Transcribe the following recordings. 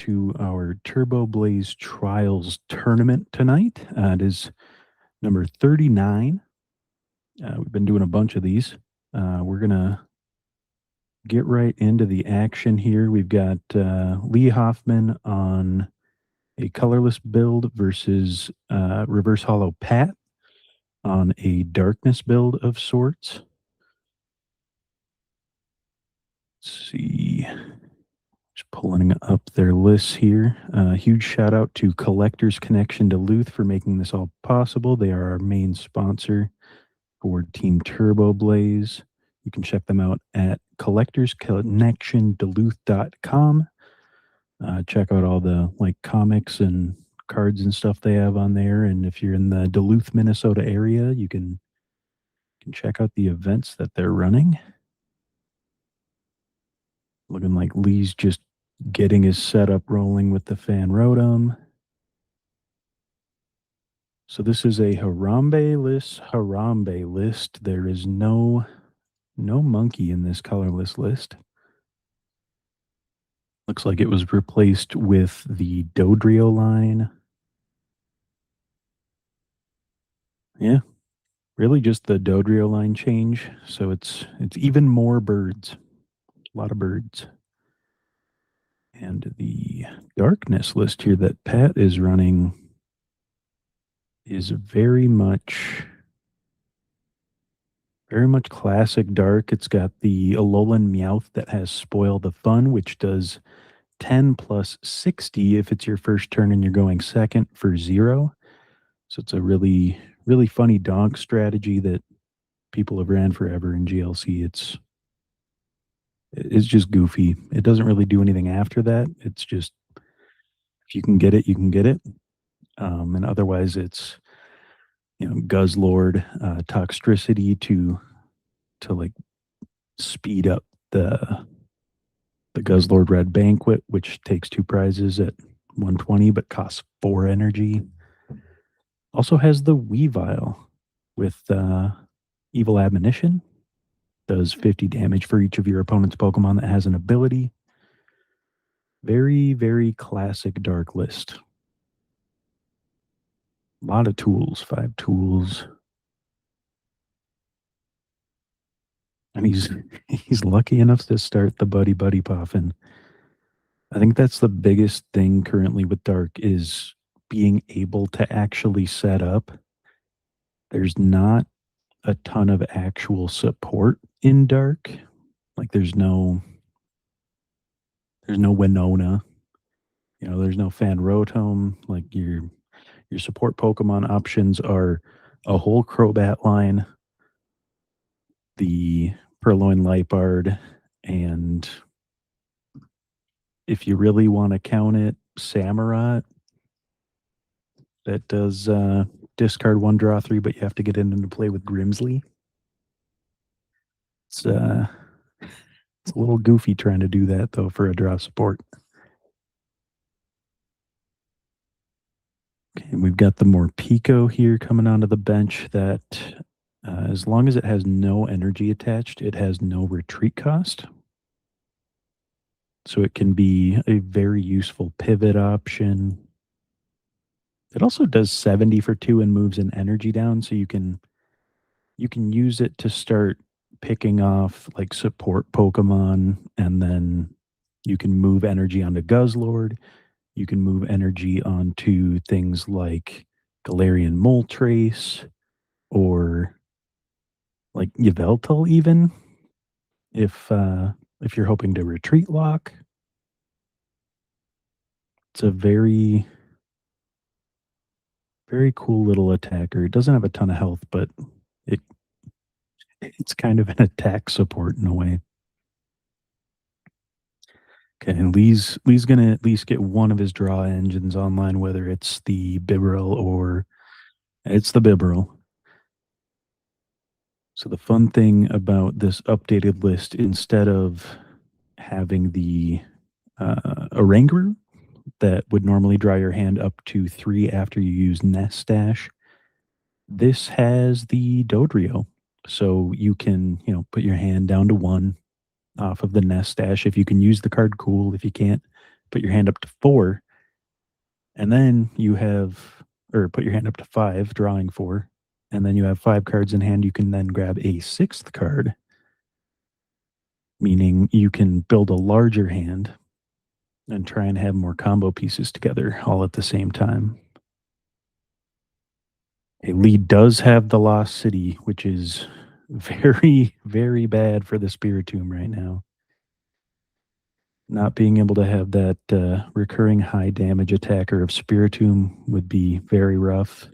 to our Turboblaze Trials tournament tonight. It is number 39. We've been doing a bunch of these. We're going to get right into the action here. We've got Lee Hoffman on a colorless build versus Reverse Hollow Pat on a darkness build of sorts. Let's see. Just pulling up their lists here. Huge shout out to Collectors Connection Duluth for making this all possible. They are our main sponsor for Team Turboblaze. You can check them out at collectorsconnectionduluth.com. Check out all the comics and cards and stuff they have on there. And if you're in the Duluth, Minnesota area, you can check out the events that they're running. Looking like Lee's just getting his setup rolling with the fan rotom. So this is a Harambe list. There is no monkey in this colorless list. Looks like it was replaced with the Dodrio line. Yeah, really just the Dodrio line change. So it's even more birds. A lot of birds. And the darkness list here that Pat is running is very much classic dark. It's got the Alolan Meowth that has Spoil the Fun, which does 10 plus 60 if it's your first turn and you're going second for 0. So it's a really, really funny dog strategy that people have ran forever in GLC. It's just goofy. It doesn't really do anything after that. It's just, if you can get it, you can get it. And otherwise it's, Guzzlord, Toxtricity to speed up the Guzzlord Red Banquet, which takes 2 prizes at 120 but costs 4 energy. Also has the Weavile with Evil Admonition. Does 50 damage for each of your opponent's Pokemon that has an ability. Very, very classic dark list. A lot of tools, 5 tools. And he's lucky enough to start the Buddy Puffin. I think that's the biggest thing currently with Dark is being able to actually set up. There's not a ton of actual support in Dark. Like there's no Winona. There's no Fan Rotom. Like your support Pokemon options are a whole Crobat line, the Purloin Lipard, and if you really want to count it, Samurott. That does discard 1, draw 3, but you have to get into play with Grimsley. It's a little goofy trying to do that, though, for a draw support. Okay, and we've got the Morpeko here coming onto the bench that, as long as it has no energy attached, it has no retreat cost. So it can be a very useful pivot option. It also does 70 for 2 and moves an energy down, so you can use it to start picking off support Pokemon, and then you can move energy onto Guzzlord. You can move energy onto things like Galarian Moltres or Yveltal even, if you're hoping to retreat lock. It's a very, very cool little attacker. It doesn't have a ton of health, but it's kind of an attack support in a way. Okay, and Lee's gonna at least get one of his draw engines online, whether it's the Bibarel or it's the Bibarel. So the fun thing about this updated list, instead of having the Oranguru that would normally draw your hand up to 3 after you use Nest Dash, this has the Dodrio. So you can, put your hand down to 1 off of the Nest Dash. If you can use the card, cool. If you can't, put your hand up to 4, and then you have, or put your hand up to 5, drawing 4, and then you have 5 cards in hand. You can then grab a sixth card, meaning you can build a larger hand and try and have more combo pieces together all at the same time. A Lee does have the Lost City, which is very, very bad for the Spiritomb right now. Not being able to have that recurring high damage attacker of Spiritomb would be very rough.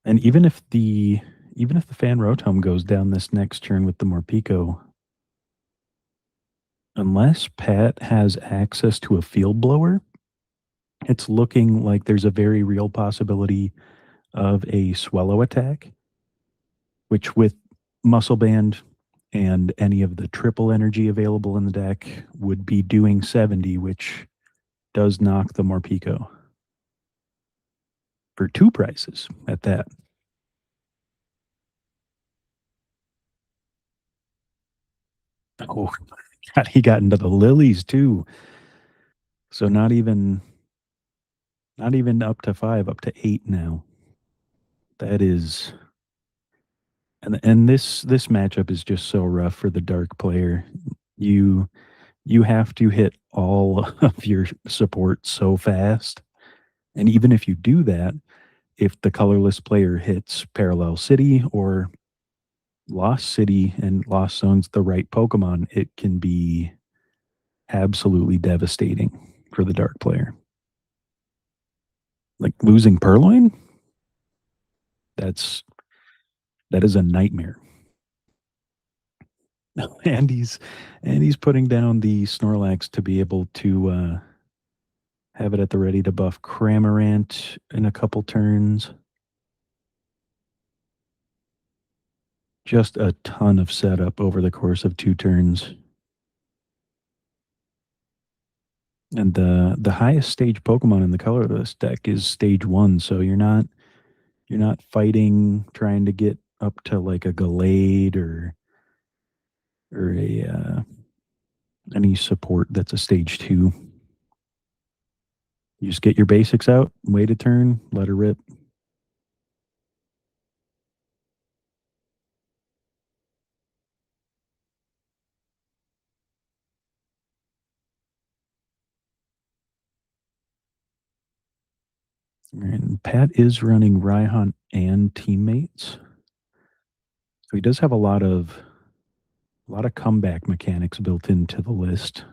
And even if the Fan Rotom goes down this next turn with the Morpeko, unless Pat has access to a field blower, it's looking like there's a very real possibility of a Swallow attack, which with Muscle Band and any of the triple energy available in the deck would be doing 70, which does knock the Morpeko for 2 prices at that. Oh, God, he got into the lilies too. So not even up to 5, up to 8 now. That is, and this matchup is just so rough for the dark player. You you have to hit all of your support so fast. And even if you do that, if the colorless player hits Parallel City or Lost City and Lost Zone's the right Pokemon, it can be absolutely devastating for the dark player. Like losing Purloin, that's that is a nightmare. and he's putting down the Snorlax to be able to have it at the ready to buff Cramorant in a couple turns. Just a ton of setup over the course of 2 turns. And the highest stage Pokemon in the colorless deck is stage 1, so you're not fighting trying to get up to like a Gallade or a any support that's a stage 2. You just get your basics out, wait a turn, let her rip. And Pat is running Raihan and teammates. So he does have a lot of comeback mechanics built into the list.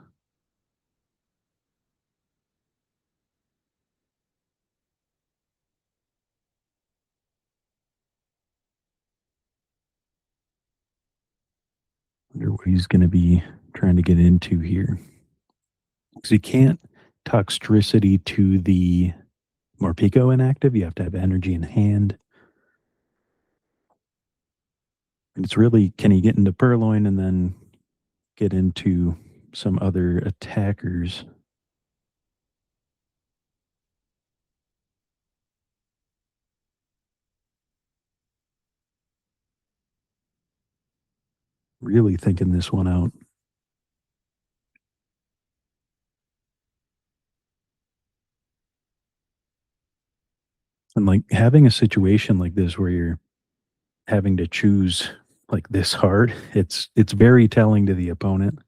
Wonder what he's going to be trying to get into here. Because he can't Toxtricity to the Morpeko inactive. You have to have energy in hand. And it's really, can he get into Purloin and then get into some other attackers? Really thinking this one out. And like having a situation like this where you're having to choose like this hard, it's very telling to the opponent.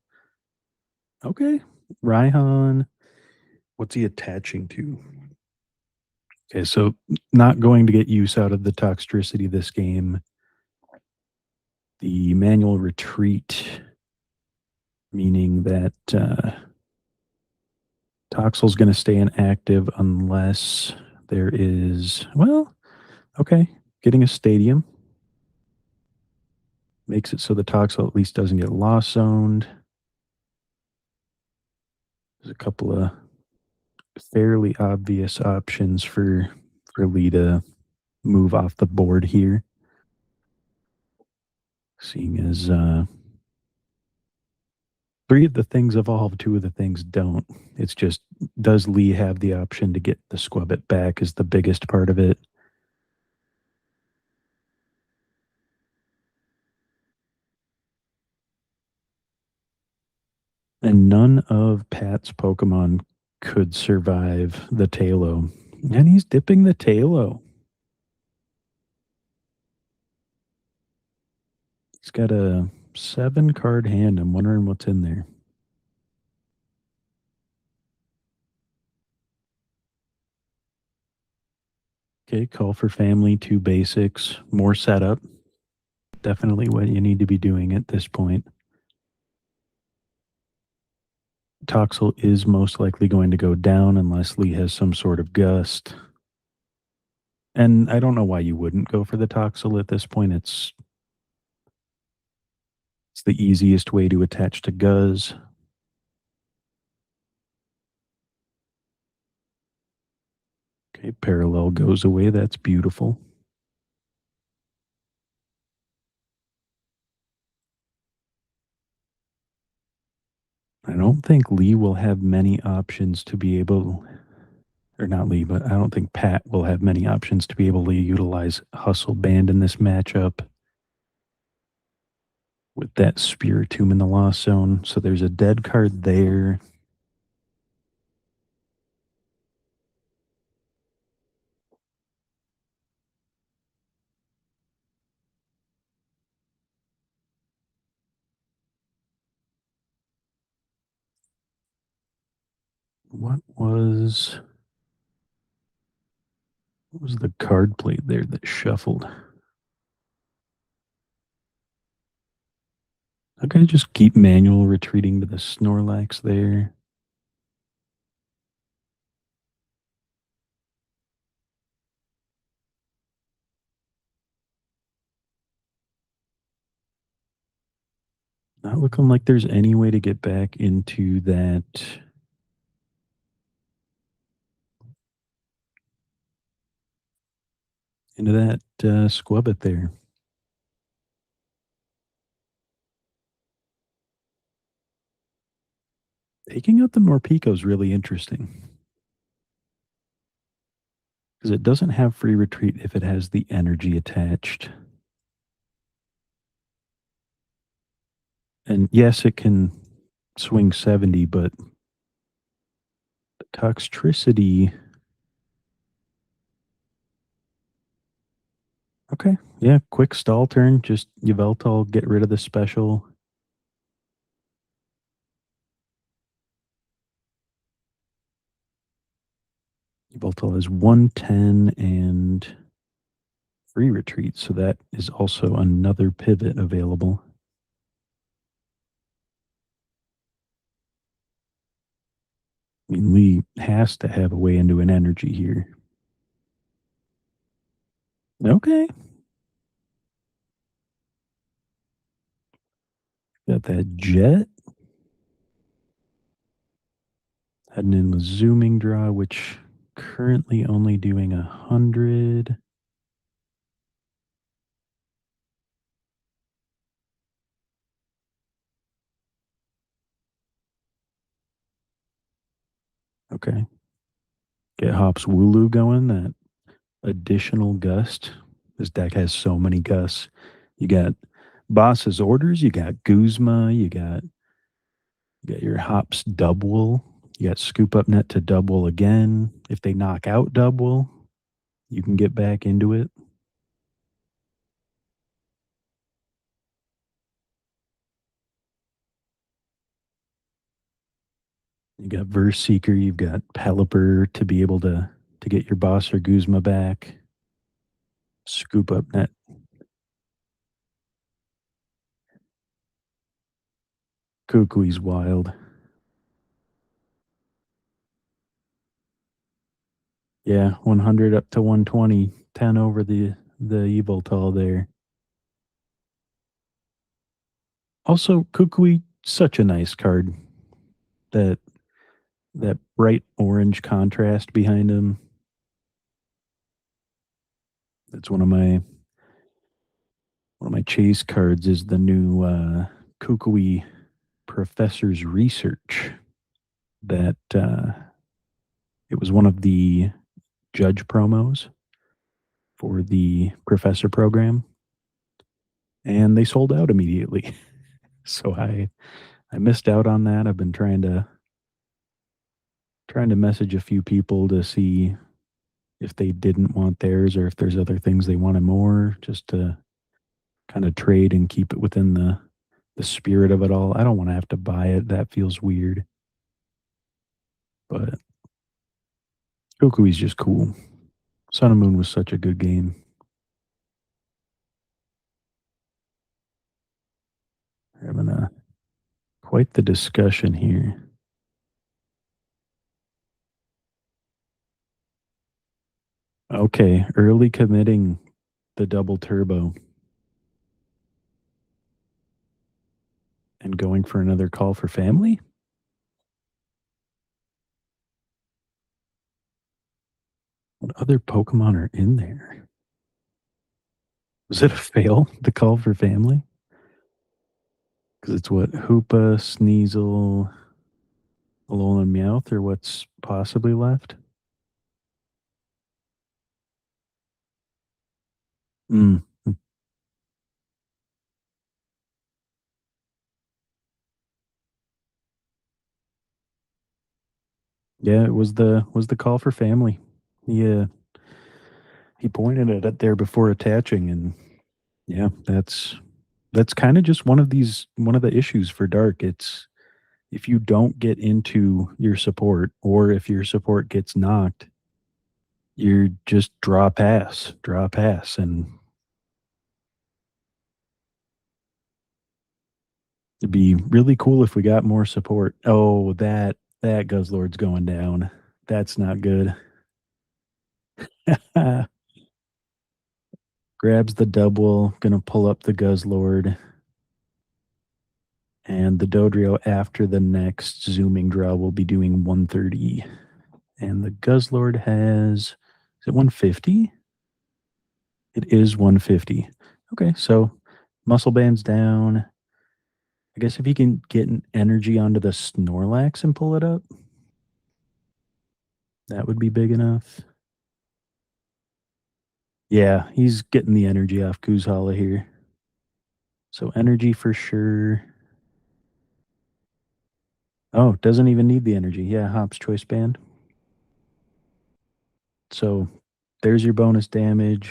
Okay, Raihan, what's he attaching to? Okay, so not going to get use out of the Toxtricity this game. The manual retreat, meaning that Toxel's going to stay inactive unless there is, well, okay, getting a stadium makes it so the Toxel at least doesn't get lost zoned. There's a couple of fairly obvious options for Lee to move off the board here. Seeing as 3 of the things evolve, 2 of the things don't. It's just, does Lee have the option to get the Squabbit back is the biggest part of it. And none of Pat's Pokemon could survive the Talo. And he's dipping the Talo. He's got a 7 card hand. I'm wondering what's in there. Okay, call for family, 2 basics, more setup. Definitely what you need to be doing at this point. Toxel is most likely going to go down unless Lee has some sort of gust. And I don't know why you wouldn't go for the Toxel at this point. It's the easiest way to attach to Guzz. Okay, parallel goes away. That's beautiful. I don't think Lee will have many options to be able, or not Lee, but I don't think Pat will have many options to be able to utilize Hustle Band in this matchup with that Spiritomb in the Lost Zone. So there's a dead card there. What was the card played there that shuffled? Okay, just keep manual retreating to the Snorlax there. Not looking like there's any way to get back into that Squabbit there. Taking out the Morpeko is really interesting because it doesn't have free retreat if it has the energy attached. And yes, it can swing 70, but the Toxtricity. Okay, yeah, quick stall turn. Just Yveltal, get rid of the special. Yveltal has 110 and free retreat, so that is also another pivot available. I mean, Lee has to have a way into an energy here. Okay. Got that jet. Heading in with zooming draw, which currently only doing 100. Okay. Get Hops Wooloo going, that additional gust. This deck has so many gusts. You got Boss's Orders, you got Guzma, you got your Hops Dubwool, you got Scoop Up Net to Dubwool again. If they knock out Dubwool, you can get back into it. You got Verse Seeker, you've got Pelipper to be able to get your Boss or Guzma back. Scoop Up Net. Kukui's wild. Yeah, 100 up to 120, 10 over the evil tall there. Also, Kukui, such a nice card. That that bright orange contrast behind him. That's one of my chase cards is the new Kukui Professor's Research. That it was one of the judge promos for the professor program, and they sold out immediately. So I I missed out on that. I've been trying to message a few people to see if they didn't want theirs or if there's other things they wanted more, just to kind of trade and keep it within the spirit of it all. I don't want to have to buy it. That feels weird. But Kukui's just cool. Sun and Moon was such a good game. We're having quite the discussion here. Okay, early committing the double turbo and going for another call for family. What other Pokemon are in there? Was it a fail, the call for family? Because it's what, Hoopa, Sneasel, Alolan Meowth, or what's possibly left? Mm. Yeah, it was the call for family. Yeah, he pointed at it there before attaching, and yeah, that's kind of just one of the issues for Dark. It's if you don't get into your support, or if your support gets knocked, you're just draw pass, and it'd be really cool if we got more support. Oh, that Guzzlord's going down. That's not good. Grabs the double, gonna pull up the Guzzlord, and the Dodrio after the next zooming draw will be doing 130. And the Guzzlord has, is it 150? It is 150. Okay, so muscle bands down. I guess if he can get an energy onto the Snorlax and pull it up, that would be big enough. Yeah, he's getting the energy off Kuzhala here. So energy for sure. Oh, doesn't even need the energy. Yeah, Hop's Choice Band. So there's your bonus damage.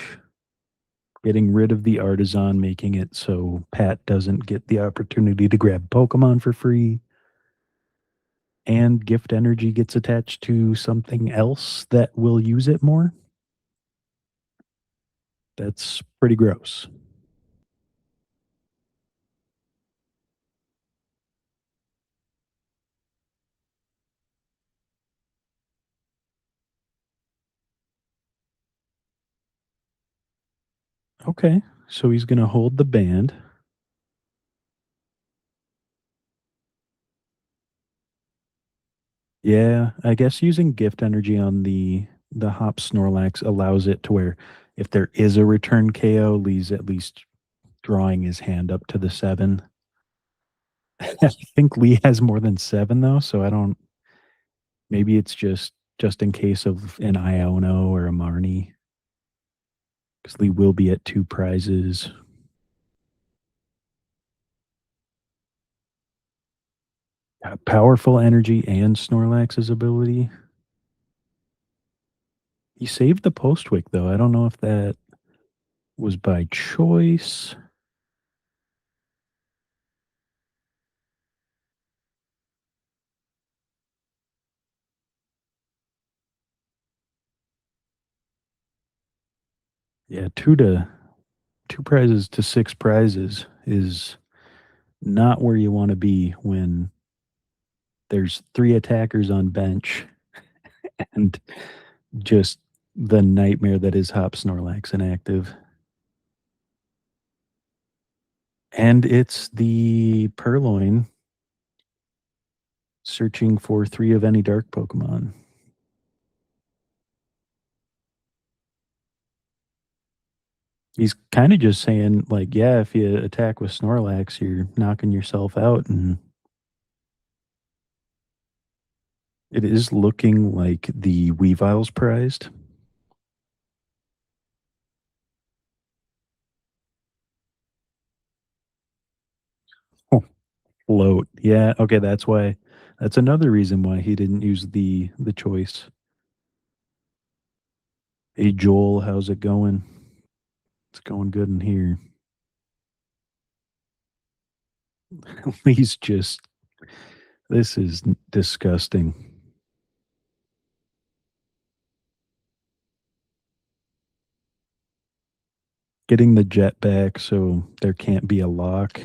Getting rid of the Artisan, making it so Pat doesn't get the opportunity to grab Pokemon for free. And gift energy gets attached to something else that will use it more. That's pretty gross. Okay, so he's going to hold the band. Yeah, I guess using gift energy on the Hop Snorlax allows it to where if there is a return KO, Lee's at least drawing his hand up to the 7. I think Lee has more than 7 though, so I don't, maybe it's just in case of an Iono or a Marnie, because Lee will be at 2 prizes. Powerful energy and Snorlax's ability. He saved the Postwick though. I don't know if that was by choice. Yeah, 2 prizes to 6 prizes is not where you want to be when there's 3 attackers on bench and just the nightmare that is Hop Snorlax inactive. And it's the Purloin searching for 3 of any dark Pokemon. He's kind of just saying, like, yeah, if you attack with Snorlax, you're knocking yourself out. And it is looking like the Weavile's prized. Float. Yeah, okay, that's another reason why he didn't use the choice. Hey, Joel, how's it going? It's going good in here. He's just this is disgusting. Getting the jet back so there can't be a lock.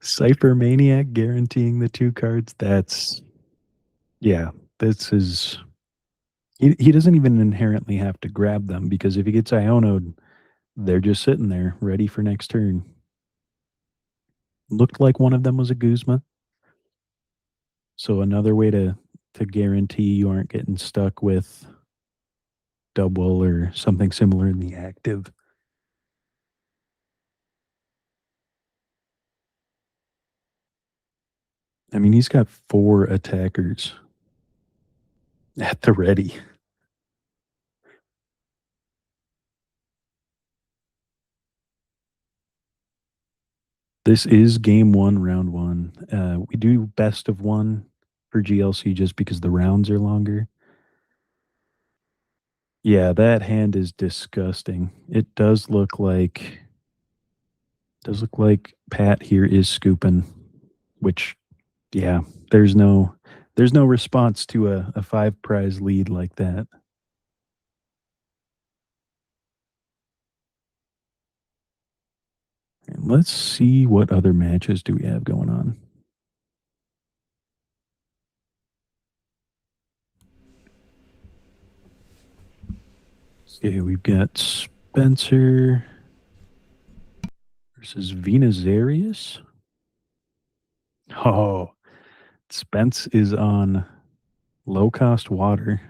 Cypher Maniac guaranteeing the two cards. That's yeah, this is he doesn't even inherently have to grab them because if he gets Ionoed, they're just sitting there ready for next turn. Looked like one of them was a Guzma. So another way to guarantee you aren't getting stuck with double or something similar in the active. I mean, he's got 4 attackers at the ready. This is game 1, round 1. We do best of 1 for GLC just because the rounds are longer. Yeah, that hand is disgusting. It does look like Pat here is scooping, which yeah, there's no there's no response to a 5 prize lead like that. And let's see what other matches do we have going on. Okay, we've got Spencer versus Venazarius. Oh, Spence is on low cost water.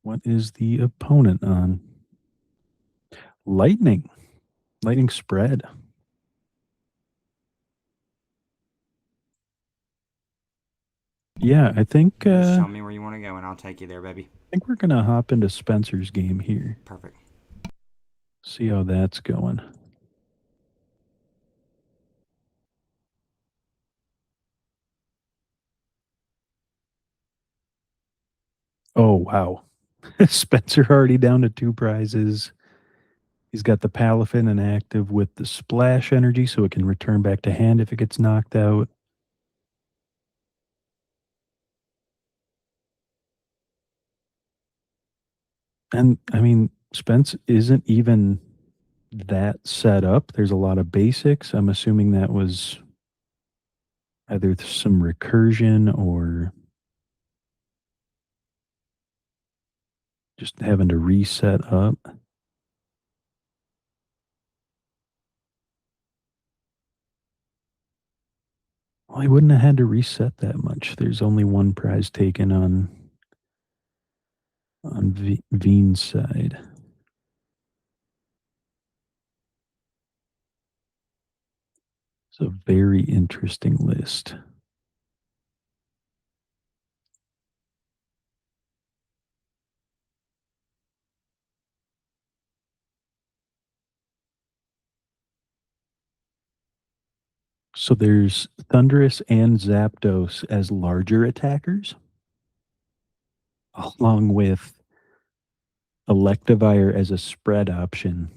What is the opponent on? Lightning. Lightning spread. Yeah, I think Just tell me where you want to go, and I'll take you there, baby. I think we're gonna hop into Spencer's game here. Perfect. See how that's going. Oh wow. Spencer already down to 2 prizes. He's got the Palafin and active with the splash energy so it can return back to hand if it gets knocked out. And I mean, Spence isn't even that set up. There's a lot of basics. I'm assuming that was either some recursion or just having to reset up. Well, he wouldn't have had to reset that much. There's only 1 prize taken on Veen's side. It's a very interesting list. So there's Thunderous and Zapdos as larger attackers, along with Electivire as a spread option.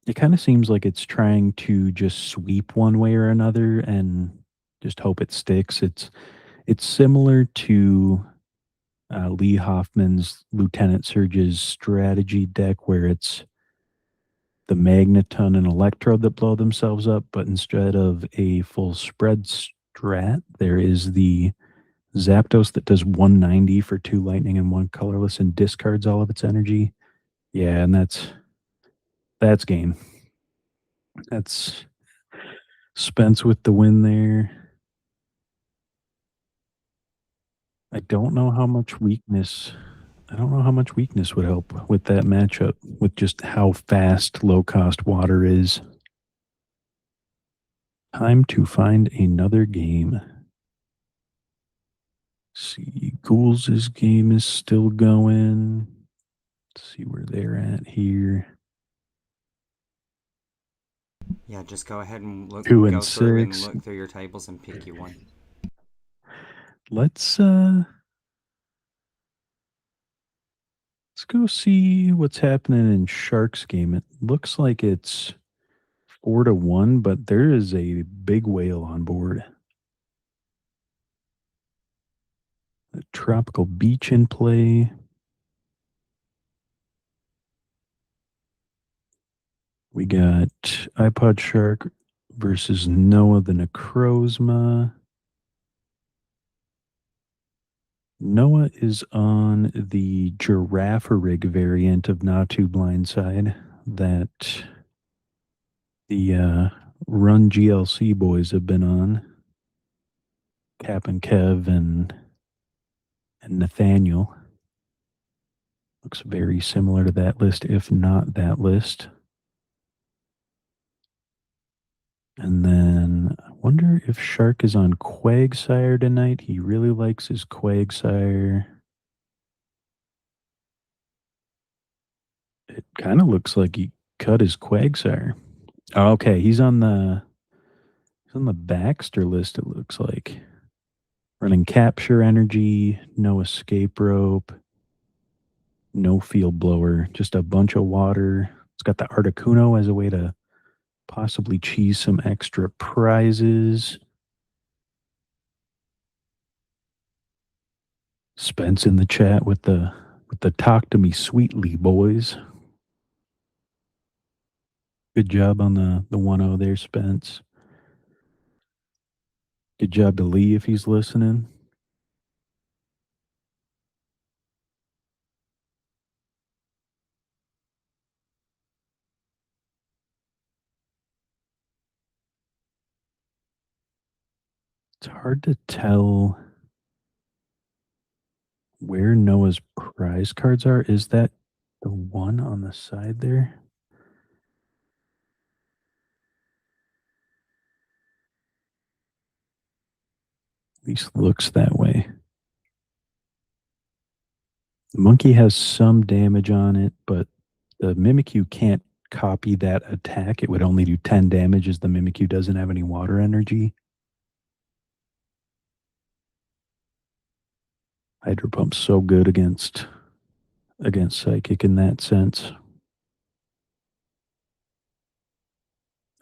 It kind of seems like it's trying to just sweep one way or another and just hope it sticks. It's similar to Lee Hoffman's Lieutenant Surge's strategy deck, where it's the Magneton and Electrode that blow themselves up, but instead of a full spread strat, there is the Zapdos that does 190 for 2 lightning and 1 colorless and discards all of its energy. Yeah, and that's game. That's Spence with the win there. I don't know how much weakness. I don't know how much weakness would help with that matchup, with just how fast low cost water is. Time to find another game. See, Ghouls' game is still going. Let's see where they're at here. Yeah, just go ahead and Two and go through and six. look through your tables and pick you one. Let's go see what's happening in Shark's game. It looks like it's 4-1, but there is a big whale on board. A tropical beach in play. We got iPod Shark versus Noah the Necrozma. Noah is on the Giraffe Rig variant of Not Too Blindside that the Run GLC boys have been on. Cap and Kev and Nathaniel. Looks very similar to that list, if not that list. And then I wonder if Shark is on Quagsire tonight. He really likes his Quagsire. It kind of looks like he cut his Quagsire. Oh, okay, he's on the Baxter list, it looks like. Running Capture Energy, no Escape Rope, no Field Blower, just a bunch of water. It's got the Articuno as a way to possibly cheese some extra prizes. Spence in the chat with the talk to me sweetly, boys. Good job on the 1-0 there, Spence. Good job to Lee if he's listening. It's hard to tell where Noah's prize cards are. Is that the one on the side there? At least looks that way. The monkey has some damage on it, but the Mimikyu can't copy that attack. It would only do 10 damage as the Mimikyu doesn't have any water energy. Hydro Pump's so good against Psychic in that sense.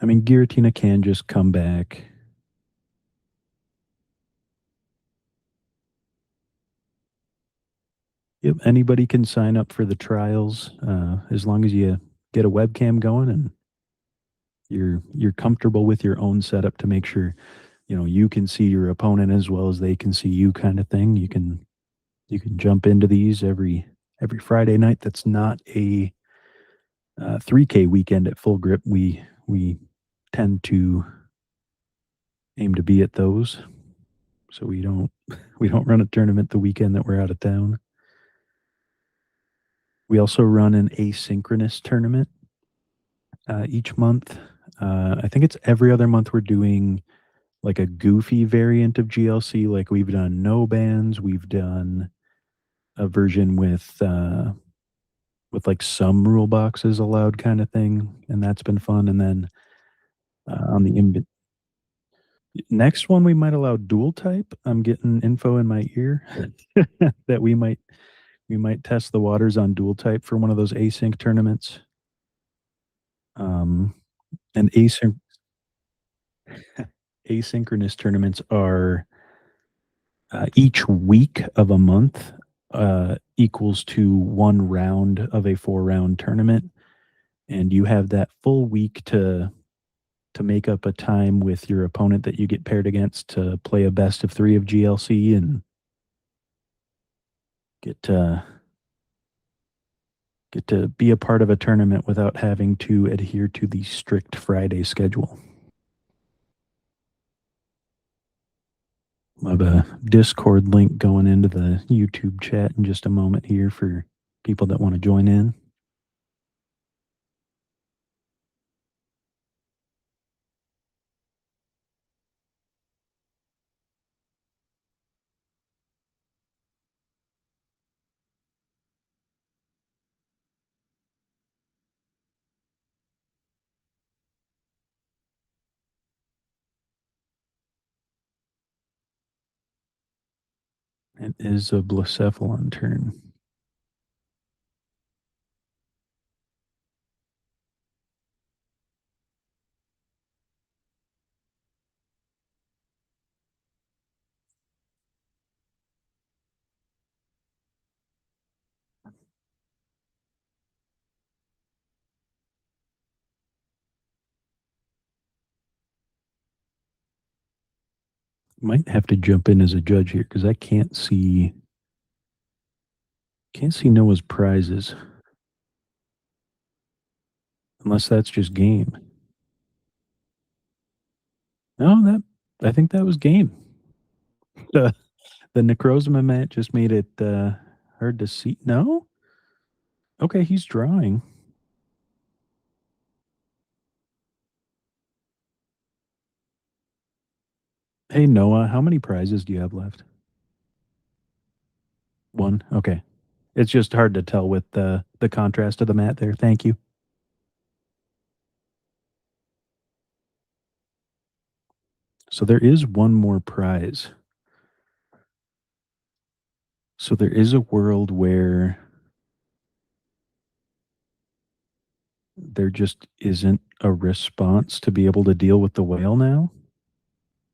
I mean, Giratina can just come back. Yep, anybody can sign up for the trials as long as you get a webcam going and you're comfortable with your own setup to make sure you can see your opponent as well as they can see you, kind of thing. You can jump into these every Friday night. That's not a 3K weekend at Full Grip. We tend to aim to be at those, so we don't run a tournament the weekend that we're out of town. We also run an asynchronous tournament each month. I think it's every other month we're doing like a goofy variant of GLC. Like we've done no bans, we've done a version with like some rule boxes allowed kind of thing, and that's been fun. And then on the next one, we might allow dual type. I'm getting info in my ear that we might test the waters on dual type for one of those async tournaments. And asynchronous tournaments are each week of a month equals to one round of a 4-round tournament, and you have that full week to make up a time with your opponent that you get paired against to play a best of 3 of GLC and get to be a part of a tournament without having to adhere to the strict Friday schedule. I'll have a Discord link going into the YouTube chat in just a moment here for people that want to join in. It is a Blacephalon turn. Might have to jump in as a judge here because I can't see Noah's prizes unless that's just game. No, that I think that was game. The the Necrozma mat just made it hard to see. No, okay, he's drawing. Hey Noah, how many prizes do you have left? One. Okay, it's just hard to tell with the contrast of the mat there. Thank you. So there is one more prize. So there is a world where there just isn't a response to be able to deal with the whale now,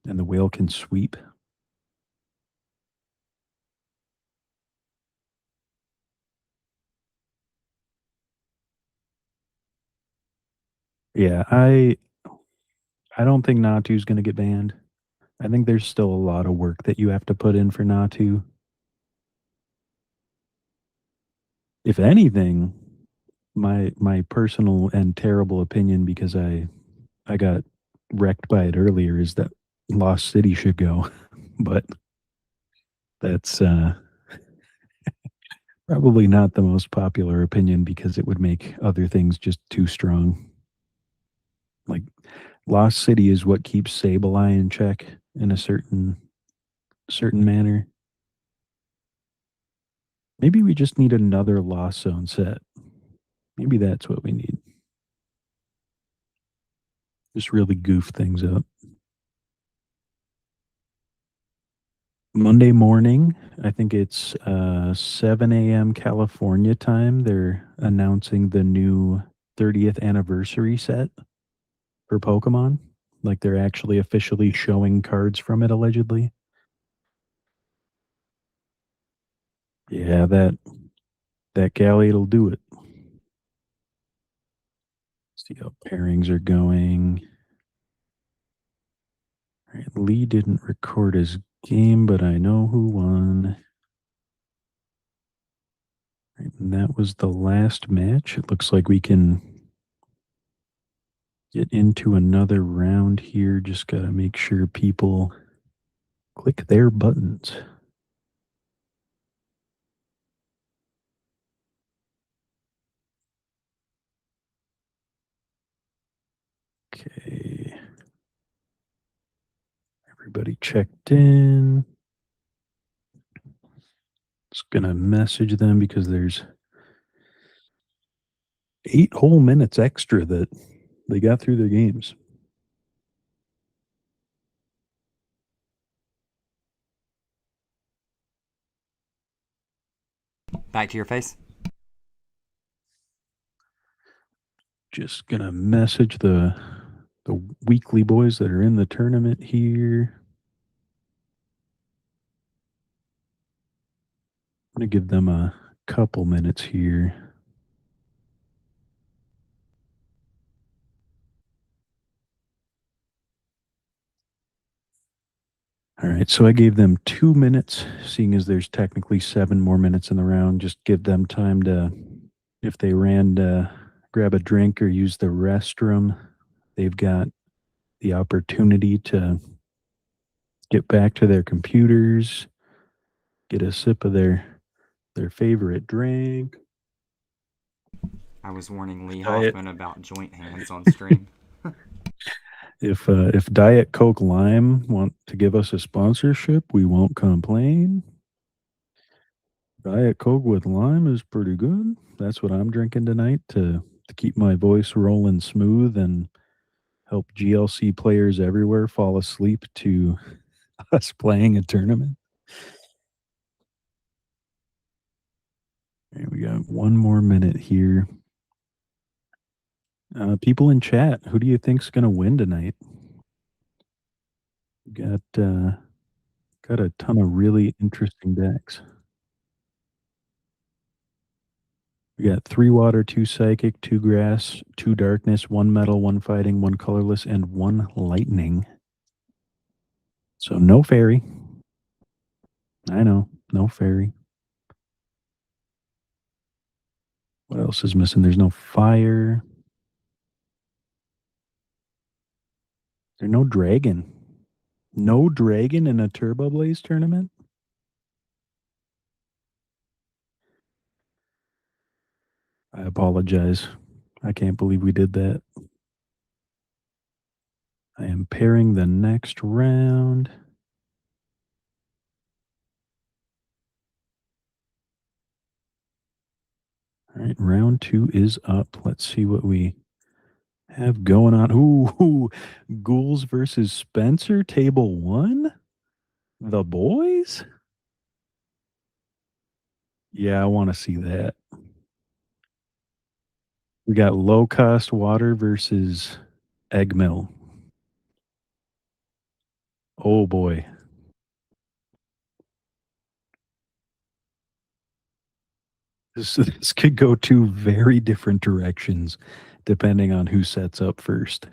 and the whale can sweep. Yeah, I don't think Natu's going to get banned. I think there's still a lot of work that you have to put in for Natu. If anything, my personal and terrible opinion, because I got wrecked by it earlier, is that Lost City should go. But that's probably not the most popular opinion because it would make other things just too strong. Like Lost City is what keeps Sableye in check in a certain manner. Maybe we just need another Lost Zone set. Maybe that's what we need. Just really goof things up. Monday morning, I think it's 7 a.m. California time. They're announcing the new 30th anniversary set for Pokemon. Like they're actually officially showing cards from it, allegedly. Yeah, that Gallade will do it. See how pairings are going. All right, Lee didn't record his game, but I know who won. All right, and that was the last match. It looks like we can get into another round here. Just got to make sure people click their buttons. Okay. Everybody checked in. Just going to message them because there's 8 whole minutes extra that they got through their games. Back to your face. Just going to message the weekly boys that are in the tournament here. I'm going to give them a couple minutes here. All right, so I gave them 2 minutes, seeing as there's technically 7 more minutes in the round. Just give them time to, if they ran to grab a drink or use the restroom, they've got the opportunity to get back to their computers, get a sip of their favorite drink. I was warning Lee Diet. Hoffman about joint hands on stream. If Diet Coke Lime want to give us a sponsorship, we won't complain. Diet Coke with lime is pretty good. That's what I'm drinking tonight to keep my voice rolling smooth and help GLC players everywhere fall asleep to us playing a tournament. Okay, we got one more minute here. People in chat, who do you think's going to win tonight? Got a ton of really interesting decks. We got 3 water, 2 psychic, 2 grass, 2 darkness, 1 metal, 1 fighting, 1 colorless, and 1 lightning. So no fairy. I know, no fairy. What else is missing? There's no fire. There's no dragon. No dragon in a Turboblaze tournament? I apologize. I can't believe we did that. I am pairing the next round. All right, round 2 is up. Let's see what we have going on. Ooh, Ghouls versus Spencer, table 1? The boys? Yeah, I want to see that. We got low cost water versus egg mill. Oh boy. This could go two very different directions depending on who sets up first.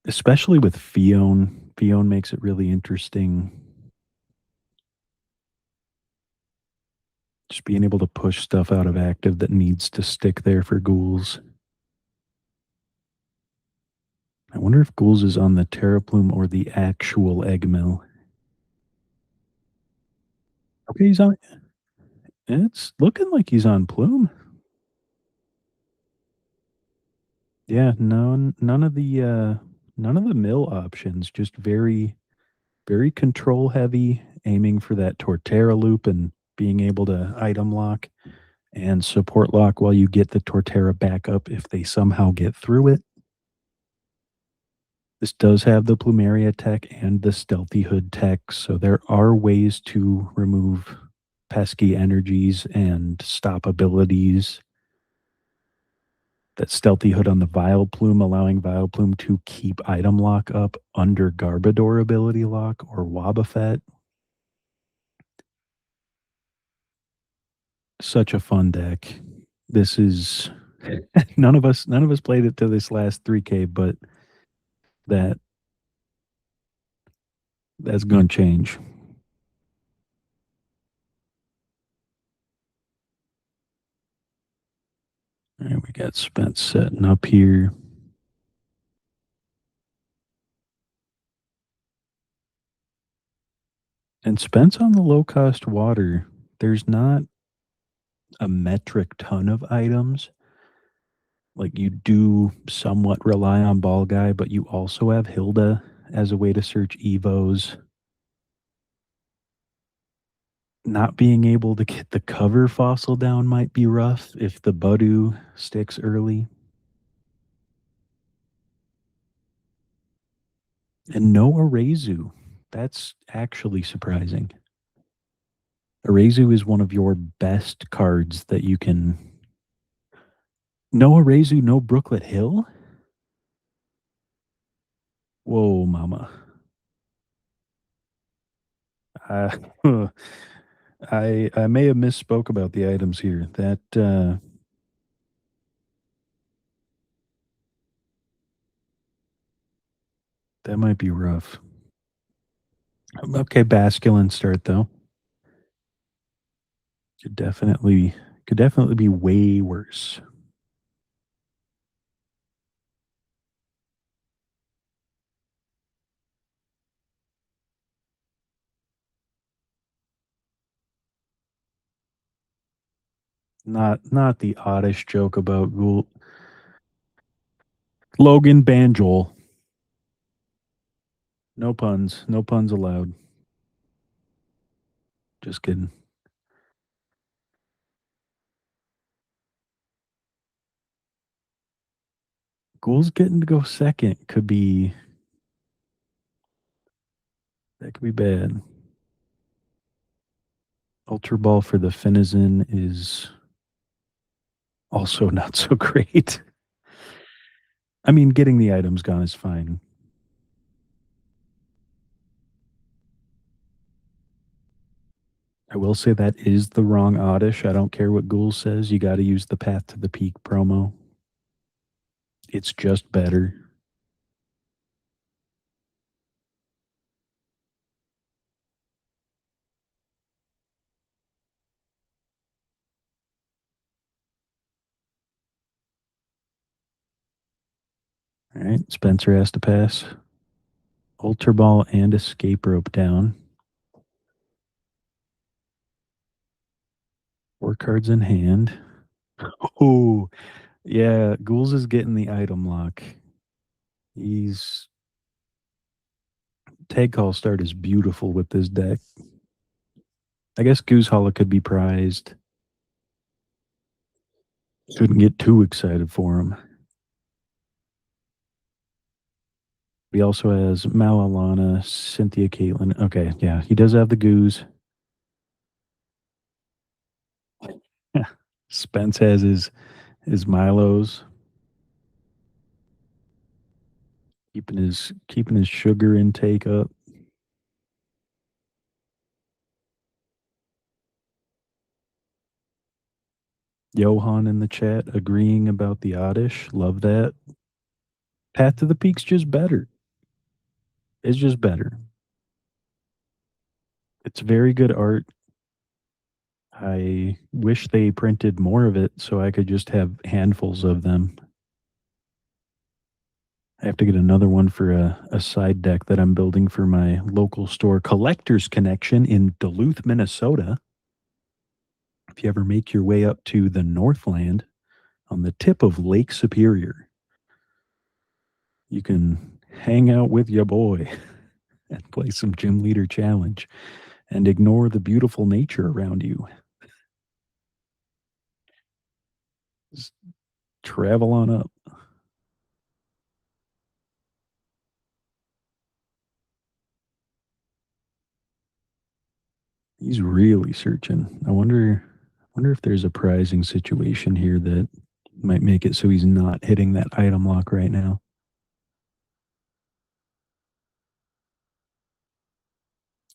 Especially with Fion. Fion makes it really interesting. Just being able to push stuff out of active that needs to stick there for Ghouls. I wonder if Ghouls is on the Terraplume or the actual egg mill. Okay, he's on. It's looking like he's on Plume. Yeah, none of the mill options. Just very control heavy, aiming for that Torterra loop and being able to item lock and support lock while you get the Torterra back up if they somehow get through it. This does have the Plumeria tech and the Stealthy Hood tech, so there are ways to remove pesky energies and stop abilities. That Stealthy Hood on the Vileplume, allowing Vileplume to keep item lock up under Garbodor ability lock or Wobbuffet. Such a fun deck. This is none of us played it to this last 3K, but that that's going to change. All right, we got Spence setting up here. And Spence on the low cost water, there's not a metric ton of items. Like you do somewhat rely on Ball Guy, but you also have Hilda as a way to search Evos. Not being able to get the cover fossil down might be rough if the Budu sticks early. And no Arezu. That's actually surprising. Arezu is one of your best cards that you can. No Arezu, no Brooklet Hill? Whoa, mama. Uh, I may have misspoke about the items here. That might be rough. Okay, Basculin start though. Could definitely be way worse. Not the oddish joke about Ghoul. Logan Banjol. No puns. No puns allowed. Just kidding. Ghoul's getting to go second could be that could be bad. Ultra Ball for the Finizen is also not so great. I mean, getting the items gone is fine. I will say that is the wrong oddish. I don't care what Ghoul says. You got to use the Path to the Peak promo. It's just better. All right, Spencer has to pass. Ultra Ball and Escape Rope down. 4 cards in hand. Oh, yeah. Ghouls is getting the item lock. He's Tag Call start is beautiful with this deck. I guess Goose Hollow could be prized. Shouldn't get too excited for him. He also has Malalana, Cynthia Caitlin. Okay, yeah, he does have the Goose. Spence has his Milos. Keeping his sugar intake up. Johan in the chat agreeing about the oddish. Love that. Path to the Peak's just better. It's just better. It's very good art. I wish they printed more of it so I could just have handfuls of them. I have to get another one for a side deck that I'm building for my local store, Collector's Connection in Duluth, Minnesota. If you ever make your way up to the Northland on the tip of Lake Superior, you can hang out with your boy and play some Gym Leader Challenge and ignore the beautiful nature around you. Just travel on up. He's really searching. I wonder if there's a prizing situation here that might make it so he's not hitting that item lock right now.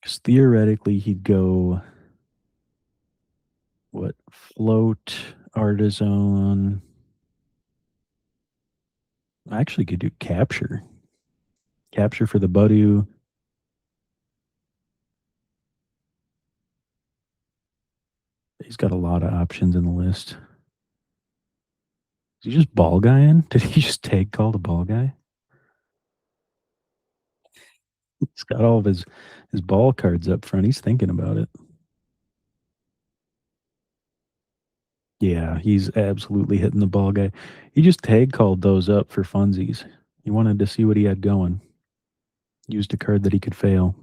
Because theoretically he'd go what float artisan. I actually could do capture. Capture for the Budu. He's got a lot of options in the list. Is he just ball guy in? Did he just tag call the ball guy? He's got all of his ball cards up front. He's thinking about it. Yeah, he's absolutely hitting the ball guy. He just tag called those up for funsies. He wanted to see what he had going. Used a card that he could fail.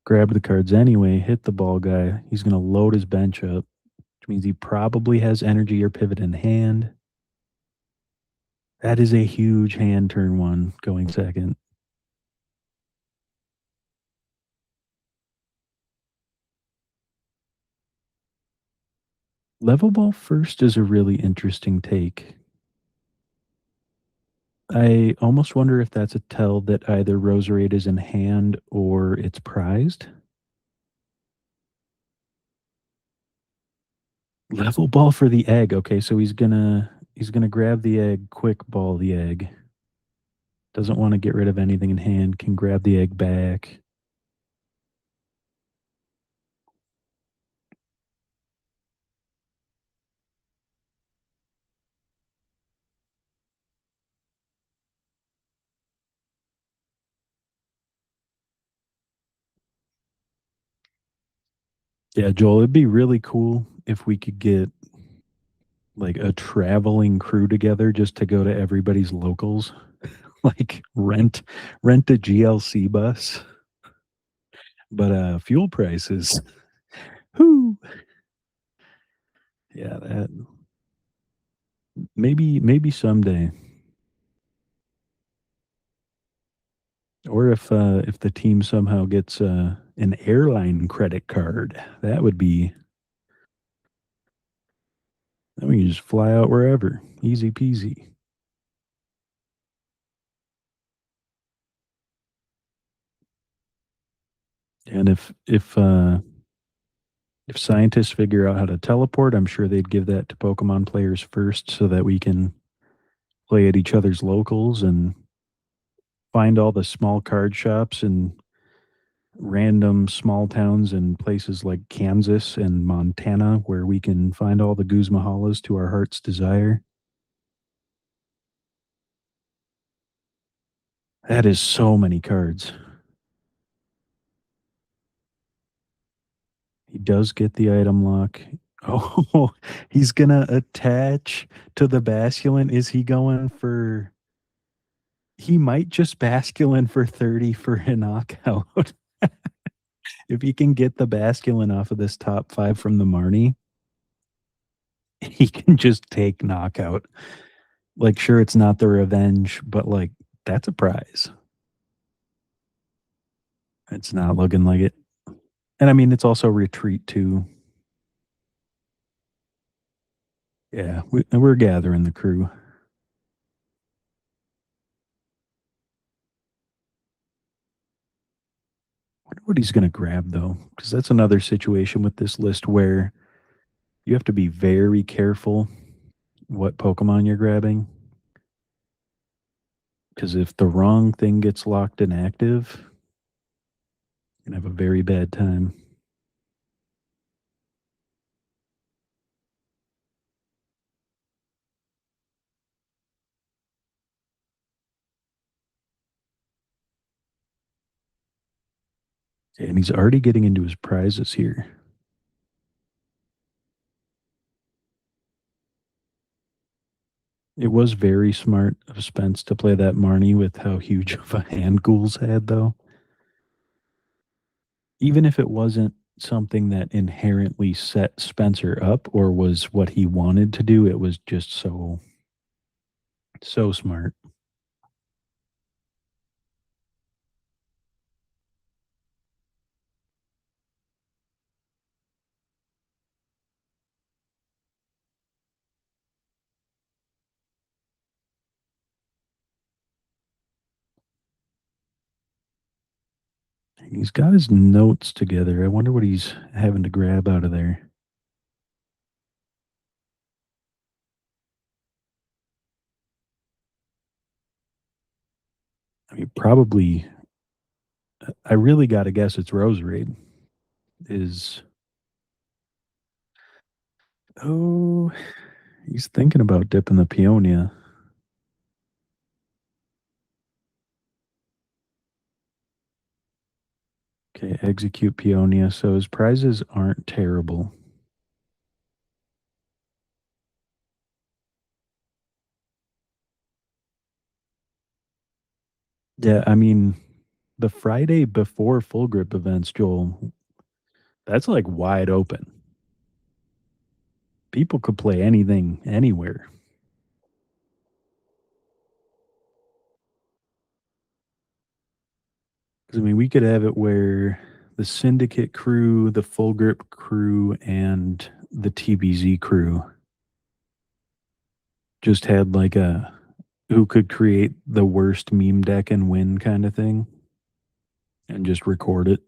Grabbed the cards anyway, hit the ball guy. He's going to load his bench up, which means he probably has energy or pivot in hand. That is a huge hand turn one going second. Level ball first is a really interesting take. I almost wonder if that's a tell that either Roserade is in hand or it's prized. Level ball for the egg. Okay, so he's gonna grab the egg, quick ball the egg. Doesn't want to get rid of anything in hand, can grab the egg back. Yeah, Joel, it'd be really cool if we could get like a traveling crew together just to go to everybody's locals, like rent a GLC bus, but fuel prices. Whoo. Yeah, that maybe someday. Or if the team somehow gets an airline credit card, that would be then we can just fly out wherever. Easy peasy. And if scientists figure out how to teleport, I'm sure they'd give that to Pokemon players first so that we can play at each other's locals and find all the small card shops and random small towns and places like Kansas and Montana where we can find all the Guzmahalas to our heart's desire. That is so many cards. He does get the item lock. Oh, he's gonna attach to the Basculin. Is he going for? He might just Basculin for 30 for a knockout. If he can get the Basculin off of this top five from the Marnie, he can just take knockout. Like, sure, it's not the revenge, but like, that's a prize. It's not looking like it. And I mean, it's also retreat too. Yeah, we're gathering the crew. Wonder what he's going to grab though, because that's another situation with this list where you have to be very careful what Pokemon you're grabbing. Because if the wrong thing gets locked inactive, you're going to have a very bad time. And he's already getting into his prizes here. It was very smart of Spence to play that Marnie with how huge of a hand Ghouls had, though. Even if it wasn't something that inherently set Spencer up or was what he wanted to do, it was just so smart. He's got his notes together. I wonder what he's having to grab out of there. I mean, probably. I really got to guess it's Roserade. Is oh, he's thinking about dipping the Peonia. Okay, execute Peonia. So his prizes aren't terrible. Yeah, I mean, the Friday before full grip events, Joel, that's like wide open. People could play anything anywhere. Because I mean, we could have it where the Syndicate crew, the full grip crew, and the TBZ crew just had like a who could create the worst meme deck and win kind of thing and just record it.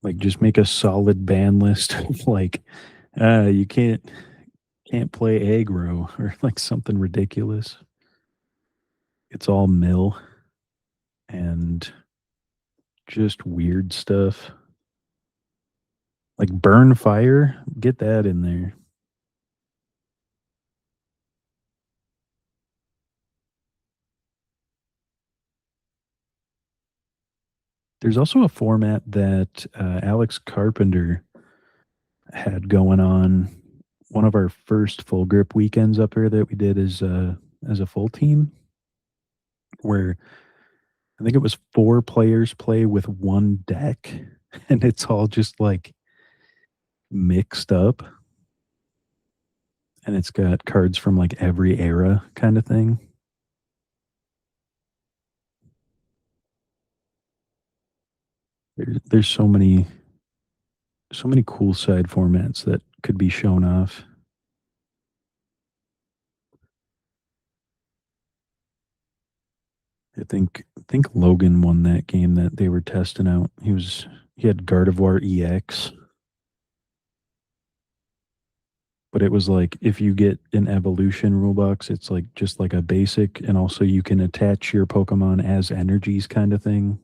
Like just make a solid ban list of like you can't play aggro or like something ridiculous. It's all mill and just weird stuff. Like burn fire, get that in there. There's also a format that Alex Carpenter had going on one of our first full grip weekends up here that we did as a full team, where I think it was 4 players play with one deck, and it's all just like mixed up, and it's got cards from like every era kind of thing. There's so many cool side formats that could be shown off. I think Logan won that game that they were testing out. He had Gardevoir EX, but it was like if you get an evolution rule box, it's like just like a basic, and also you can attach your Pokemon as energies kind of thing.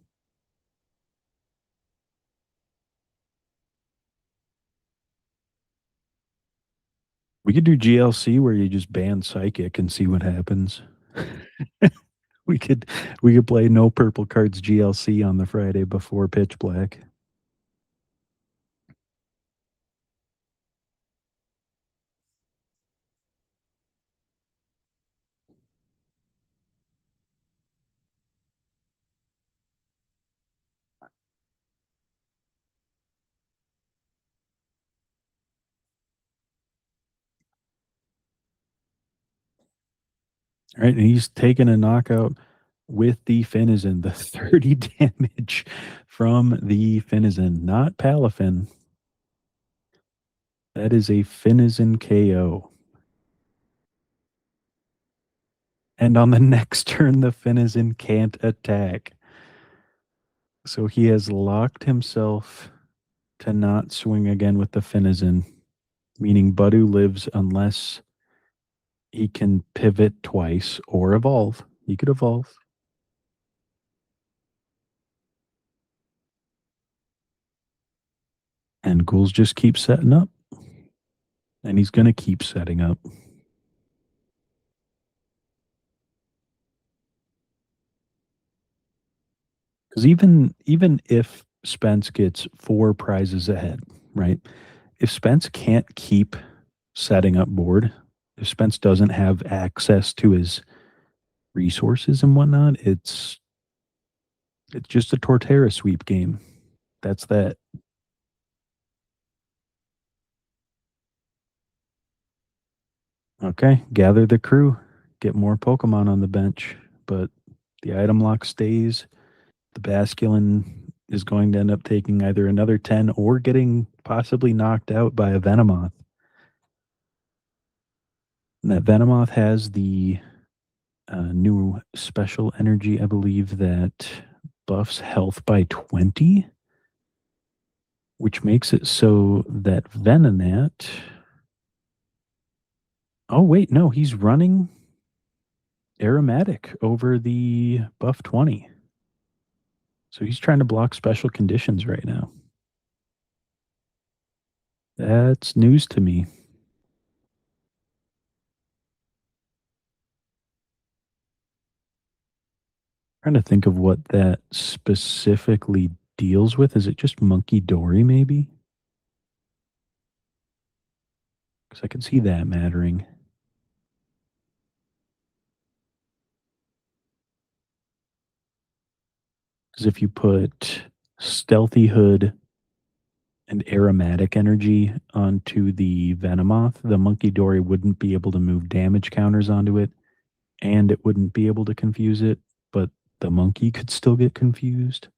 We could do GLC where you just ban Psychic and see what happens. we could we could play no purple cards GLC on the Friday before Pitch Black. All right, and he's taking a knockout with the Finizen, the 30 damage from the Finizen, not Palafin. That is a Finizen KO. And on the next turn, the Finizen can't attack. So he has locked himself to not swing again with the Finizen, meaning Budu lives unless he can pivot twice or evolve. He could evolve. And Ghouls just keep setting up. And he's going to keep setting up. Because even if Spence gets 4 prizes ahead, right? If Spence can't keep setting up board, if Spence doesn't have access to his resources and whatnot, it's just a Torterra sweep game. That's that. Okay, gather the crew, get more Pokemon on the bench, but the item lock stays. The Basculin is going to end up taking either another 10 or getting possibly knocked out by a Venomoth. And that Venomoth has the new special energy, I believe, that buffs health by 20, which makes it so that Venonat. Oh, wait, no, he's running Aromatic over the buff 20. So he's trying to block special conditions right now. That's news to me. Trying to think of what that specifically deals with. Is it just Monkey Dory, maybe? Because I can see that mattering. Because if you put Stealthy Hood and Aromatic Energy onto the Venomoth, the Monkey Dory wouldn't be able to move damage counters onto it, and it wouldn't be able to confuse it, but the monkey could still get confused.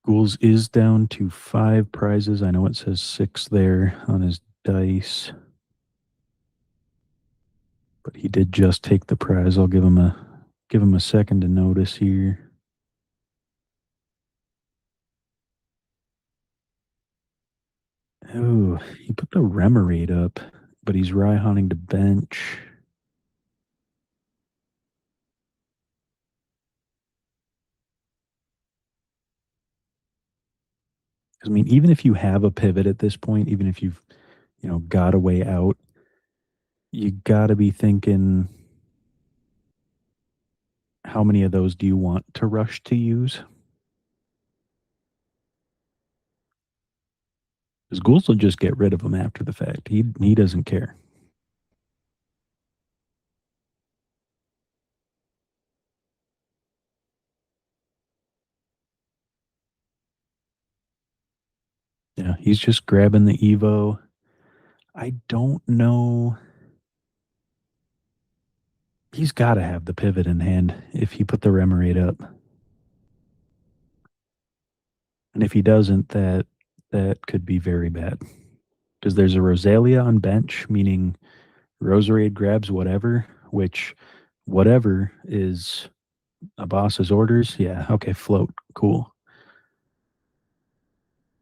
Ghouls is down to 5 prizes. I know it says 6 there on his dice, but he did just take the prize. I'll give him a second to notice here. Oh, he put the Remoraid up, but he's Raihanning to bench. I mean, even if you have a pivot at this point, even if you've, got a way out, you got to be thinking how many of those do you want to rush to use? Because Ghouls will just get rid of them after the fact. He doesn't care. Yeah, he's just grabbing the Evo. I don't know. He's got to have the pivot in hand if he put the Remoraid up. And if he doesn't, that could be very bad. Because there's a Rosalia on bench, meaning Roserade grabs whatever, which whatever is a boss's orders. Yeah, okay, float. Cool.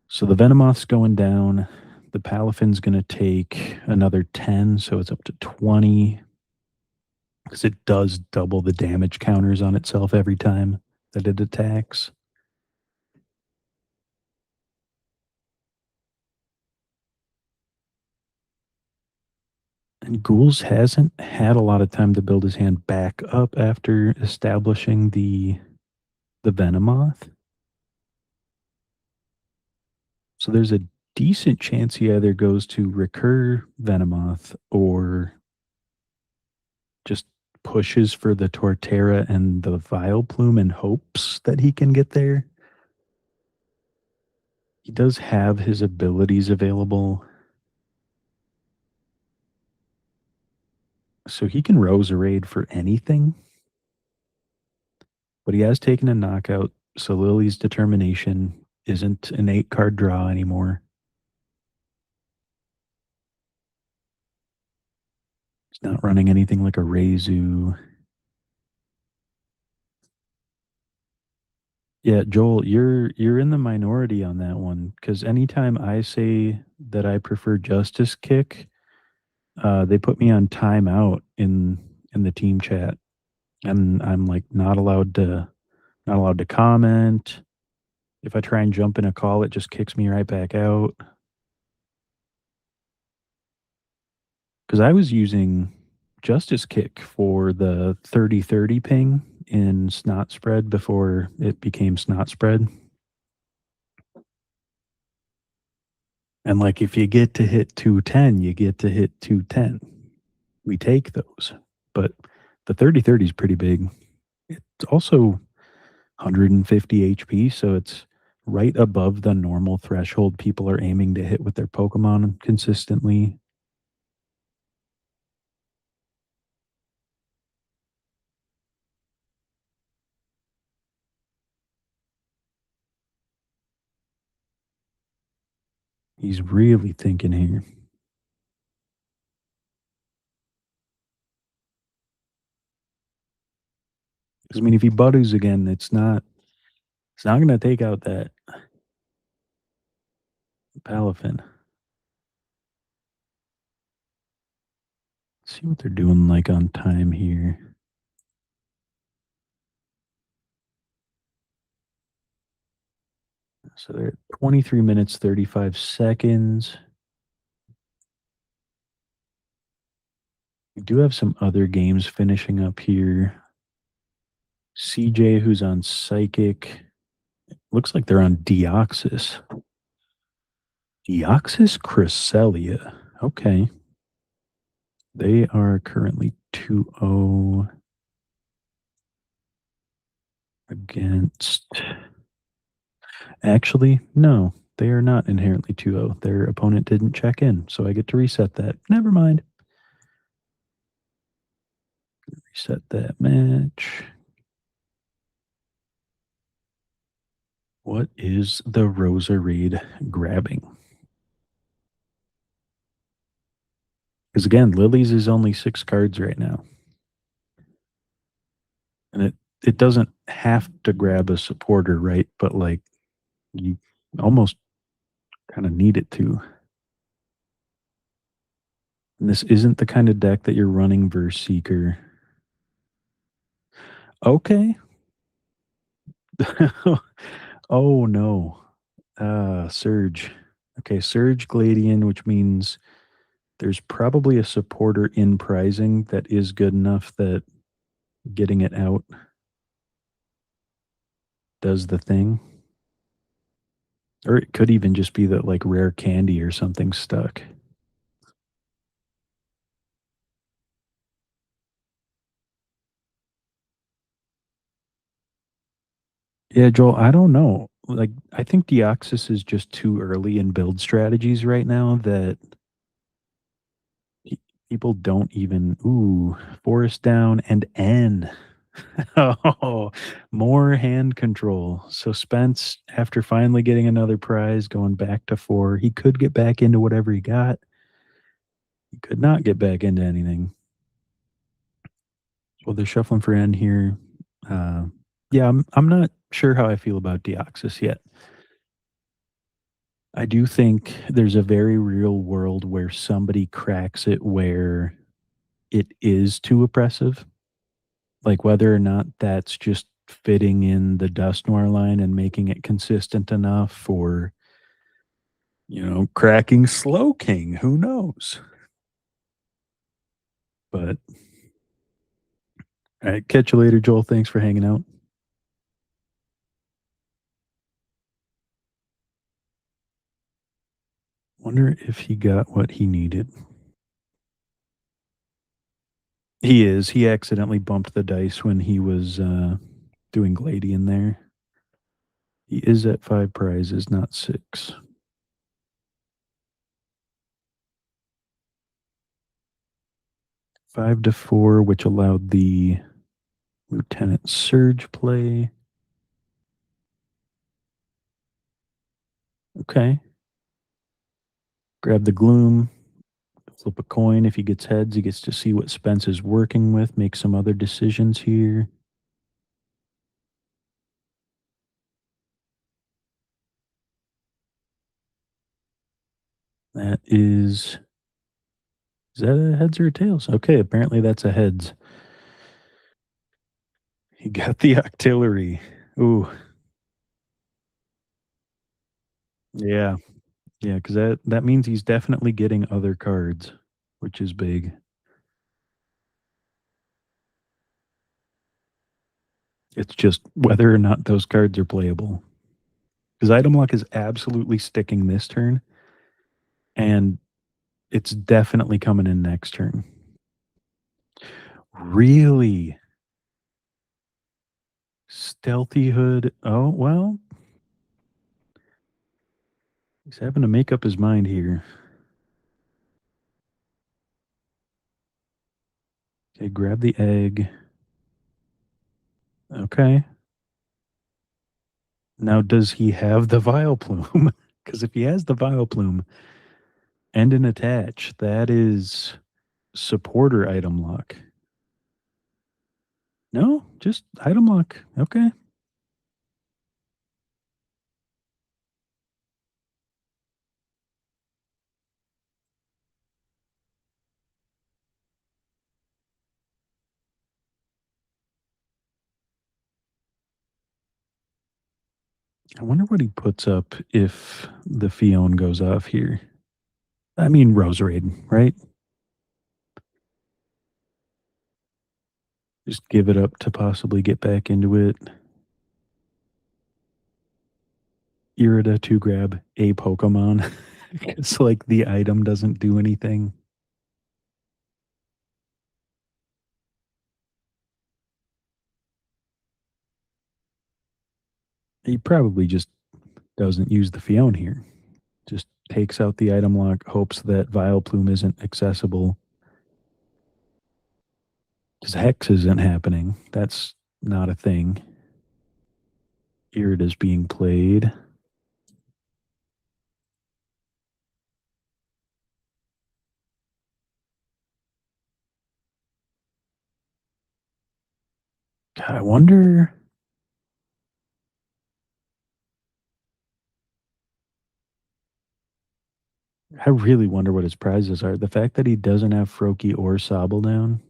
So the Venomoth's going down. The Palafin's going to take another 10, so it's up to 20. Because it does double the damage counters on itself every time that it attacks. And Ghouls hasn't had a lot of time to build his hand back up after establishing the Venomoth. So there's a decent chance he either goes to recur Venomoth or just pushes for the Torterra and the Vileplume and hopes that he can get there. He does have his abilities available. So he can Roserade for anything. But he has taken a knockout, so Lily's Determination isn't an 8-card draw anymore. He's not running anything like a Reizu. Yeah, Joel, you're in the minority on that one because anytime I say that I prefer Justice Kick, they put me on timeout in the team chat, and I'm like not allowed to comment. If I try and jump in a call, it just kicks me right back out. Because I was using Justice Kick for the 30-30 ping in Snot Spread before it became Snot Spread. And like if you get to hit 210, you get to hit 210. We take those. But the 30-30 is pretty big. It's also 150 HP, so it's right above the normal threshold people are aiming to hit with their Pokemon consistently. He's really thinking here. Because I mean, if he Butters again, it's not going to take out that Palafin. Let's see what they're doing like on time here. So they're at 23 minutes, 35 seconds. We do have some other games finishing up here. CJ, who's on Psychic. Looks like they're on Deoxys. Deoxys Cresselia. Okay. They are currently 2-0 against. Actually, no, they are not inherently 2-0. Their opponent didn't check in, so I get to reset that. Never mind. Reset that match. What is the Roserade grabbing? Because again, Lily's is only 6 cards right now. And it doesn't have to grab a supporter, right? But like you almost kind of need it to. And this isn't the kind of deck that you're running versus Seeker. Okay. Oh no. Surge. Okay, Surge Gladian, which means there's probably a supporter in prizing that is good enough that getting it out does the thing. Or it could even just be that like rare candy or something stuck. Yeah, Joel, I don't know. Like, I think Deoxys is just too early in build strategies right now that pe- people don't even. Ooh, forest down and N. Oh, more hand control. So Spence, after finally getting another prize, going back to 4, he could get back into whatever he got. He could not get back into anything. Well, they're shuffling for N here. Uh, yeah, I'm not sure how I feel about Deoxys yet. I do think there's a very real world where somebody cracks it where it is too oppressive. Like whether or not that's just fitting in the Dust Noir line and making it consistent enough for, cracking Slow King. Who knows? But all right, catch you later, Joel. Thanks for hanging out. Wonder if he got what he needed. He is. He accidentally bumped the dice when he was doing Gladian there. He is at 5 prizes, not 6. 5 to 4, which allowed the Lieutenant Surge play. Okay. Grab the Gloom. Flip a coin. If he gets heads, he gets to see what Spence is working with, make some other decisions here. That is that a heads or a tails? Okay, apparently that's a heads. He got the artillery. Ooh, yeah. Yeah, because that means he's definitely getting other cards, which is big. It's just whether or not those cards are playable. Because item lock is absolutely sticking this turn, and it's definitely coming in next turn. Really? Stealthy Hood. Oh, well, he's having to make up his mind here. Okay, grab the egg. Okay. Now, does he have the Vile Plume? Because if he has the Vile Plume and an attach, that is supporter item lock. No, just item lock. Okay. I wonder what he puts up if the Fion goes off here. I mean, Rose Raid, right? Just give it up to possibly get back into it. Irida to grab a Pokemon. It's like the item doesn't do anything. He probably just doesn't use the Fion here. Just takes out the item lock, hopes that Vileplume isn't accessible. Because Hex isn't happening. That's not a thing. Irida's being played. God, I wonder. I really wonder what his prizes are. The fact that he doesn't have Froakie or Sobble down,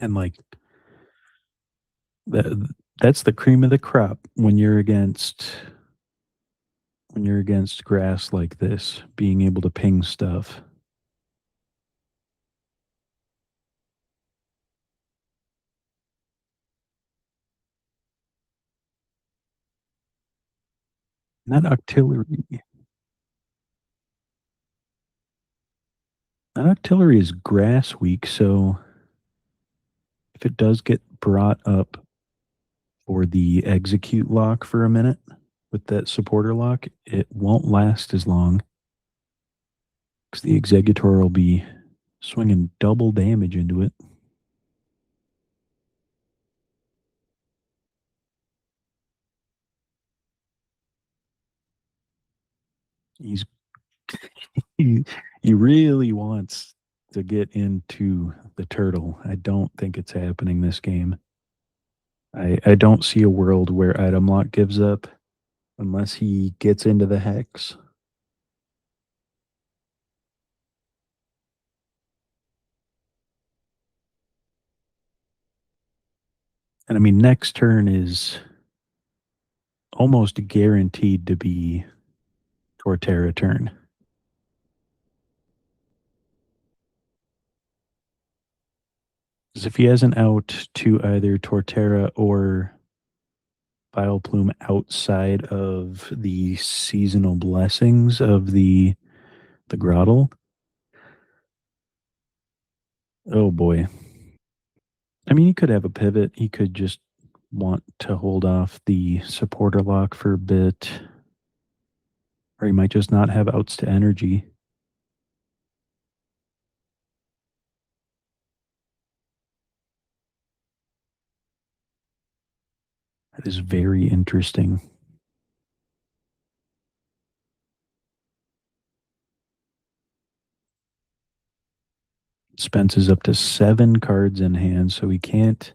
and like that, that's the cream of the crop when you're against grass like this, being able to ping stuff. That artillery that artillery is grass weak, so if it does get brought up for the execute lock for a minute with that supporter lock, it won't last as long because the executor will be swinging double damage into it. He's he, he really wants to get into the turtle. I don't think it's happening this game. I don't see a world where item lock gives up unless he gets into the hex. And I mean, next turn is almost guaranteed to be Torterra turn. Because if he has an out to either Torterra or Vileplume outside of the seasonal blessings of the grottle, oh boy. I mean, he could have a pivot. He could just want to hold off the supporter lock for a bit. Or he might just not have outs to energy. That is very interesting. Spence is up to 7 cards in hand, so he can't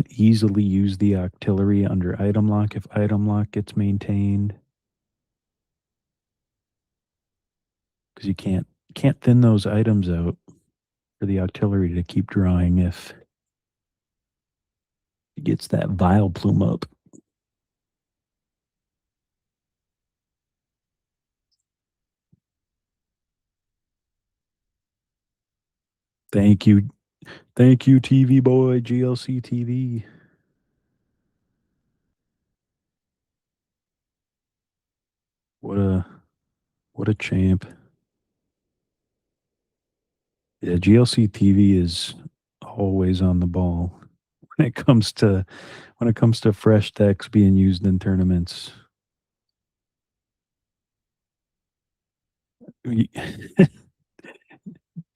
easily use the artillery under item lock if item lock gets maintained. Because you can't thin those items out for the artillery to keep drawing if he gets that Vileplume up. Thank you. Thank you, TV boy, GLC TV. What a champ. Yeah, GLC TV is always on the ball when it comes to fresh decks being used in tournaments.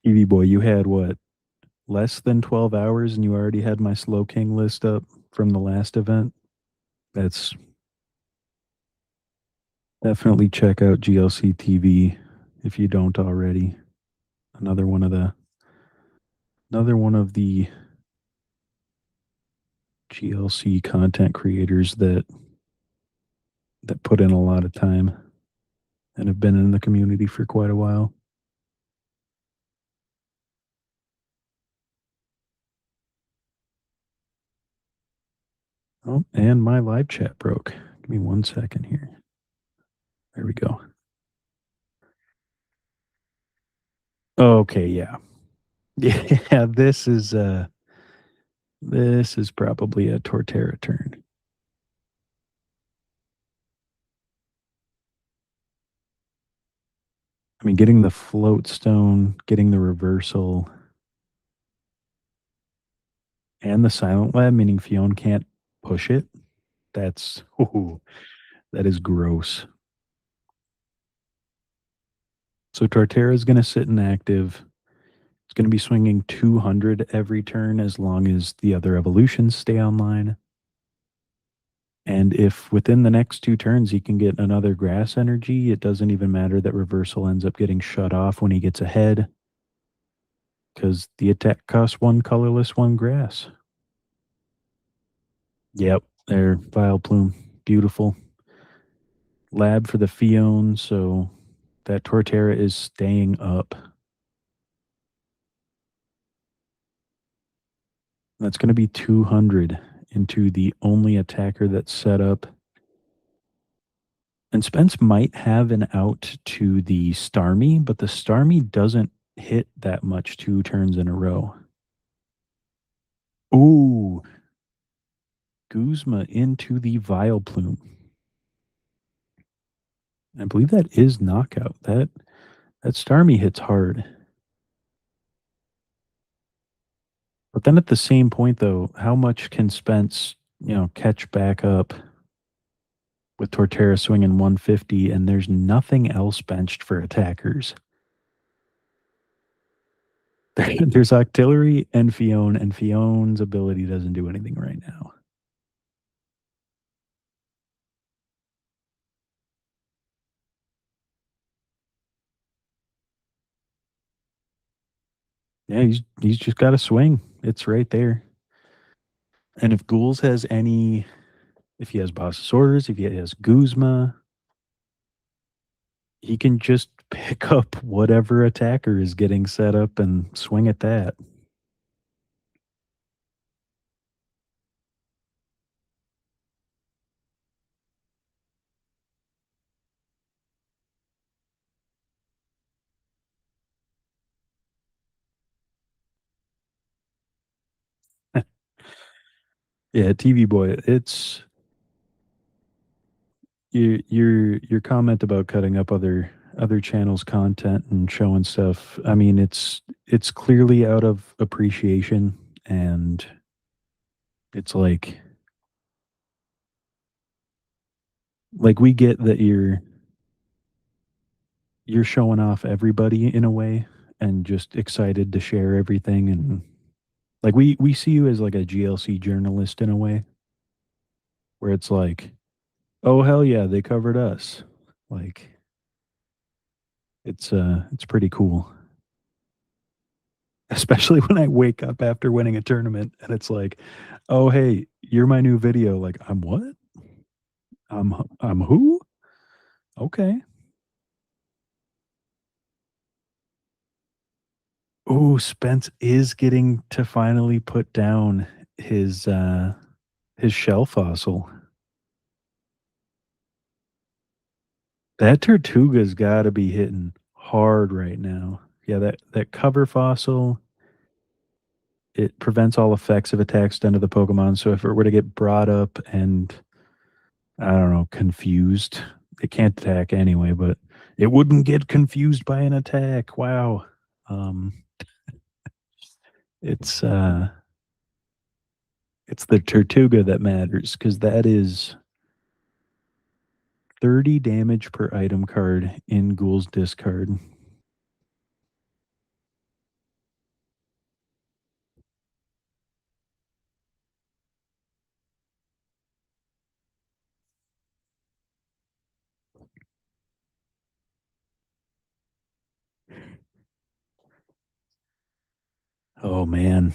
TV boy, you had what, less than 12 hours and you already had my Slow King list up from the last event? That's definitely check out GLC TV if you don't already. Another one of the GLC content creators that put in a lot of time and have been in the community for quite a while. Oh, and my live chat broke. Give me 1 second here. There we go. Okay, yeah. Yeah, this is probably a Torterra turn. I mean, getting the float stone, getting the reversal, and the silent lab, meaning Fionn can't push it. That's that is gross. So Torterra is going to sit inactive. It's going to be swinging 200 every turn as long as the other evolutions stay online. And if within the next 2 turns he can get another grass energy, it doesn't even matter that reversal ends up getting shut off when he gets ahead. Because the attack costs 1 colorless, 1 grass. Yep, there, Vileplume. Beautiful. Lab for the Fionn, so that Torterra is staying up. That's going to be 200 into the only attacker that's set up. And Spence might have an out to the Starmie, but the Starmie doesn't hit that much 2 turns in a row. Ooh. Guzma into the Vileplume. I believe that is knockout. That Starmie hits hard. But then at the same point though, how much can Spence, catch back up with Torterra swinging 150 and there's nothing else benched for attackers? There's Octillery and Fion's ability doesn't do anything right now. Yeah, he's just got to swing. It's right there. And if Ghouls has any, if he has Boss's Orders, if he has Guzma, he can just pick up whatever attacker is getting set up and swing at that. Yeah, TV boy, it's your comment about cutting up other channels' content and showing stuff. I mean, it's clearly out of appreciation, and it's like we get that you're showing off everybody in a way and just excited to share everything, and like we see you as like a GLC journalist in a way where it's like, oh hell yeah, they covered us. Like it's pretty cool. Especially when I wake up after winning a tournament and it's like, "Oh, hey, you're my new video." Like, "I'm what? I'm who?" Okay. Oh, Spence is getting to finally put down his shell fossil. That Tortuga's got to be hitting hard right now. Yeah, that cover fossil, it prevents all effects of attacks done to the Pokemon. So if it were to get brought up and I don't know, confused, it can't attack anyway, but it wouldn't get confused by an attack. Wow. Um, it's uh, it's the Tortuga that matters because that is 30 damage per item card in Ghoul's discard. Oh man.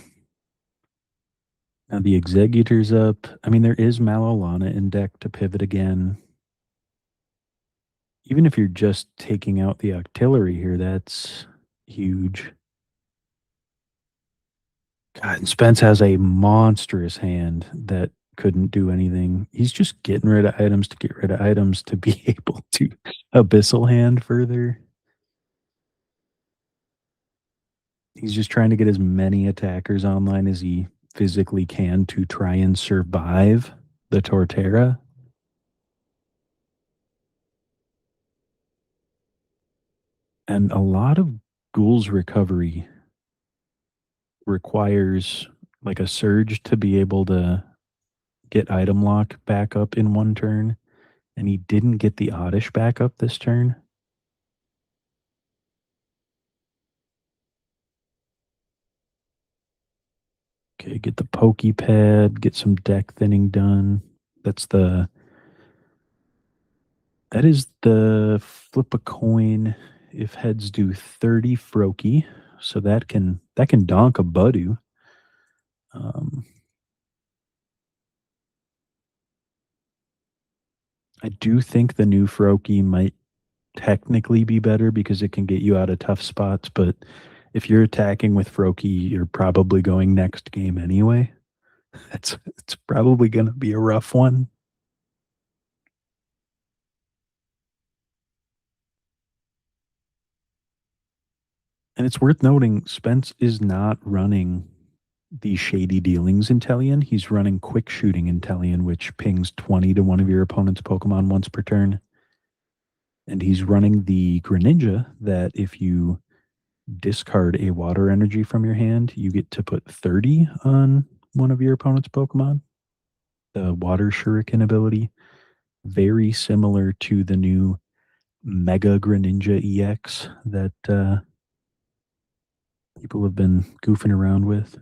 Now the Executor's up. I mean, there is Malolana in deck to pivot again. Even if you're just taking out the Octillery here, that's huge. God, and Spence has a monstrous hand that couldn't do anything. He's just getting rid of items to get rid of items to be able to abyssal hand further. He's just trying to get as many attackers online as he physically can to try and survive the Torterra. And a lot of Ghoul's recovery requires like a surge to be able to get item lock back up in one turn. And he didn't get the Oddish back up this turn. Okay, get the Pokepad, get some deck thinning done. That is the flip a coin if heads do 30 Froakie. So that can donk a Budu. I do think the new Froakie might technically be better because it can get you out of tough spots, but if you're attacking with Froakie, you're probably going next game anyway. It's probably going to be a rough one. And it's worth noting, Spence is not running the shady dealings Intellion. He's running quick shooting Intellion, which pings 20 to one of your opponent's Pokemon once per turn. and he's running the Greninja that if you discard a water energy from your hand, you get to put 30 on one of your opponent's Pokemon. The water shuriken ability, very similar to the new Mega Greninja EX that people have been goofing around with.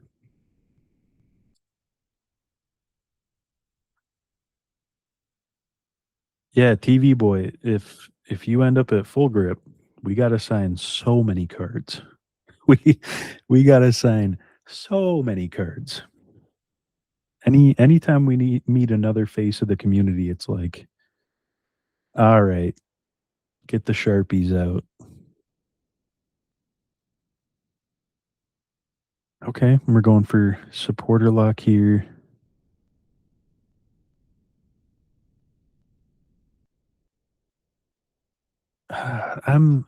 Yeah, TV boy, if you end up at full grip, we got to sign so many cards. We we got to sign so many cards. Anytime we meet another face of the community, it's like, all right, get the Sharpies out. Okay, we're going for supporter lock here. I'm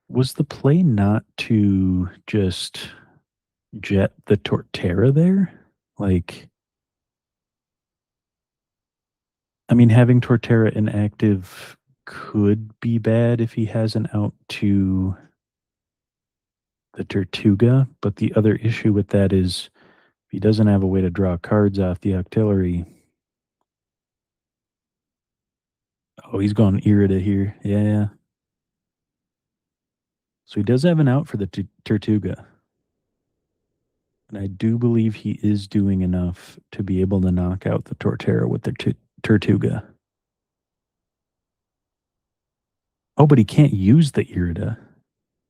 Was the play not to just jet the Torterra there? Like, I mean, having Torterra inactive could be bad if he has an out to the Tortuga, but the other issue with that is if he doesn't have a way to draw cards off the Octillery. Oh, he's going Irida here. Yeah. So he does have an out for the Tortuga. And I do believe he is doing enough to be able to knock out the Torterra with the Tortuga. Oh, but he can't use the Irida.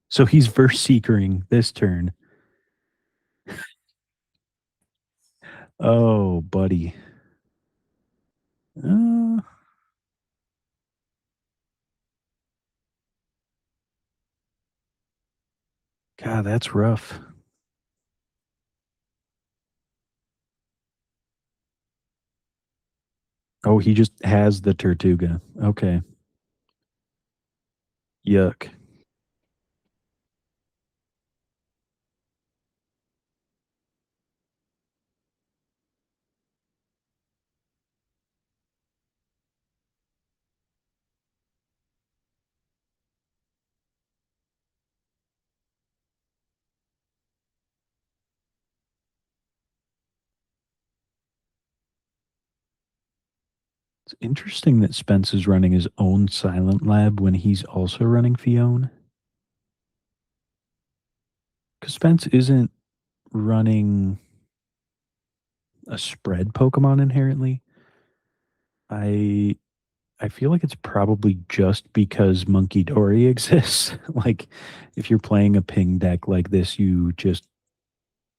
So he's verse seekering this turn. Oh, buddy. Uh, God, that's rough. Oh, he just has the Tortuga. Okay. Yuck. It's interesting that Spence is running his own silent lab when he's also running Fione. Because Spence isn't running a spread Pokemon inherently. I I feel like it's probably just because Monkey Dory exists. Like, if you're playing a ping deck like this, you just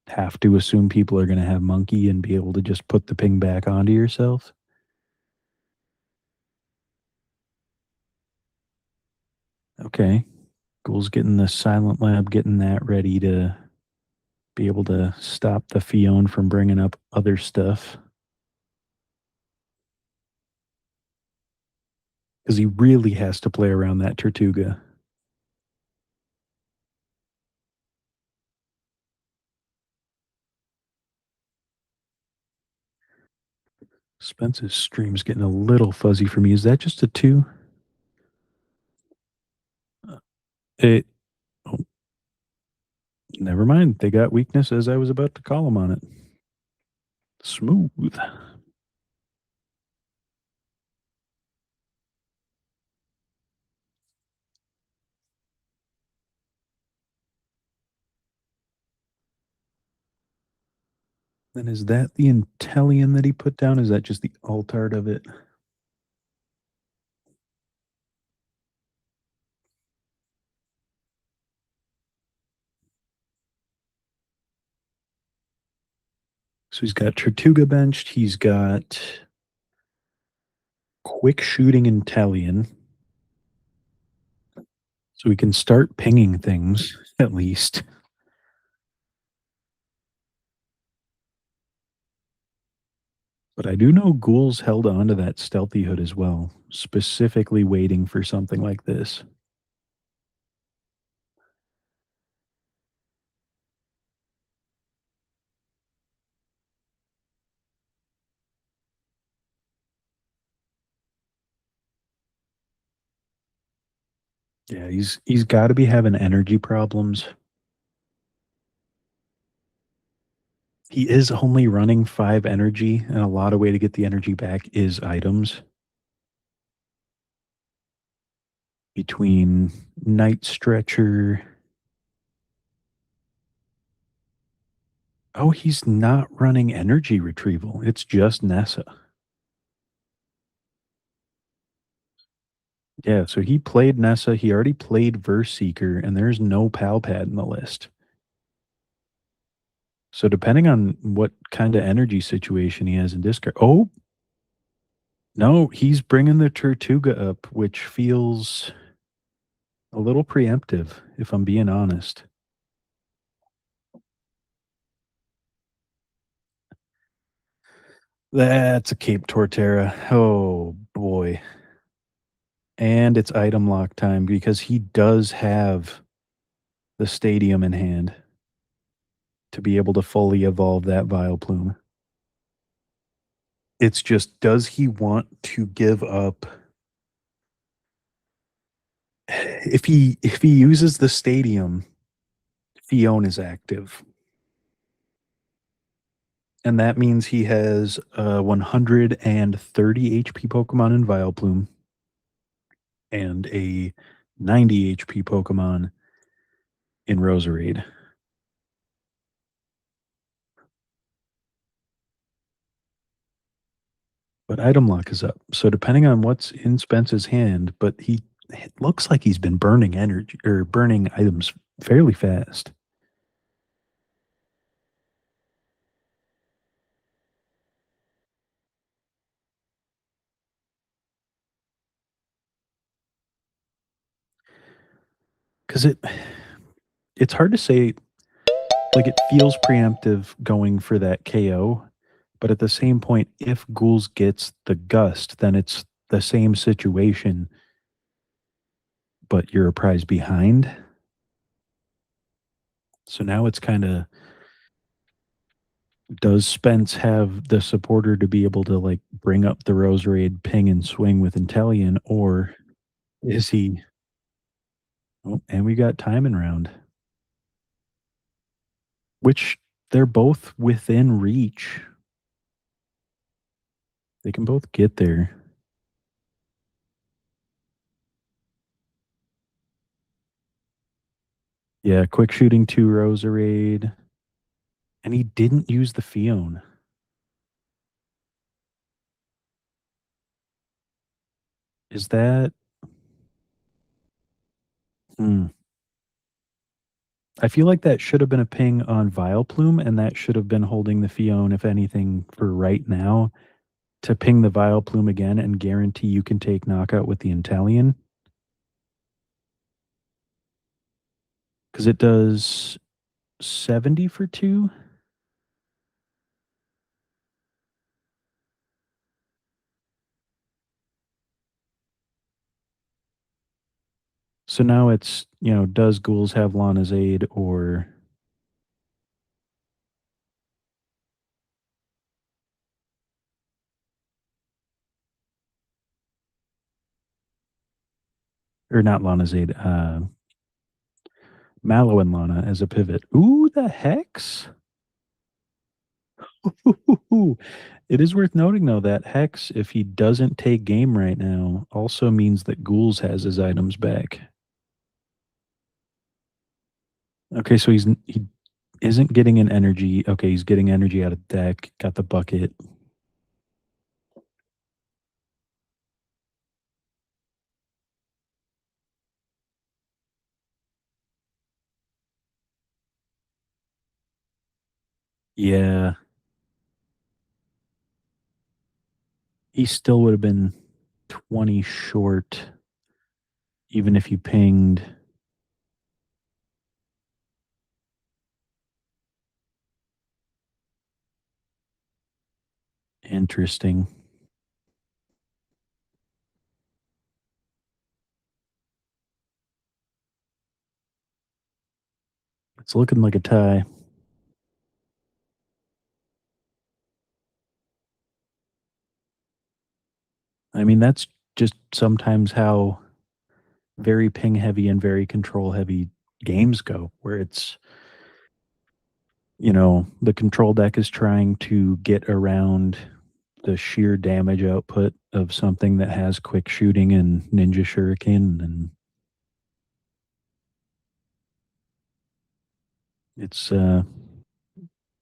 have to assume people are going to have Monkey and be able to just put the ping back onto yourself. Okay. Ghoul's getting the Silent Lab, getting that ready to be able to stop the Fione from bringing up other stuff. Because he really has to play around that Tortuga. Spence's stream's getting a little fuzzy for me. Is that just a 2? It. Oh, never mind. They got weakness as I was about to call him on it. Smooth. Then is that the Intellion that he put down? Is that just the alt art of it? So he's got Tortuga benched. He's got quick shooting Intellion. So we can start pinging things at least. But I do know Ghouls held on to that stealthy hood as well, specifically waiting for something like this. Yeah, he's got to be having energy problems. He is only running 5 energy, and a lot of way to get the energy back is items. Between Night Stretcher. Oh, he's not running energy retrieval. It's just Nessa. Yeah, so he played Nessa. He already played Verse Seeker, and there's no Pal Pad in the list. So depending on what kind of energy situation he has in discard. Oh, no, he's bringing the Tortuga up, which feels a little preemptive, if I'm being honest. That's a Cape Torterra. Oh boy. And it's item lock time because he does have the stadium in hand to be able to fully evolve that Vileplume. It's just, does he want to give up? If he uses the stadium, Fion is active. And that means he has a 130 HP Pokemon in Vileplume and a 90 HP Pokemon in Roserade. But item lock is up. So depending on what's in Spence's hand, but it looks like he's been burning energy or burning items fairly fast. Because it's hard to say, like it feels preemptive going for that KO, but at the same point, if Ghouls gets the gust, then it's the same situation, but you're a prize behind. So now it's kind of, does Spence have the supporter to be able to like bring up the Roserade, ping and swing with Intellion, or is he? Oh, and we got timing round, which they're both within reach. They can both get there. Yeah, quick shooting 2 Roserade. And he didn't use the Fion. Is that? Hmm. I feel like that should have been a ping on Vileplume, and that should have been holding the Fion, if anything, for right now, to ping the Vileplume again and guarantee you can take knockout with the Intellion. Because it does 70 for 2. So now it's, does Ghouls have Lana's Aid or not Lana's Aid, Mallow and Lana as a pivot. Ooh, the Hex. It is worth noting, though, that Hex, if he doesn't take game right now, also means that Ghouls has his items back. Okay, so he isn't getting an energy. Okay, he's getting energy out of deck. Got the bucket. Yeah, he still would have been 20 short, even if you pinged. Interesting. It's looking like a tie. I mean, that's just sometimes how very ping heavy and very control heavy games go, where it's, the control deck is trying to get around the sheer damage output of something that has quick shooting and ninja shuriken, and it's uh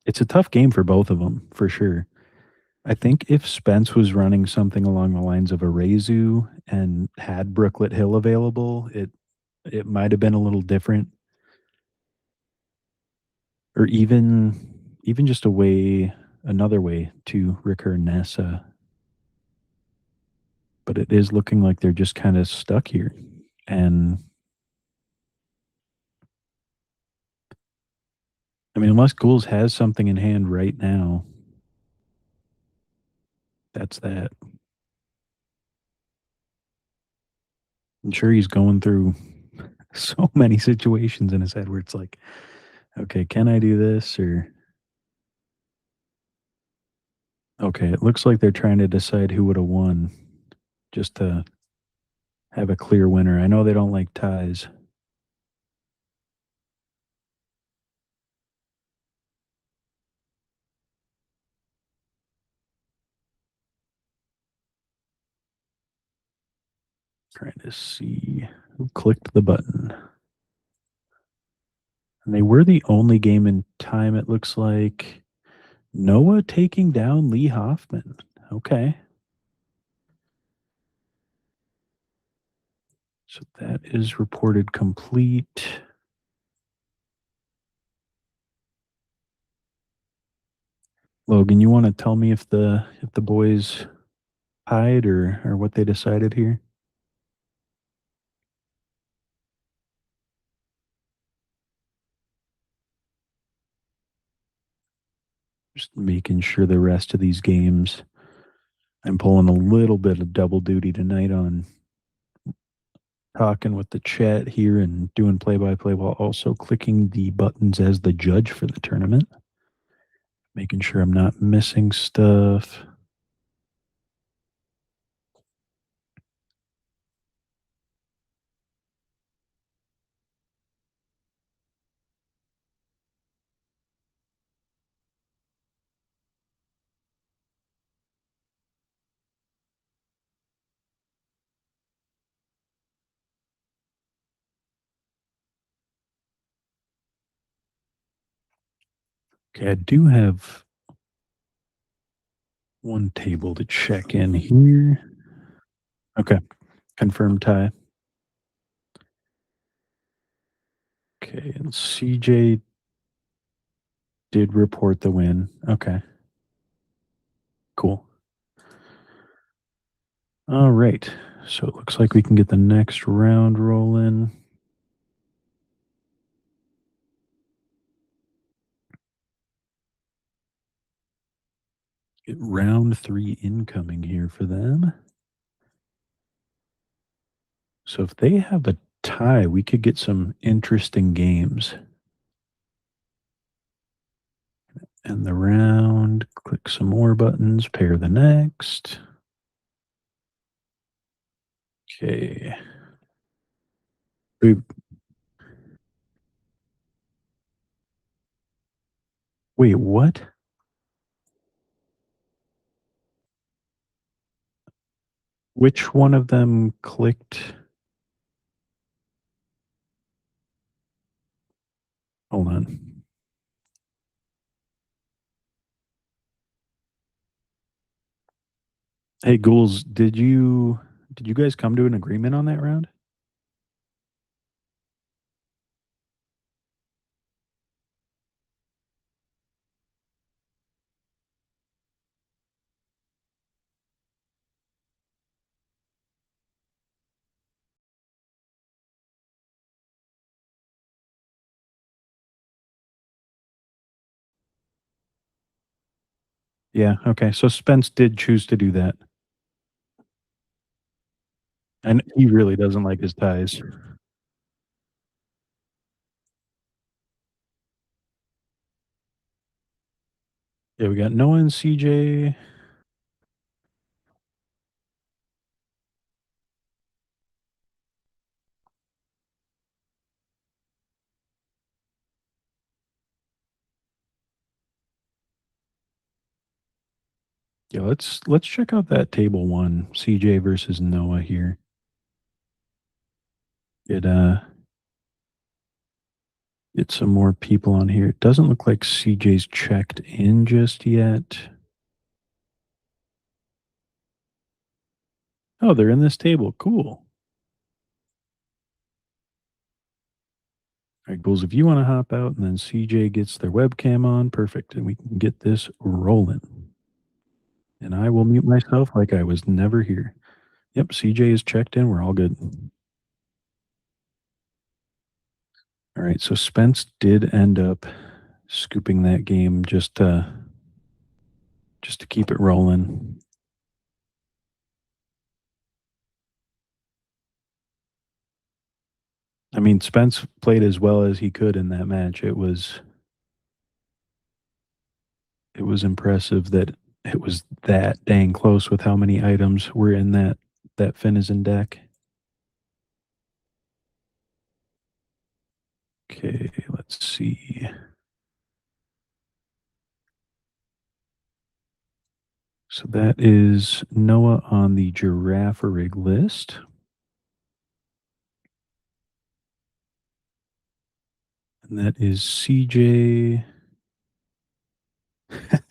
it's a tough game for both of them for sure. I think if Spence was running something along the lines of a Reizu and had Brooklet Hill available, it might have been a little different, or even just another way to recur Nessa. But it is looking like they're just kind of stuck here, and I mean, unless Ghouls has something in hand right now, that's that. I'm sure he's going through so many situations in his head where it's like, okay, can I do this? Or, okay, it looks like they're trying to decide who would have won just to have a clear winner. I know they don't like ties. Trying to see who clicked the button. And they were the only game in time, it looks like. Noah taking down Lee Hoffman. Okay. So that is reported complete. Logan, you want to tell me if the boys tied or what they decided here? Just making sure the rest of these games. I'm pulling a little bit of double duty tonight on talking with the chat here and doing play by play while also clicking the buttons as the judge for the tournament. Making sure I'm not missing stuff. Okay, I do have one table to check in here. Okay, confirmed tie. Okay, and CJ did report the win. Okay, cool. All right, so it looks like we can get the next round rolling. Get round 3 incoming here for them. So if they have a tie, we could get some interesting games. End the round, click some more buttons, pair the next. Okay. Wait, what? Which one of them clicked? Hold on. Hey, Ghouls, did you guys come to an agreement on that round? Yeah, okay. So Spence did choose to do that. And he really doesn't like his ties. Yeah, we got Noah and CJ. Yeah, let's check out that table one, CJ versus Noah here. It get some more people on here. It doesn't look like CJ's checked in just yet. Oh, they're in this table. Cool. All right, Bulls, if you want to hop out and then CJ gets their webcam on, perfect. And we can get this rolling. And I will mute myself like I was never here. Yep, CJ is checked in. We're all good. All right, so Spence did end up scooping that game just to keep it rolling. I mean, Spence played as well as he could in that match. It was impressive that it was that dang close with how many items were in that Finizen deck. Okay, let's see. So that is Noah on the Giraffe Rig list. And that is CJ.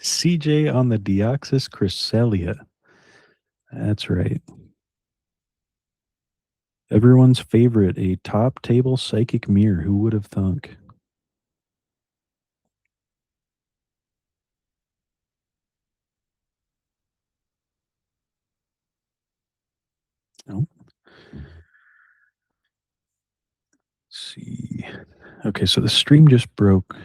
CJ on the Deoxys Cresselia. That's right. Everyone's favorite, a top table psychic mirror. Who would have thunk? Oh. Let's see. Okay, so the stream just broke.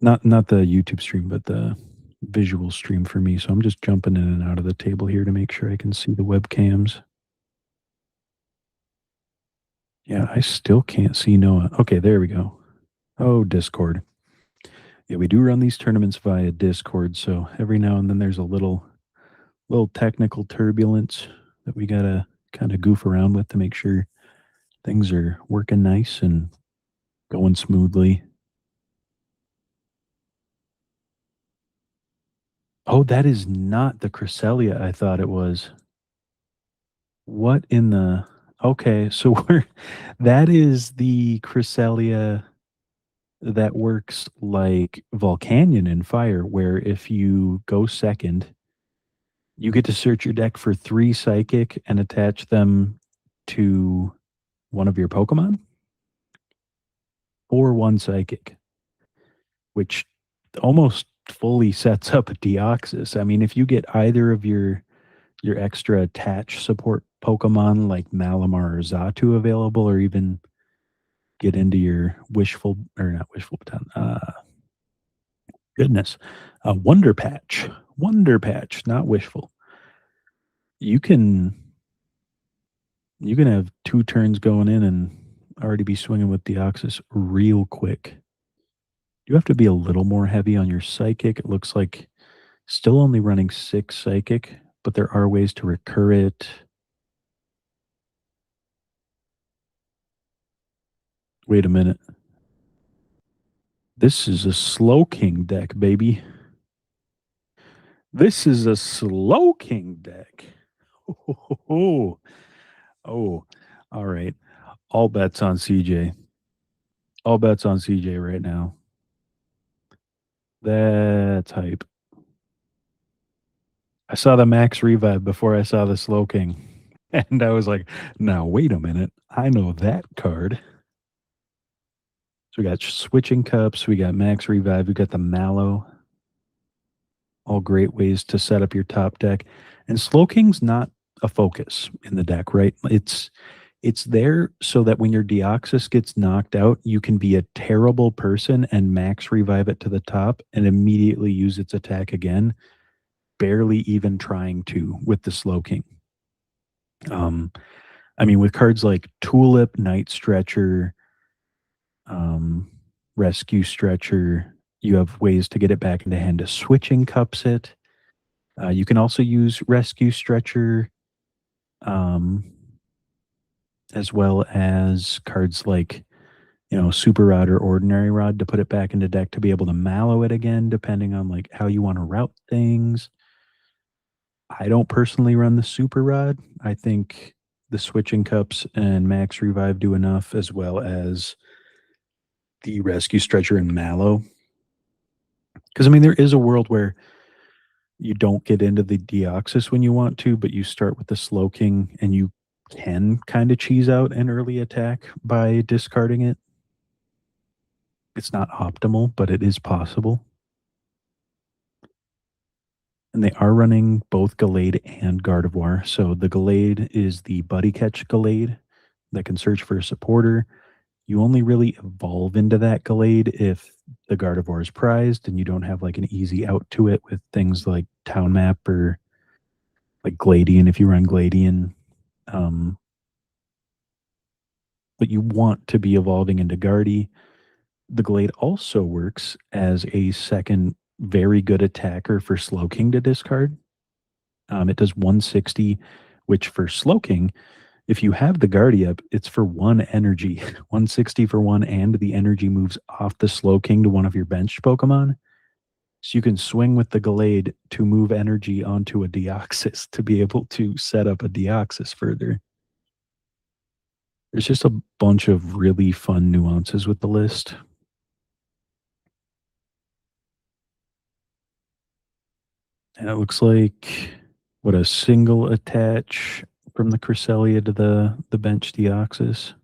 Not the YouTube stream, but the visual stream for me. So I'm just jumping in and out of the table here to make sure I can see the webcams. Yeah, I still can't see Noah. Okay, there we go. Oh, Discord. Yeah, we do run these tournaments via Discord, so every now and then there's a little technical turbulence that we gotta kind of goof around with to make sure things are working nice and going smoothly. Oh, that is not the Cresselia I thought it was. What in the okay, so that is the Cresselia that works like Volcanion in Fire, where if you go second, you get to search your deck for 3 psychic and attach them to one of your Pokemon or 1 psychic, which almost fully sets up a Deoxys. I mean, if you get either of your extra attach support Pokemon like Malamar or Xatu available, or even get into your wishful or not wishful baton. Goodness, Wonder Patch, not wishful. You can have 2 turns going in and already be swinging with Deoxys real quick. You have to be a little more heavy on your psychic. It looks like still only running 6 psychic, but there are ways to recur it. Wait a minute. This is a Slowking deck, baby. This is a Slowking deck. Oh, oh, all right. All bets on CJ. All bets on CJ right now. That's hype. I saw the Max Revive before I saw the Slowking. And I was like, now wait a minute. I know that card. So we got Switching Cups, we got Max Revive, we got the Mallow. All great ways to set up your top deck. And Slowking's not a focus in the deck, right? It's there so that when your Deoxys gets knocked out, you can be a terrible person and Max Revive it to the top and immediately use its attack again, barely even trying to with the Slowking. I mean, with cards like Tulip, Night Stretcher, Rescue Stretcher, you have ways to get it back into hand to Switching Cups it. You can also use Rescue Stretcher, as well as cards like, Super Rod or Ordinary Rod to put it back into deck to be able to mallow it again, depending on like how you want to route things. I don't personally run the super rod. I think the switching cups and max revive do enough, as well as the rescue stretcher and mallow. Because I mean, there is a world where you don't get into the Deoxys when you want to, but you start with the Slow King and you can kind of cheese out an early attack by discarding it. It's not optimal, but it is possible. And they are running both Gallade and Gardevoir. So the Gallade is the Buddy Catch Gallade that can search for a supporter. You only really evolve into that Gallade if the Gardevoir is prized and you don't have like an easy out to it with things like Town Map or like Gladian if you run Gladian. Um, but you want to be evolving into Guardy. The Glade also works as a second very good attacker for Slowking to discard. It does 160, which for Slowking, if you have the Guardy up, it's for one energy, 160 for one, and the energy moves off the Slowking to one of your benched Pokemon. So you can swing with the Gallade to move energy onto a Deoxys to be able to set up a Deoxys further. There's just a bunch of really fun nuances with the list. And it looks like what a single attach from the Cresselia to the bench Deoxys,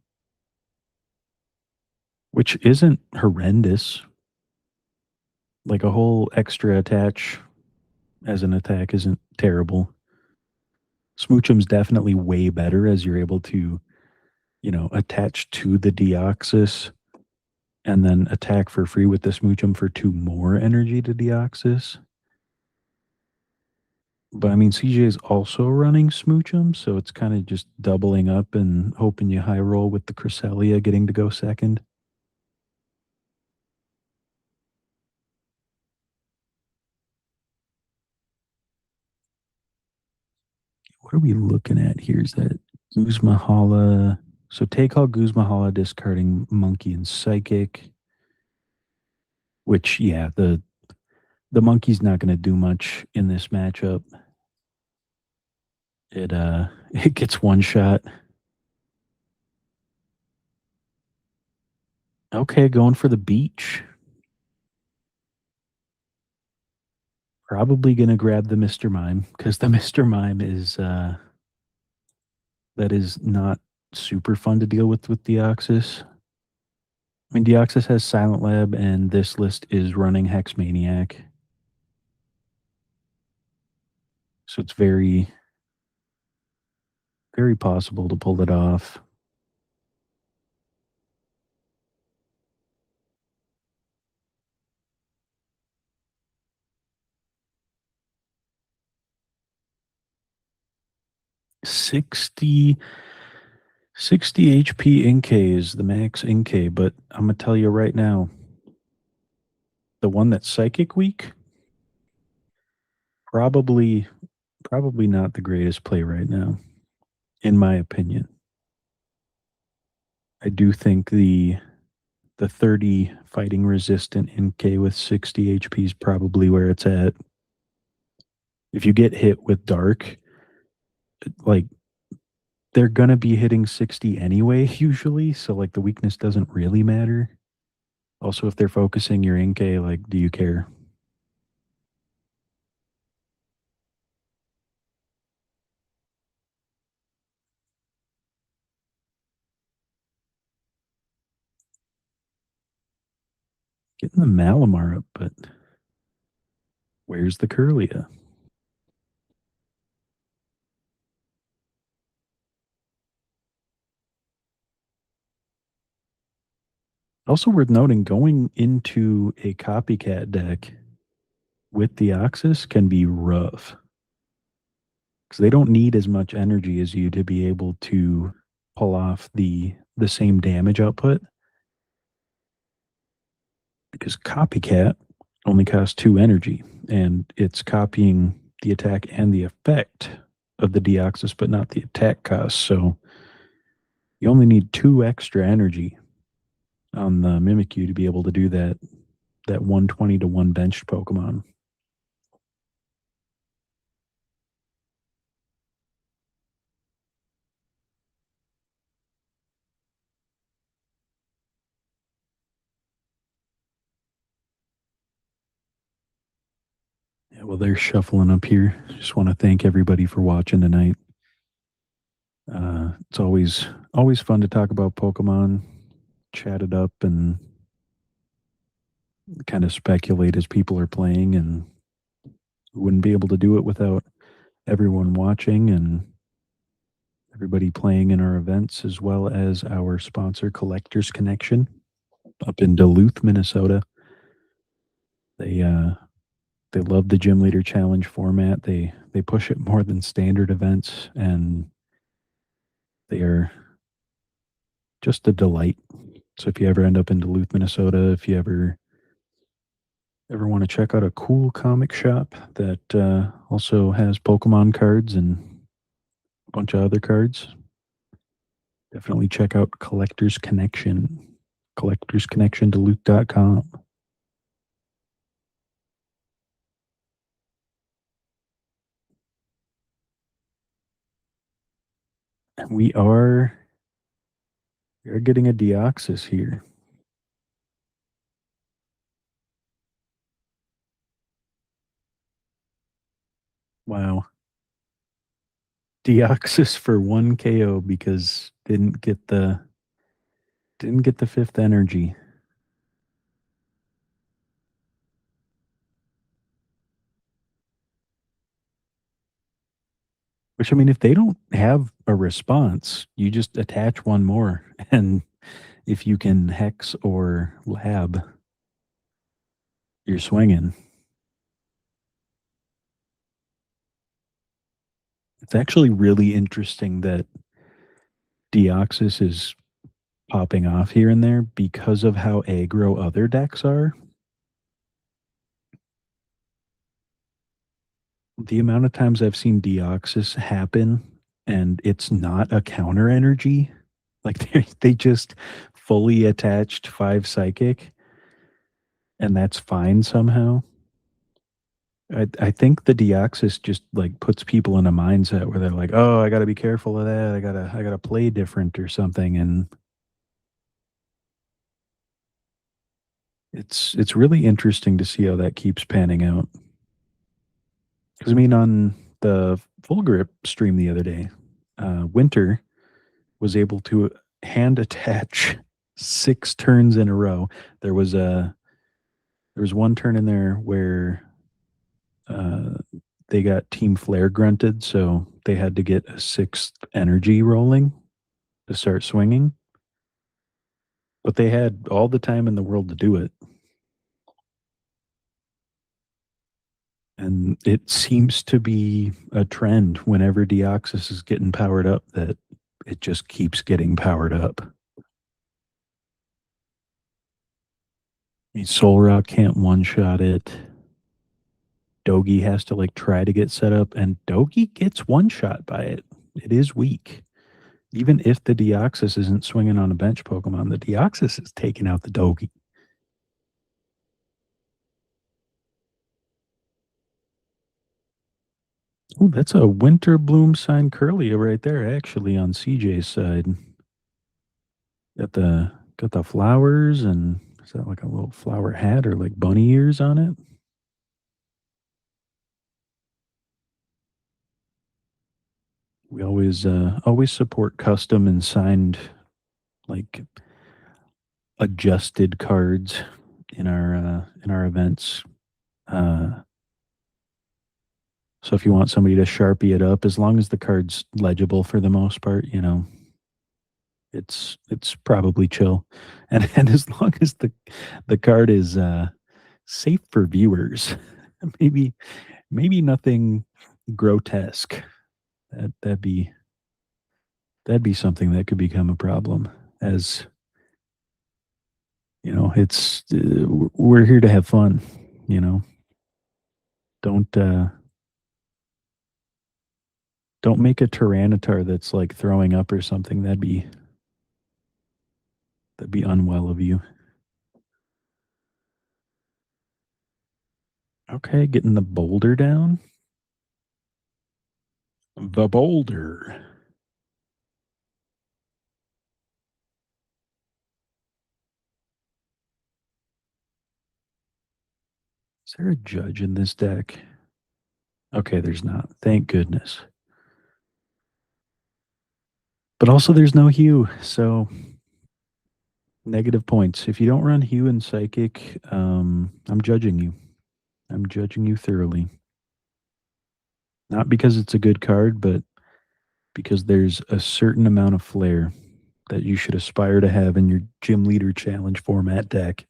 which isn't horrendous. Like a whole extra attach as an attack isn't terrible. Smoochum's definitely way better as you're able to, attach to the Deoxys and then attack for free with the Smoochum for 2 more energy to Deoxys. But I mean, CJ is also running Smoochum, so it's kind of just doubling up and hoping you high roll with the Cresselia getting to go second. What are we looking at here? Is that Guzmahala? So take all Guzmahala, discarding Monkey and Psychic. Which, yeah, the Monkey's not going to do much in this matchup. It it gets one shot. Okay, going for the beach. Probably gonna grab the Mr. Mime because the Mr. Mime is that is not super fun to deal with Deoxys. I mean, Deoxys has Silent Lab, and this list is running Hex Maniac, so it's very, very possible to pull it off. Sixty 60 HP Inkay is the max Inkay, but I'm gonna tell you right now, the one that's Psychic Weak, probably probably not the greatest play right now, in my opinion. I do think the 30 fighting resistant Inkay with 60 HP is probably where it's at. If you get hit with Dark, like they're gonna be hitting 60 anyway, usually, so like the weakness doesn't really matter. Also, if they're focusing your Inkay, like, do you care? Getting the Malamar up, but where's the Curlia? Also worth noting, going into a copycat deck with Deoxys can be rough because they don't need as much energy as you to be able to pull off the same damage output. Because copycat only costs 2 energy, and it's copying the attack and the effect of the Deoxys, but not the attack cost. So you only need 2 extra energy on the Mimikyu to be able to do that 120 to 1 benched Pokemon. Yeah, well, they're shuffling up here. Just want to thank everybody for watching tonight. It's always fun to talk about Pokemon, chat it up, and kind of speculate as people are playing. And we wouldn't be able to do it without everyone watching and everybody playing in our events, as well as our sponsor, Collectors Connection, up in Duluth, Minnesota. They they love the Gym Leader Challenge format. They push it more than standard events, and they are just a delight. So if you ever end up in Duluth, Minnesota, if you ever want to check out a cool comic shop that also has Pokemon cards and a bunch of other cards, definitely check out Collectors Connection. CollectorsConnectionDuluth.com. We are we are getting a Deoxys here. Wow. Deoxys for one KO because didn't get the fifth energy. Which I mean, if they don't have a response, you just attach one more, and if you can hex or lab, you're swinging. It's actually really interesting that Deoxys is popping off here and there because of how aggro other decks are. The amount of times I've seen Deoxys happen and it's not a counter energy, like they just fully attached 5 psychic, and that's fine somehow. I think the Deoxys just like puts people in a mindset where they're like, oh, I got to be careful of that. I gotta play different or something, and it's really interesting to see how that keeps panning out. Because I mean, on the full grip stream the other day, Winter was able to hand attach 6 turns in a row. There was a there was one turn in there where uh, they got Team Flare grunted, so they had to get a 6th energy rolling to start swinging. But they had all the time in the world to do it. And it seems to be a trend whenever Deoxys is getting powered up that it just keeps getting powered up. I mean, Soul Rock can't one shot it. Dogi has to like try to get set up, and Dogi gets one shot by it. It is weak. Even if the Deoxys isn't swinging on a bench Pokemon, the Deoxys is taking out the Dogi. Oh, that's a Winter Bloom sign Curlia right there, actually, on CJ's side. Got the flowers, and is that like a little flower hat or like bunny ears on it? We always support custom and signed like adjusted cards in our events. Uh, so if you want somebody to sharpie it up, as long as the card's legible for the most part, it's probably chill, and as long as the card is safe for viewers, maybe nothing grotesque. That'd be something that could become a problem. As it's we're here to have fun. You know, don't uh, don't make a Tyranitar that's like throwing up or something. That'd be unwell of you. Okay, getting the boulder down. The boulder. Is there a judge in this deck? Okay, there's not. Thank goodness. But also, there's no hue, so negative points. If you don't run hue and psychic, I'm judging you. I'm judging you thoroughly. Not because it's a good card, but because there's a certain amount of flair that you should aspire to have in your gym leader challenge format deck.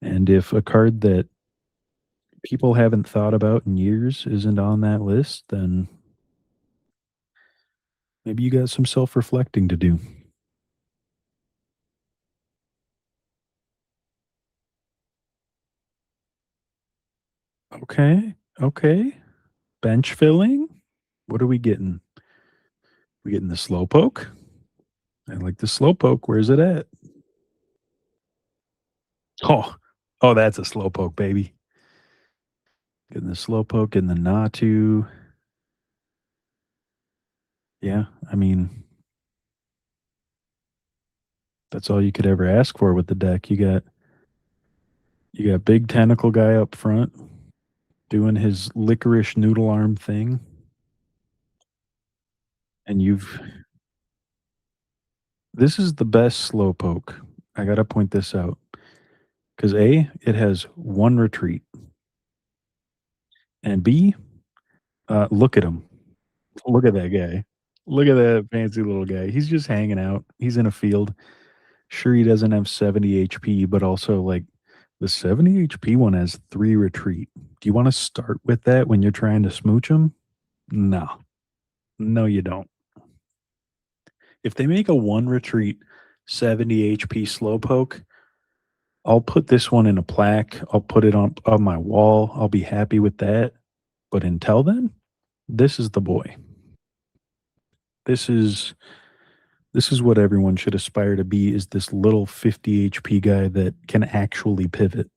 And if a card that people haven't thought about in years isn't on that list, then maybe you got some self reflecting to do. Okay. Okay. Bench filling. What are we getting? We getting the slow poke? I like the slow poke. Where's it at? Oh, oh, that's a slow poke, baby. Getting the slow poke and the Natu. Yeah, I mean, that's all you could ever ask for with the deck. You got big tentacle guy up front doing his licorice noodle arm thing, and you've this is the best slowpoke. I gotta point this out because A, it has one retreat, and B, look at him. Look at that guy. Look at that fancy little guy. He's just hanging out. He's in a field. Sure, he doesn't have 70 HP, but also like the 70 HP one has three retreat. Do you want to start with that when you're trying to smooch him? No, no, you don't. If they make a one retreat 70 HP slowpoke, I'll put this one in a plaque. I'll put it on my wall. I'll be happy with that. But until then, this is the boy. This is this is what everyone should aspire to be is this little 50 HP guy that can actually pivot.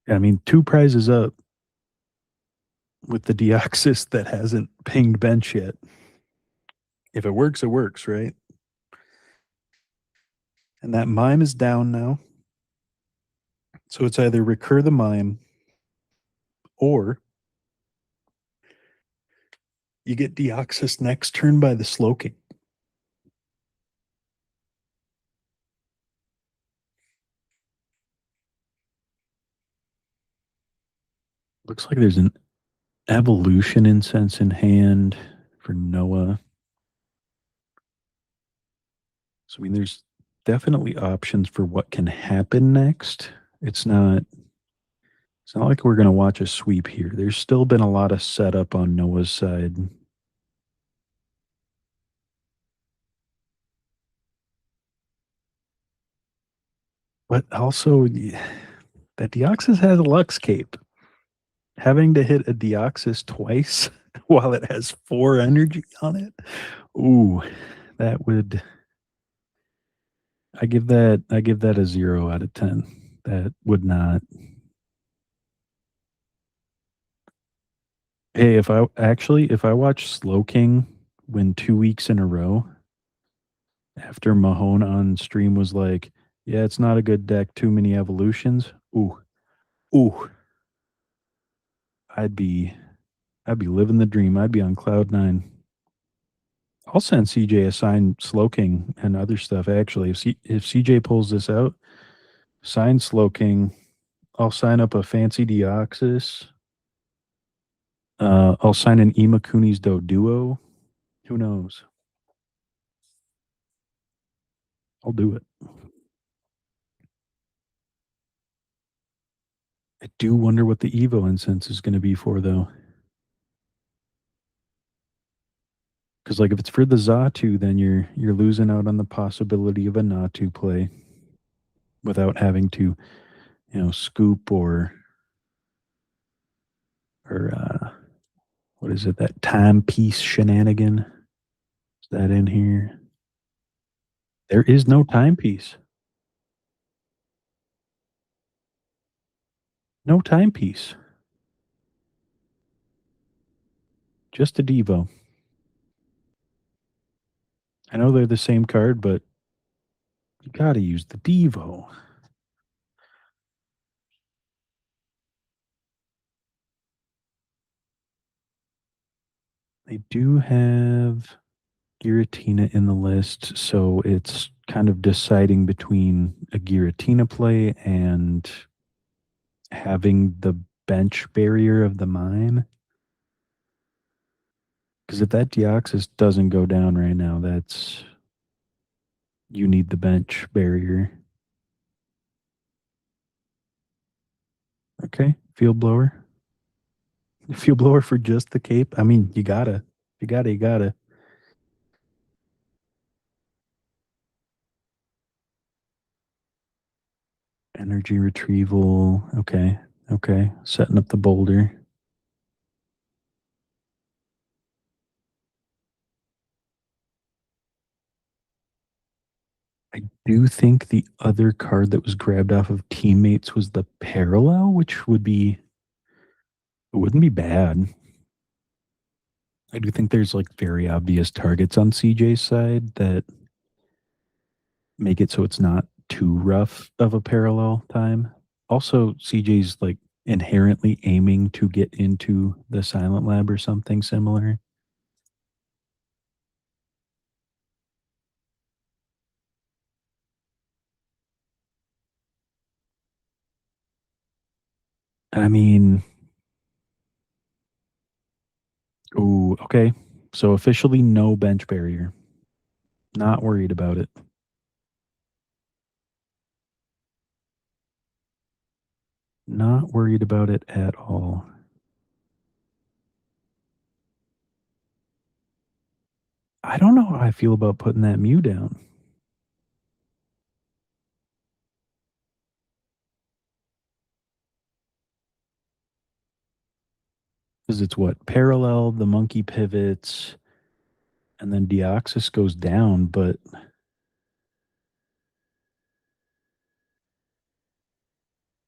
I mean, two prizes up with the Deoxys that hasn't pinged bench yet. If it works, right? And that mime is down now. So it's either recur the mime or you get Deoxys next turn by the Slowking. Looks like there's an evolution incense in hand for Noah. So I mean there's definitely options for what can happen next. It's not like we're gonna watch a sweep here. There's still been a lot of setup on Noah's side. But also that Deoxys has a Lux Cape. Having to hit a Deoxys twice while it has 4 energy on it. Ooh, that would I give that a 0 out of 10. That would not. Hey, if I watch Slow King win 2 weeks in a row after Mahone on stream was like, "Yeah, it's not a good deck, too many evolutions." Ooh, I'd be I'd be living the dream. I'd be on cloud 9. I'll send CJ a signed Slow King and other stuff. Actually, if CJ pulls this out, sign Slow King. I'll sign up a fancy Deoxys. I'll sign an Imakuni's Do Duo. Who knows? I'll do it. I do wonder what the Evo incense is going to be for, though. Because like if it's for the Zatu, then you're losing out on the possibility of a Natu play without having to, scoop or what is it, that timepiece shenanigan? Is that in here? There is no timepiece. No timepiece. Just a Devo. I know they're the same card, but you gotta use the Devo. I do have Giratina in the list, so it's kind of deciding between a Giratina play and having the bench barrier of the mine. Because if that Deoxys doesn't go down right now, that's you need the bench barrier. Okay, field blower. Field blower for just the cape. I mean, you gotta. Energy retrieval. Okay, okay. Setting up the boulder. I do think the other card that was grabbed off of teammates was the parallel, which it wouldn't be bad. I do think there's like very obvious targets on CJ's side that make it so it's not too rough of a parallel time. Also, CJ's like inherently aiming to get into the silent lab or something similar. I mean, ooh, okay. So officially no bench barrier. Not worried about it. Not worried about it at all. I don't know how I feel about putting that Mew down. Because it's what? Parallel, the monkey pivots, and then Deoxys goes down, but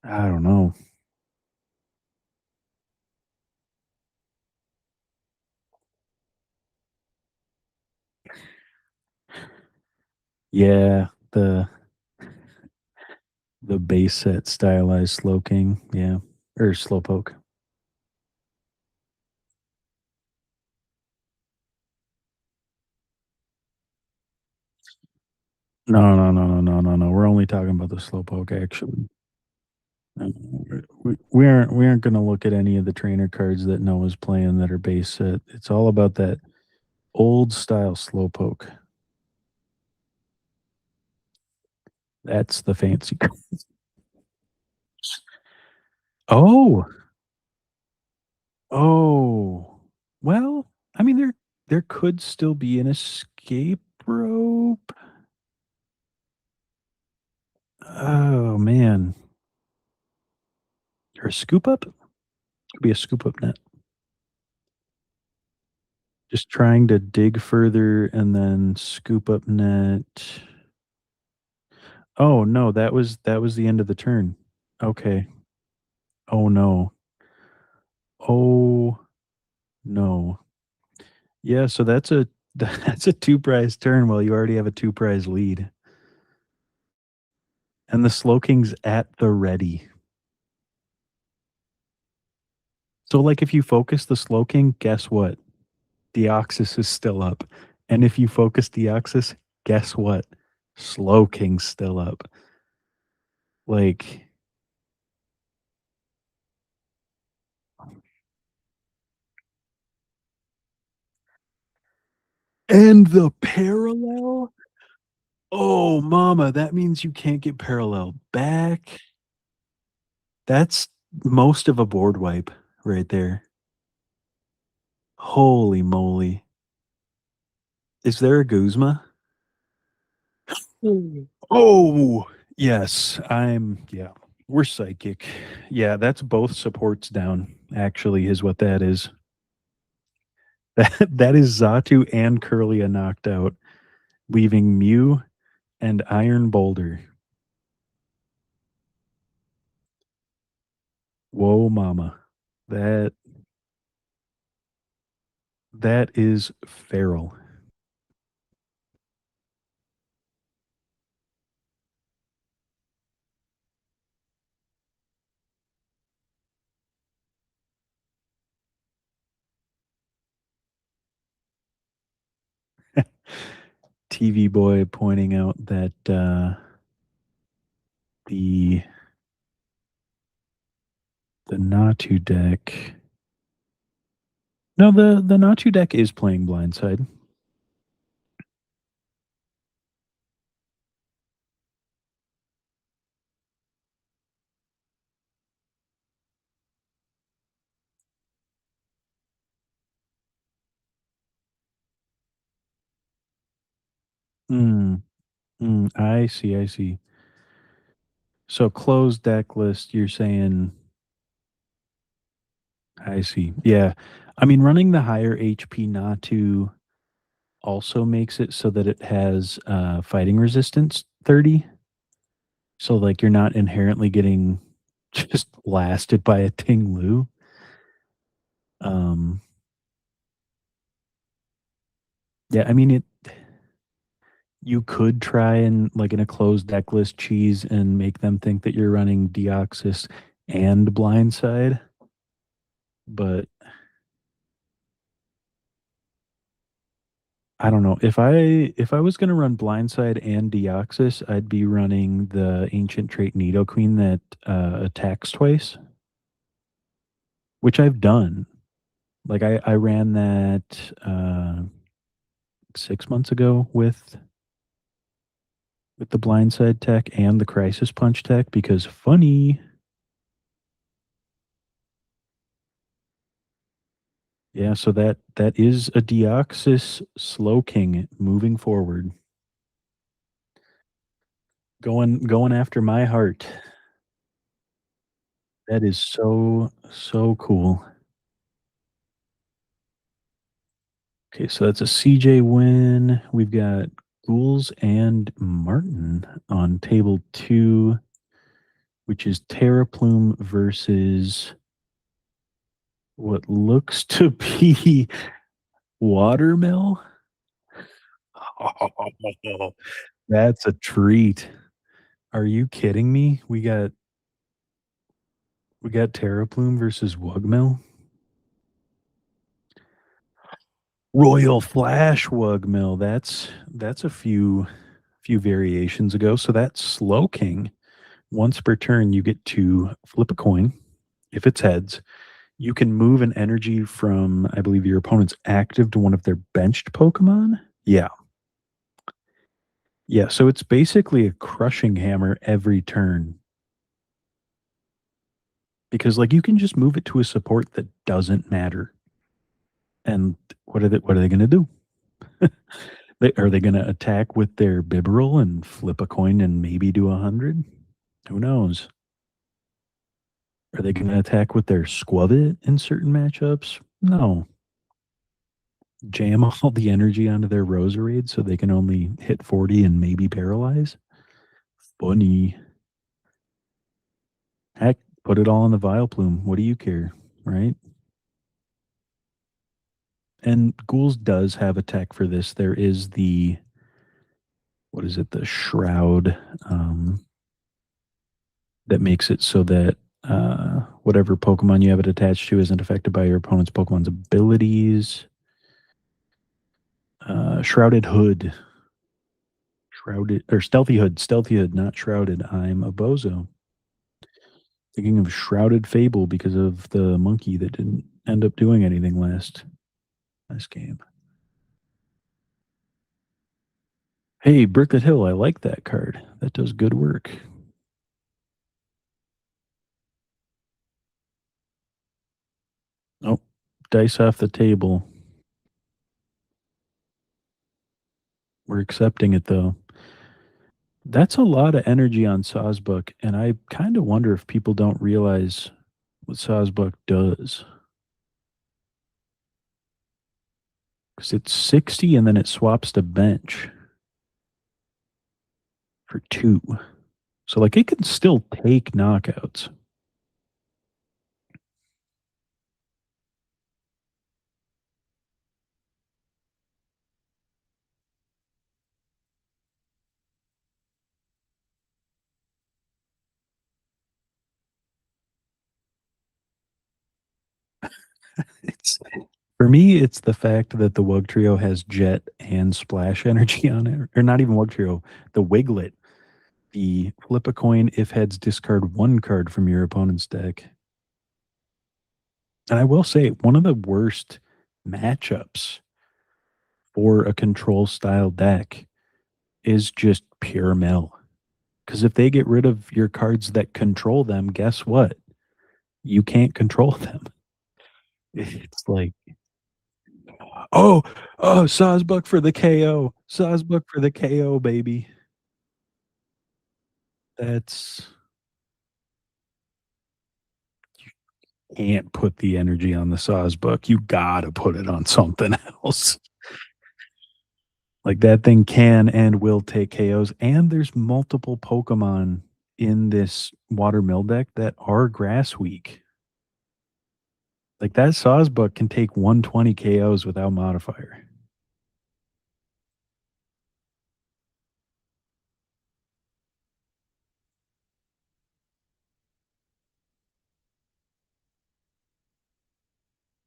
I don't know. Yeah, the base set stylized Slowking, yeah. Or Slowpoke. No, no, no, no, no, no, no. We're only talking about the Slowpoke actually. We aren't gonna look at any of the trainer cards that Noah's playing that are base set. It's all about that old style Slowpoke. That's the fancy. Oh, oh. Well, I mean there could still be an escape rope. Oh man. Or a scoop up? Could be a scoop up net. Just trying to dig further and then scoop up net. Oh no, that was the end of the turn. Okay. Oh no. Oh no. Yeah, so that's a that's a two prize turn while you already have a two prize lead. And the Slowking's at the ready. So like if you focus the Slowking, guess what? Deoxys is still up. And if you focus Deoxys, guess what? Slowking's still up. Like and the parallel? Oh mama, that means you can't get parallel back. That's most of a board wipe right there. Holy moly. Is there a Guzma? Oh, yes. Yeah. We're psychic. Yeah, that's both supports down, actually, is what that is. That is Zatu and Curlia knocked out, leaving Mew and Iron Boulder. Whoa, mama. That that is feral. TV boy pointing out that the Natu deck. No, the Natu deck is playing blindside. I see, I see. So closed deck list, you're saying I see. Yeah. I mean running the higher HP Natu also makes it so that it has fighting resistance 30. So like you're not inherently getting just blasted by a Ting Lu. Um yeah, I mean it you could try and like in a closed deck list cheese and make them think that you're running Deoxys and Blindside, but I don't know. If I was gonna run Blindside and Deoxys, I'd be running the Ancient Trait Nidoqueen that attacks twice, which I've done. Like I ran that 6 months ago with the Blindside tech and the Crisis Punch tech because funny. Yeah, so that is a Deoxys Slow King moving forward. Going after my heart. That is so cool. Okay, so that's a CJ win. We've got Ghouls and Martin on table 2, which is Terraplume versus what looks to be Watermill. Oh, that's a treat. Are you kidding me? We got Terraplume versus Wugmill. Royal Flash Wugmill. That's a few variations ago. So that's Slow King. Once per turn, you get to flip a coin. If it's heads, you can move an energy from, I believe, your opponent's active to one of their benched Pokemon. Yeah. Yeah. So it's basically a crushing hammer every turn. Because like you can just move it to a support that doesn't matter. And what are they gonna do? Are they gonna attack with their Bibarel and flip a coin and maybe do 100? Who knows? Are they gonna attack with their Squavit in certain matchups? No. Jam all the energy onto their Roserade so they can only hit 40 and maybe paralyze? Funny. Heck, put it all in the Vileplume. What do you care, right? And Ghouls does have a tech for this. There is the what is it? The Shroud that makes it so that whatever Pokemon you have it attached to isn't affected by your opponent's Pokemon's abilities. Shrouded Hood. Shrouded or Stealthy Hood, not Shrouded. I'm a bozo. Thinking of Shrouded Fable because of the monkey that didn't end up doing anything last game. Hey, Bricklet Hill, I like that card. That does good work. Oh, dice off the table. We're accepting it though. That's a lot of energy on Sawsbuck, and I kind of wonder if people don't realize what Sawsbuck does. Because it's 60 and then it swaps to bench for 2. So, like, it can still take knockouts. It's For me, it's the fact that the Wug Trio has jet and splash energy on it. Or not even Wug Trio, the Wiglet. The flip a coin if heads discard one card from your opponent's deck. And I will say, one of the worst matchups for a control style deck is just pure mill. Because if they get rid of your cards that control them, guess what? You can't control them. It's like, oh, oh, Sawsbuck for the KO. Sawsbuck for the KO, baby. That's can't put the energy on the Sawsbuck. You gotta put it on something else. Like that thing can and will take KOs. And there's multiple Pokemon in this water mill deck that are grass weak. Like that Sawsbuck can take 120 KOs without modifier.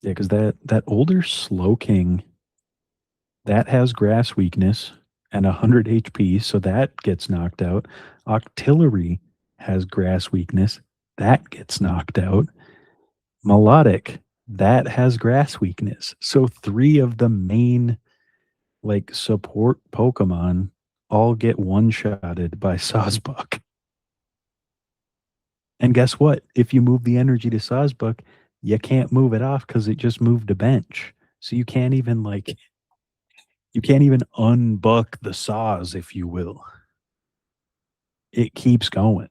Yeah, because that older Slowking that has grass weakness and 100 HP, so that gets knocked out. Octillery has grass weakness, that gets knocked out. Melodic, that has grass weakness. So three of the main like support Pokemon all get one-shotted by Sawsbuck. And guess what? If you move the energy to Sawsbuck, you can't move it off because it just moved a bench. So you can't even unbuck the saws, if you will. It keeps going.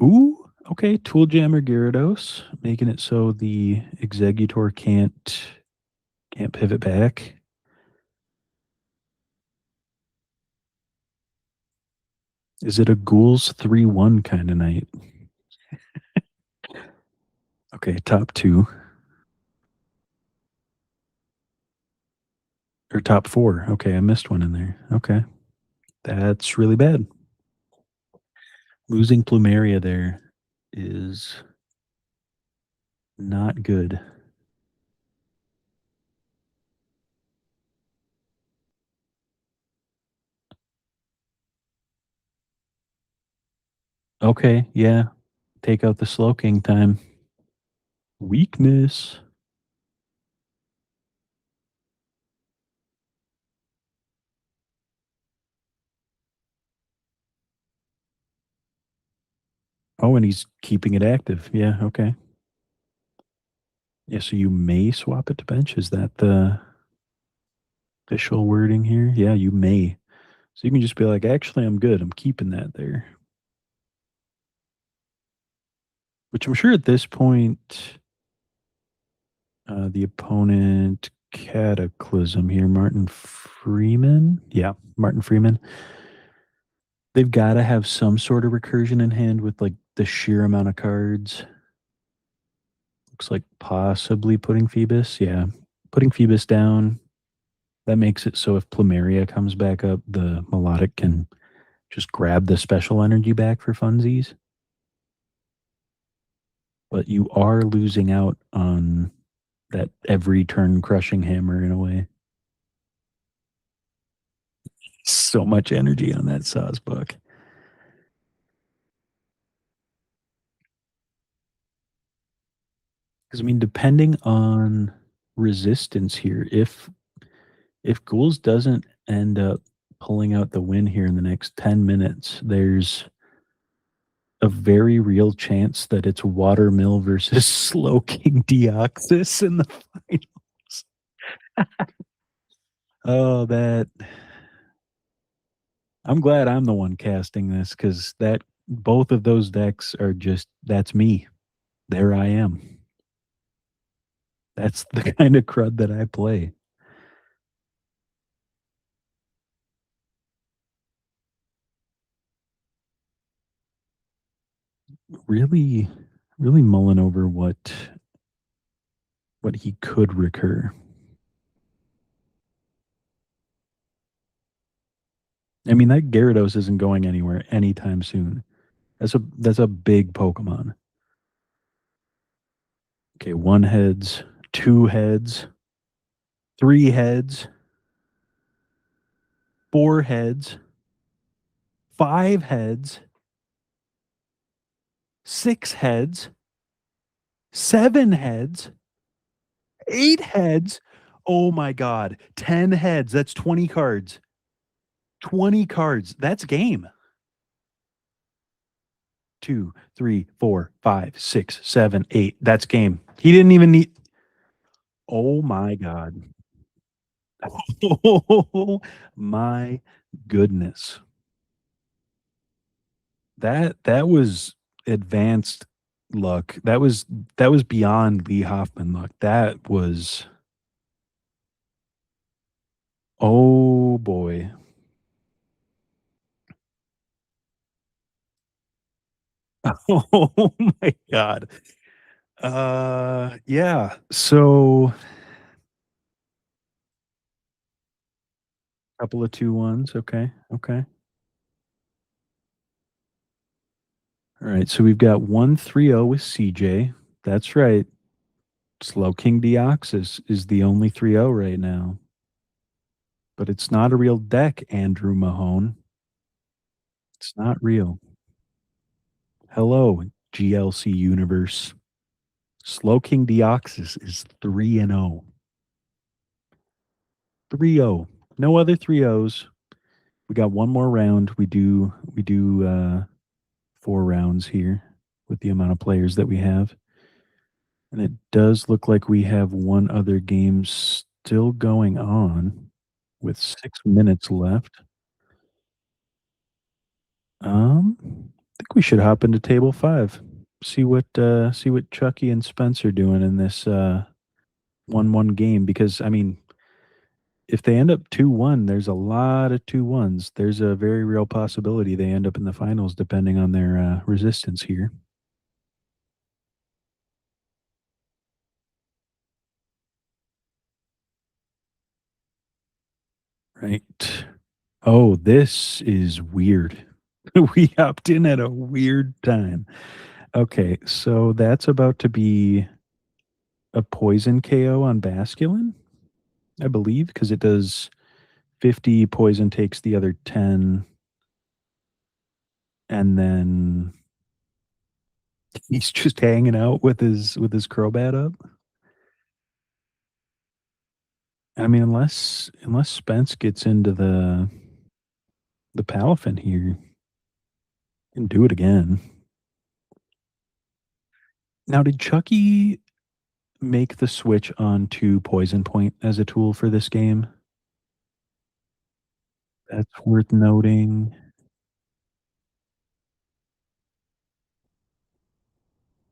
Ooh, okay. Tool Jammer Gyarados, making it so the Executor can't pivot back. Is it a Ghouls 3-1 kind of night? Okay, top two. Or top four. Okay, I missed one in there. Okay. That's really bad. Losing Plumeria there is not good. Okay, yeah. Take out the Slowking time. Weakness. Oh, and he's keeping it active. Yeah, okay. Yeah, so you may swap it to bench. Is that the official wording here? Yeah, you may. So you can just be like, actually, I'm good. I'm keeping that there. Which I'm sure at this point, the opponent Cataclysm here, Martin Freeman. Yeah, Martin Freeman. They've got to have some sort of recursion in hand with like the sheer amount of cards. Looks like possibly putting Phoebus. Yeah, putting Phoebus down. That makes it so if Plumeria comes back up, the Melodic can just grab the special energy back for funsies. But you are losing out on that every turn crushing hammer in a way. So much energy on that Sawsbuck. Because I mean, depending on resistance here, if Ghouls doesn't end up pulling out the win here in the next 10 minutes, there's a very real chance that it's Watermill versus Slowking Deoxys in the finals. Oh, that I'm glad I'm the one casting this because that both of those decks are just that's me. There I am. That's the kind of crud that I play. Really, really mulling over what he could recur. I mean, that Gyarados isn't going anywhere anytime soon. That's a big Pokemon. Okay, one heads, two heads, three heads, four heads, five heads, six heads, seven heads, eight heads. Oh my God. 10 heads. That's 20 cards. 20 cards. That's game. Two, three, four, five, six, seven, eight. That's game. He didn't even need. Oh my God. Oh my goodness. That was advanced luck. That was beyond Lee Hoffman luck. That was, oh boy. Oh my God. Yeah. So couple of 2-1s. Okay. Okay. All right. So we've got 1-3-0 with CJ. That's right. Slow King Deoxys is the only 3-0 right now. But it's not a real deck, Andrew Mahone. It's not real. Hello, GLC universe. Slow King Deoxys is 3-0. 3-0. No other 3-0s. We got one more round. We do 4 rounds here with the amount of players that we have. And it does look like we have one other game still going on with 6 minutes left. I think we should hop into table 5. See what Chucky and Spence are doing in this 1-1 game, because I mean, if they end up 2-1, there's a lot of 2-1s. There's a very real possibility they end up in the finals depending on their resistance here. Right. Oh, this is weird. We hopped in at a weird time. Okay, so that's about to be a poison KO on Basculin, I believe, because it does 50 poison, takes the other 10, and then he's just hanging out with his Crobat up. I mean, unless Spence gets into the Palafin here and do it again. Now, did Chucky make the switch on to Poison Point as a tool for this game? That's worth noting.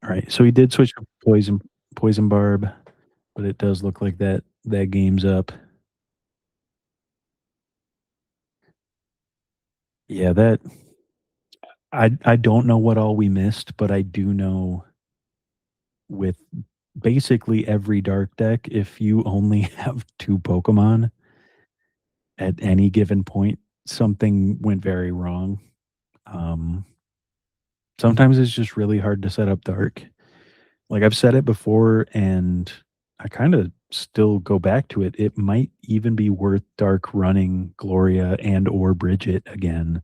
All right, so he did switch to Poison Barb, but it does look like that game's up. Yeah, that I don't know what all we missed, but I do know with basically every dark deck, if you only have 2 Pokemon at any given point, something went very wrong. Um, Sometimes it's just really hard to set up dark. Like I've said it before, and I kind of still go back to it. It might even be worth dark running Gloria and or Bridget again,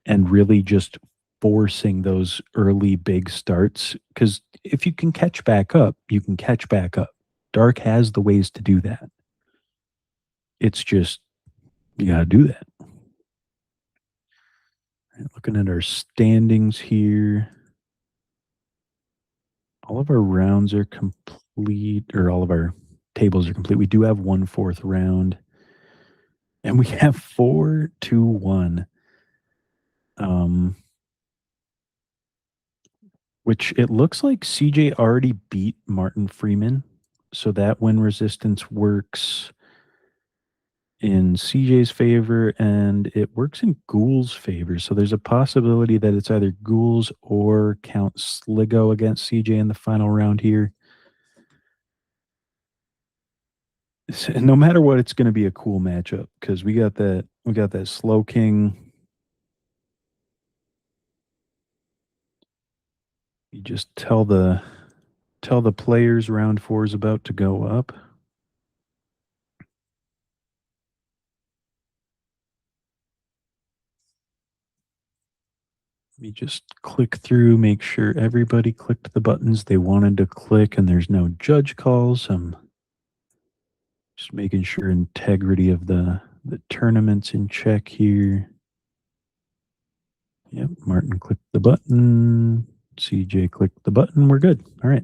and really just forcing those early big starts. Because if you can catch back up, you can catch back up. Dark has the ways to do that. It's just you got to do that. Looking at our standings here, all of our rounds are complete, or all of our tables are complete. We do have 1/4 round, and we have 4-1. Um, which it looks like CJ already beat Martin Freeman, so that win resistance works in CJ's favor, and it works in Ghoul's favor. So there's a possibility that it's either Ghouls or Count Sligo against CJ in the final round here. No matter what, it's going to be a cool matchup because we got that Slow King. You just tell the tell the players round 4 is about to go up. Let me just click through, make sure everybody clicked the buttons they wanted to click and there's no judge calls. I'm just making sure integrity of the tournament's in check here. Yep, Martin clicked the button. CJ clicked the button. We're good. All right.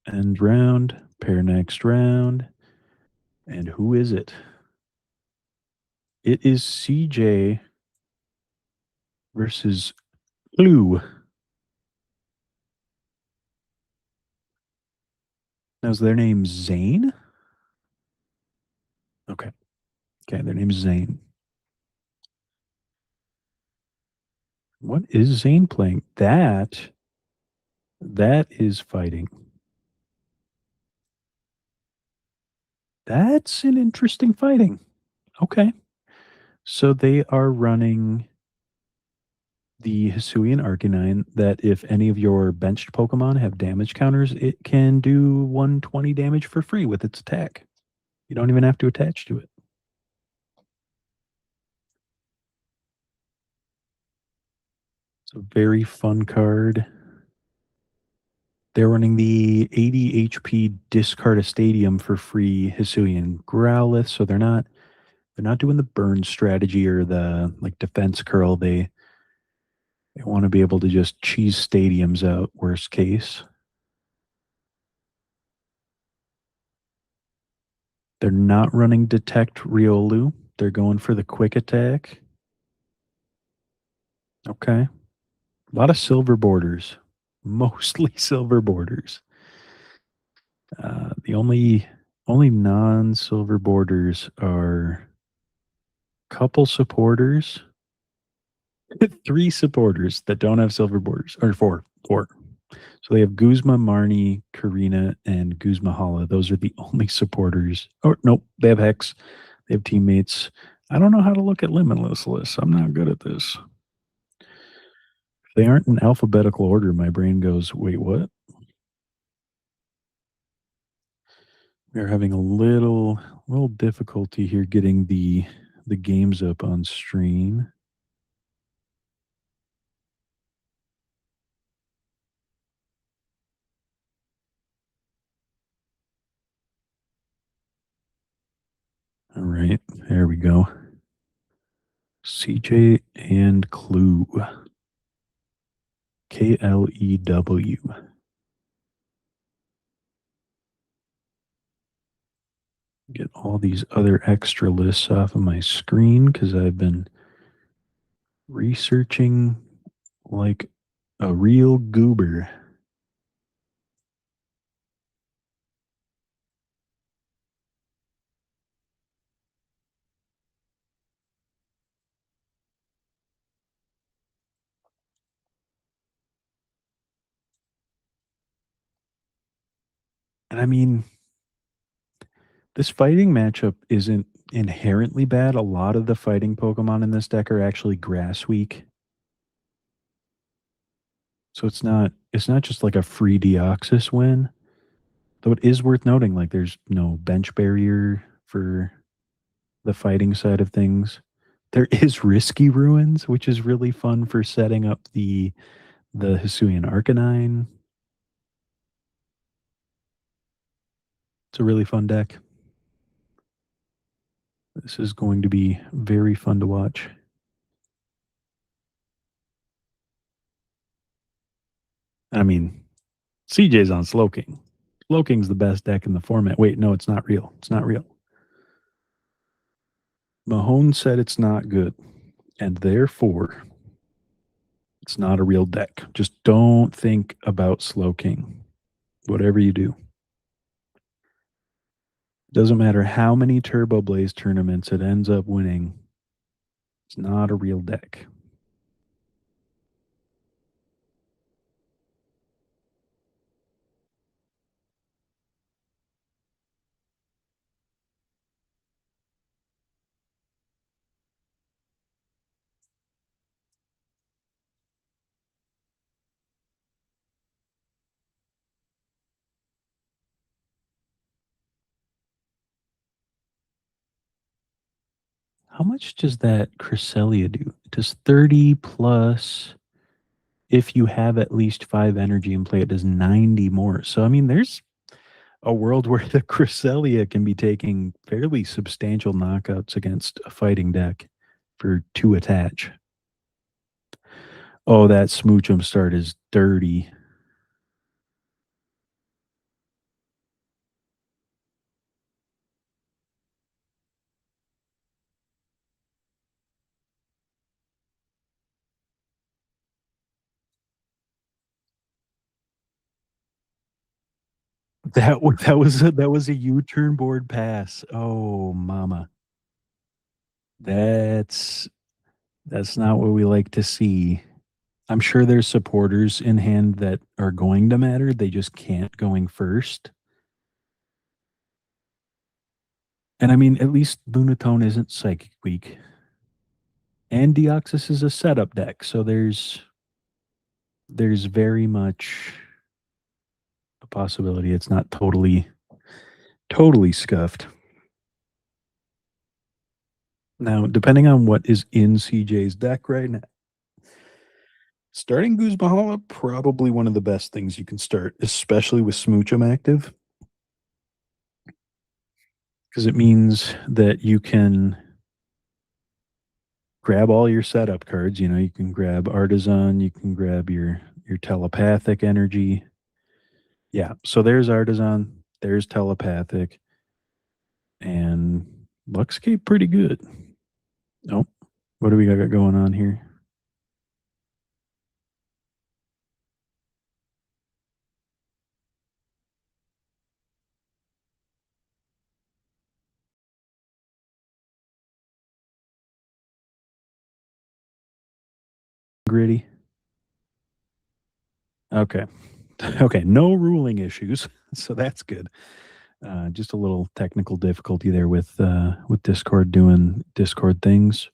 End round, pair next round. And who is it? It is CJ versus Blue. Now, is their name Zane? Okay. Okay, their name's Zane. What is Zane playing? That is fighting. That's an interesting fighting. Okay. So they are running the Hisuian Arcanine that if any of your benched Pokemon have damage counters, it can do 120 damage for free with its attack. You don't even have to attach to it. It's a very fun card. They're running the 80 HP discard a stadium for free Hisuian Growlithe, so they're not doing the burn strategy or the like defense curl. They want to be able to just cheese stadiums out, worst case. They're not running detect Riolu. They're going for the quick attack. Okay. A lot of silver borders. Mostly silver borders. The only non-silver borders are couple supporters, 3 supporters that don't have silver borders, or 4. So they have Guzma, Marnie, Karina, and Guzma Hala. Those are the only supporters. Or nope, they have Hex. They have teammates. I don't know how to look at limitless lists. I'm not good at this. If they aren't in alphabetical order, my brain goes, wait, what? We're having a little difficulty here getting the games up on stream. All right, there we go. CJ and Clue. KLEW. Get all these other extra lists off of my screen because I've been researching like a real goober. And I mean, this fighting matchup isn't inherently bad. A lot of the fighting Pokemon in this deck are actually grass weak. So it's not just like a free Deoxys win. Though it is worth noting, like there's no bench barrier for the fighting side of things. There is Risky Ruins, which is really fun for setting up the Hisuian Arcanine. It's a really fun deck. This is going to be very fun to watch. I mean, CJ's on Slowking. Slowking's the best deck in the format. Wait, no, it's not real. It's not real. Mahone said it's not good, and therefore it's not a real deck. Just don't think about Slowking. Whatever you do. Doesn't matter how many Turboblaze tournaments it ends up winning. It's not a real deck. How much does that Cresselia do? Does 30 plus, if you have at least 5 energy in play, it does 90 more. So, I mean, there's a world where the Cresselia can be taking fairly substantial knockouts against a fighting deck for 2 attach. Oh, that Smoochum start is dirty. That was a U-turn board pass. Oh, mama. That's that's not what we like to see. I'm sure there's supporters in hand that are going to matter. They just can't going first. And I mean, at least Lunatone isn't Psychic Weak. And Deoxys is a setup deck, so there's very much a possibility it's not totally scuffed. Now, depending on what is in CJ's deck right now, starting Guzmahala probably one of the best things you can start, especially with Smoochum active, because it means that you can grab all your setup cards. You know, you can grab Artisan, you can grab your telepathic energy. Yeah, so there's Artisan, there's telepathic, and Luxcape pretty good. Nope. What do we got going on here? Gritty. Okay. Okay. No ruling issues. So that's good. Just a little technical difficulty there with Discord doing Discord things.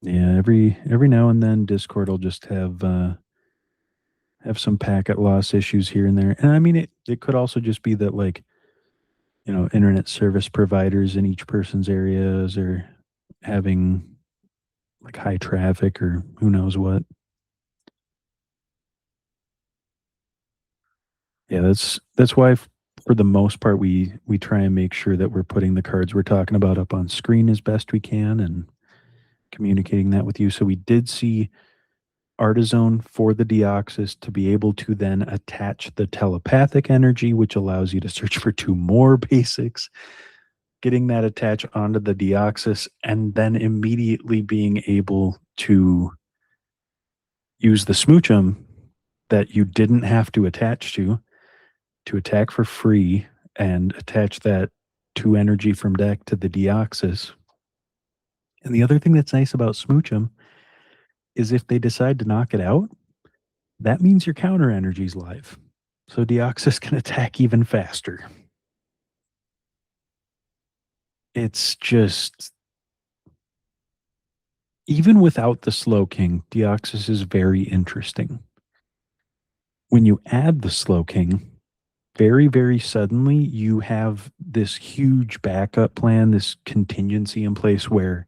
Yeah, every now and then Discord will just have some packet loss issues here and there. And I mean it could also just be that like, you know, internet service providers in each person's areas are having like high traffic or who knows what. Yeah, that's why for the most part we try and make sure that we're putting the cards we're talking about up on screen as best we can and communicating that with you. So we did see Artizone for the Deoxys to be able to then attach the telepathic energy, which allows you to search for 2 more basics, getting that attached onto the Deoxys, and then immediately being able to use the Smoochum that you didn't have to attach to attack for free and attach that 2 energy from deck to the Deoxys. And the other thing that's nice about Smoochum is if they decide to knock it out, that means your counter energy's live. So Deoxys can attack even faster. It's just, even without the Slow King, Deoxys is very interesting. When you add the Slow King, very, very suddenly you have this huge backup plan, this contingency in place where,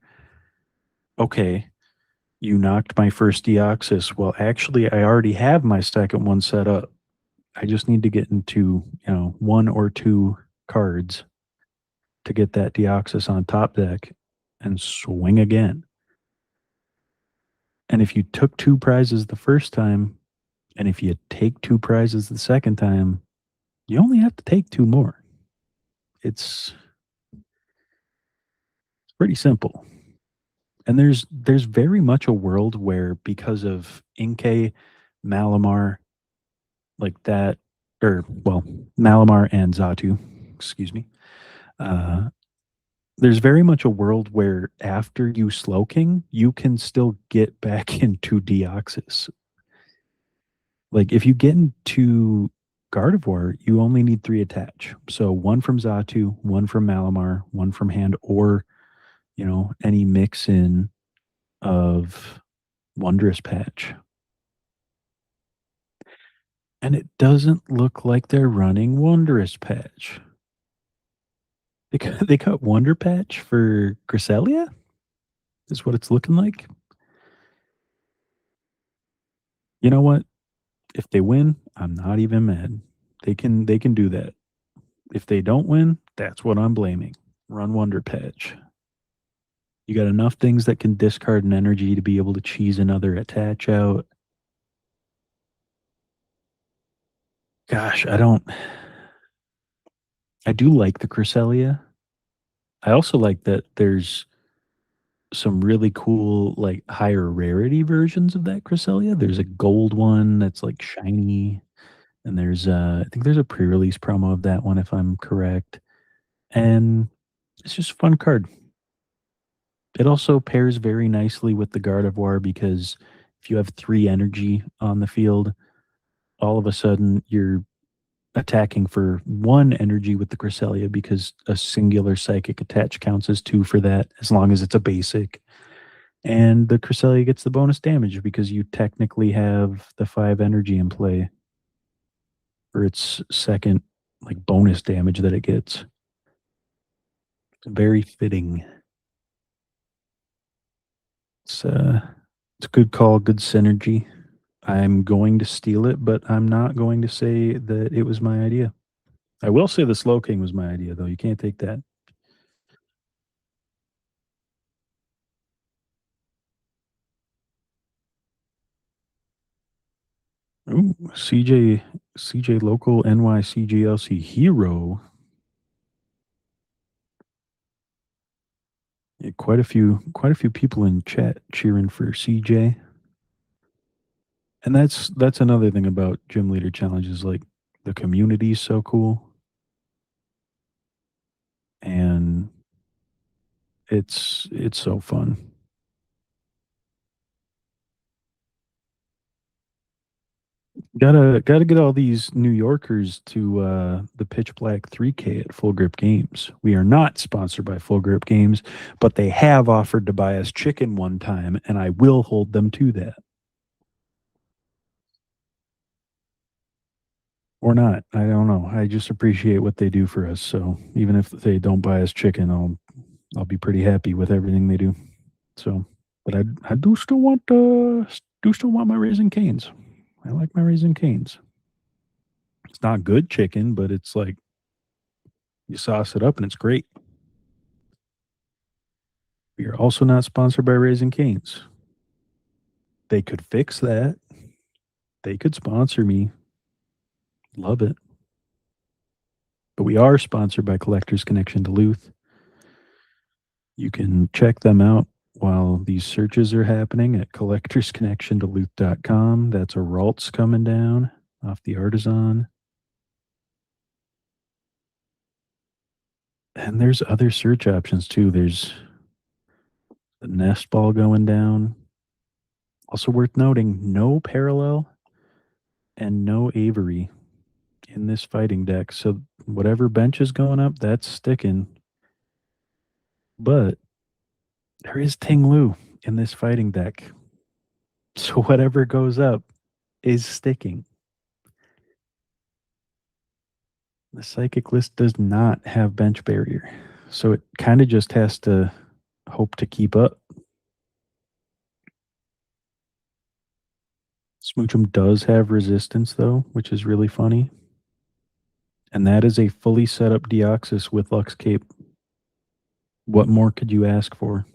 okay, you knocked my first Deoxys. Well, actually, I already have my second one set up. I just need to get into, 1 or 2 cards to get that Deoxys on top deck and swing again. And if you took 2 prizes the first time, and if you take 2 prizes the second time, you only have to take 2 more. It's pretty simple. And there's very much a world where because of Inkay, Malamar, like that, or well, Malamar and Zatu, excuse me. Uh, there's very much a world where after you Slow King, you can still get back into Deoxys. Like if you get into Gardevoir, you only need 3 attach. So 1 from Zatu, 1 from Malamar, 1 from hand, or any mix in of Wondrous Patch. And it doesn't look like they're running Wondrous Patch. They got Wonder Patch for Cresselia? Is what it's looking like. You know what? If they win, I'm not even mad. They can do that. If they don't win, that's what I'm blaming. Run Wonder Patch. You got enough things that can discard an energy to be able to cheese another attach out. Gosh, I do like the Cresselia. I also like that there's some really cool, like higher rarity versions of that Cresselia. There's a gold one that's like shiny, and there's I think there's a pre-release promo of that one if I'm correct. And it's just a fun card. It also pairs very nicely with the Gardevoir because if you have 3 energy on the field, all of a sudden you're attacking for 1 energy with the Cresselia because a singular psychic attach counts as 2 for that as long as it's a basic. And the Cresselia gets the bonus damage because you technically have the 5 energy in play for its second like bonus damage that it gets. Very fitting. It's a good call, good synergy. I'm going to steal it, but I'm not going to say that it was my idea. I will say the Slow King was my idea, though. You can't take that. Ooh, CJ local NYCGLC hero. Yeah, quite a few people in chat cheering for CJ. And that's another thing about gym leader challenges. Like the community is so cool, and it's so fun. Gotta get all these New Yorkers to the Pitch Black 3K at Full Grip Games. We are not sponsored by Full Grip Games, but they have offered to buy us chicken one time, and I will hold them to that. Or not. I don't know. I just appreciate what they do for us. So even if they don't buy us chicken, I'll be pretty happy with everything they do. So, but I do still want my Raising Canes. I like my Raising Canes. It's not good chicken, but it's like you sauce it up and it's great. We are also not sponsored by Raising Canes. They could fix that. They could sponsor me. Love it. But we are sponsored by Collectors Connection Duluth. You can check them out while these searches are happening at collectorsconnectionduluth.com. That's a Ralts coming down off the Artisan. And there's other search options too. There's the Nest Ball going down. Also worth noting, no Parallel and no Avery in this fighting deck. So whatever bench is going up, that's sticking. But there is Ting Lu in this fighting deck. So whatever goes up is sticking. The psychic list does not have bench barrier. So it kind of just has to hope to keep up. Smoochum does have resistance though, which is really funny. And that is a fully set up Deoxys with Lux Cape. What more could you ask for?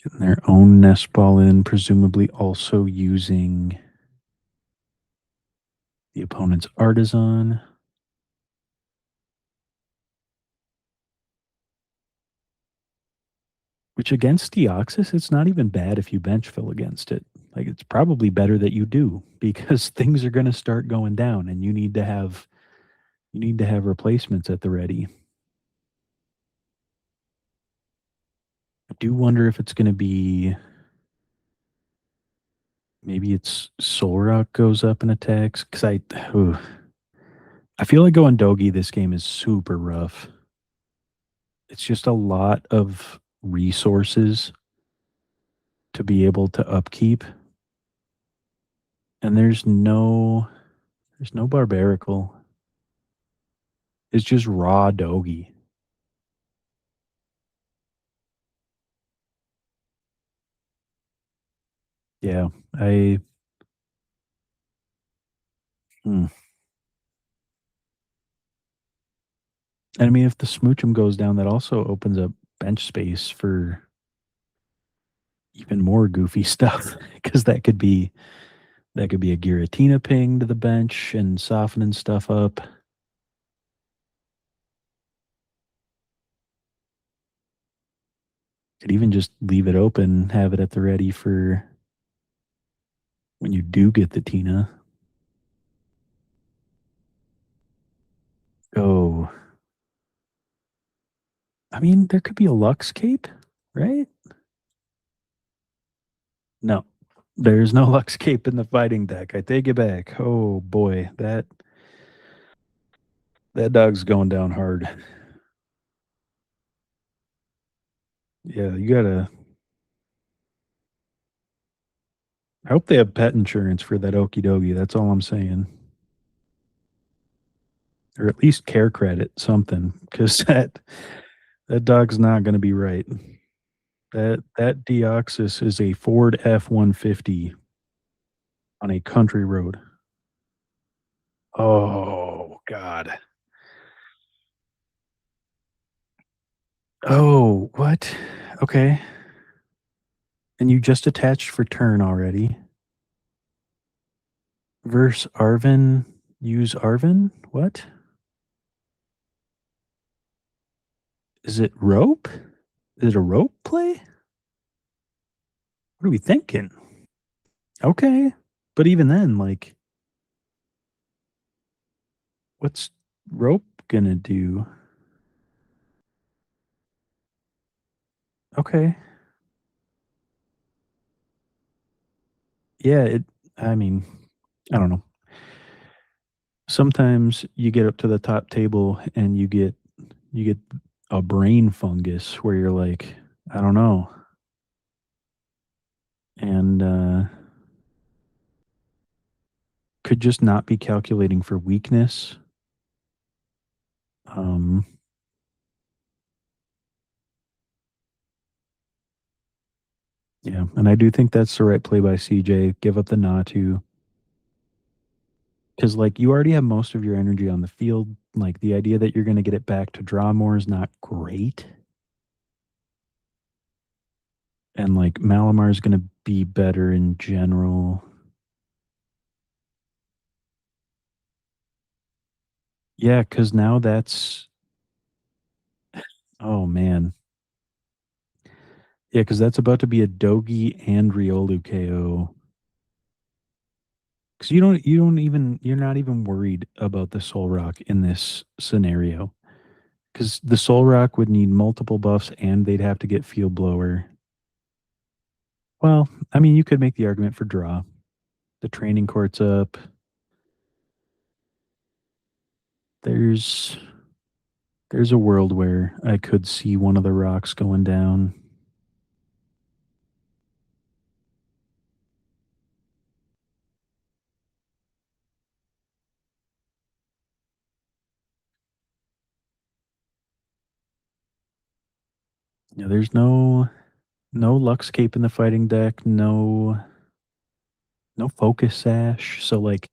Getting their own nest ball in, presumably also using the opponent's Artisan. Which against Deoxys, it's not even bad if you bench fill against it. Like it's probably better that you do because things are going to start going down and you need to have replacements at the ready. I do wonder if it's going to be maybe it's Solrock goes up and attacks because I feel like going Dogi this game is super rough. It's just a lot of resources to be able to upkeep. And there's no barbarical. It's just raw Dogi. Yeah, I hmm. And I mean, if the Smoochum goes down, that also opens up bench space for even more goofy stuff because that could be a Giratina ping to the bench and softening stuff up. Could even just leave it open, have it at the ready for when you do get the Tina. Oh, I mean, there could be a Lux Cape, right? No, there's no Lux Cape in the fighting deck. I take it back. Oh boy, that dog's going down hard. Yeah, you gotta. I hope they have pet insurance for that Okie dokie. That's all I'm saying, or at least care credit, something, because that dog's not going to be right. That Deoxys is a Ford F-150 on a country road. Oh God. Oh, what? Okay. And you just attached for turn already. Verse Arvin, use Arvin? What? Is it rope? Is it a rope play? What are we thinking? Okay. But even then, like, what's rope gonna do? Okay. Yeah, I mean, I don't know. Sometimes you get up to the top table and you get a brain fungus where you're like, I don't know. And could just not be calculating for weakness. Um yeah, and I do think that's the right play by CJ. Give up the Natu. Because like you already have most of your energy on the field. Like the idea that you're gonna get it back to draw more is not great. And like Malamar is gonna be better in general. Yeah, because now that's oh man. Yeah, because that's about to be a Dogi and Riolu KO. Because you're not even worried about the Soul Rock in this scenario. Because the Soul Rock would need multiple buffs and they'd have to get Field Blower. Well, I mean, you could make the argument for draw. The training court's up. There's there's a world where I could see one of the rocks going down. Yeah, there's no Lux Cape in the fighting deck, no Focus Sash. So like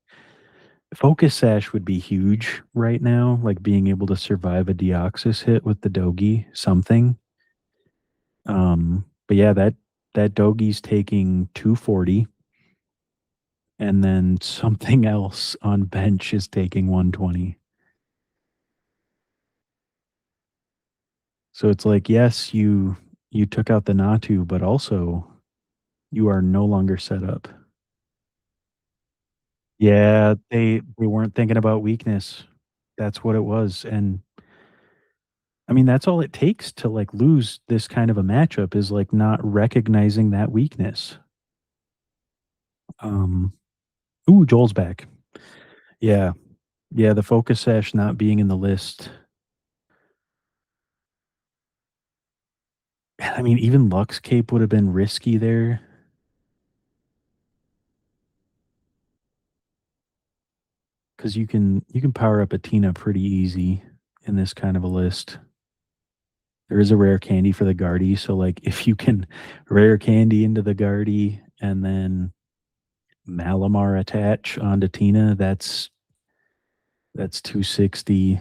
Focus Sash would be huge right now, like being able to survive a Deoxys hit with the Dogi, something. But yeah, that Dogi's taking 240, and then something else on bench is taking 120. So it's like, yes, you took out the Natu, but also you are no longer set up. Yeah, they weren't thinking about weakness. That's what it was, and I mean, that's all it takes to, like, lose this kind of a matchup is, like, not recognizing that weakness. Um Ooh, Joel's back. Yeah. Yeah, the Focus Sash not being in the list. I mean, even Lux Cape would have been risky there. because you can power up a Tina pretty easy in this kind of a list. There is a rare candy for the Guardy, so, like, if you can rare candy into the Guardy and then Malamar attach onto Tina, that's 260.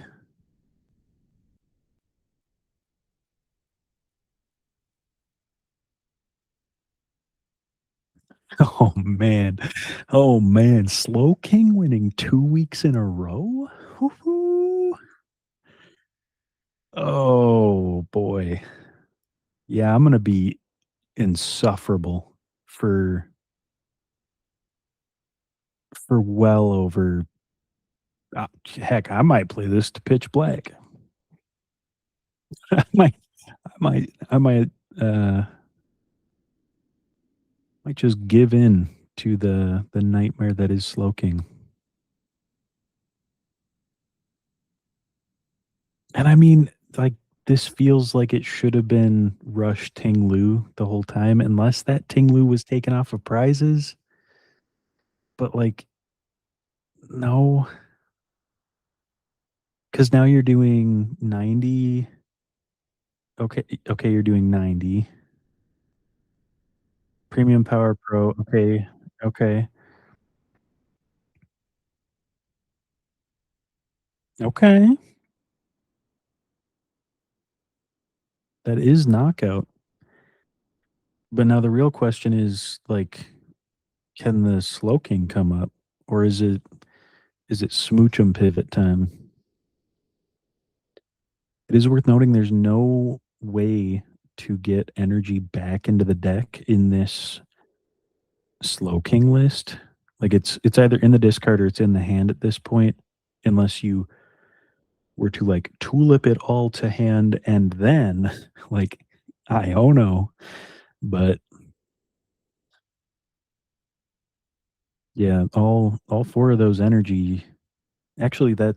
Oh, man. Oh, man. Slow King winning 2 weeks in a row? Woo-hoo. Oh, boy. Yeah, I'm gonna be insufferable for well over heck, I might play this to pitch black. I might just give in to the nightmare that is Slowking. And I mean, like, this feels like it should have been Rush Ting Lu the whole time, unless that Ting Lu was taken off of prizes. But, like, no, because now you're doing 90. Okay, okay, you're doing 90. Premium Power Pro. Okay, okay, okay. That is knockout. But now the real question is, like, can the Slowking come up, or is it smooch 'em pivot time? It is worth noting there's no way to get energy back into the deck in this Slowking list. Like, it's either in the discard or it's in the hand at this point, unless you were to, like, tulip it all to hand and then, like, Iono. But yeah, all 4 of those energy, actually, that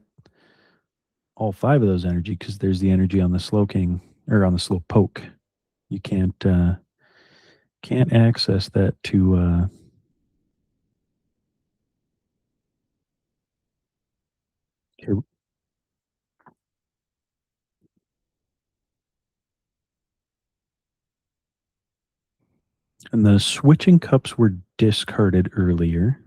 all 5 of those energy, because there's the energy on the Slowking or on the Slowpoke. You can't access that to, here. And the switching cups were discarded earlier.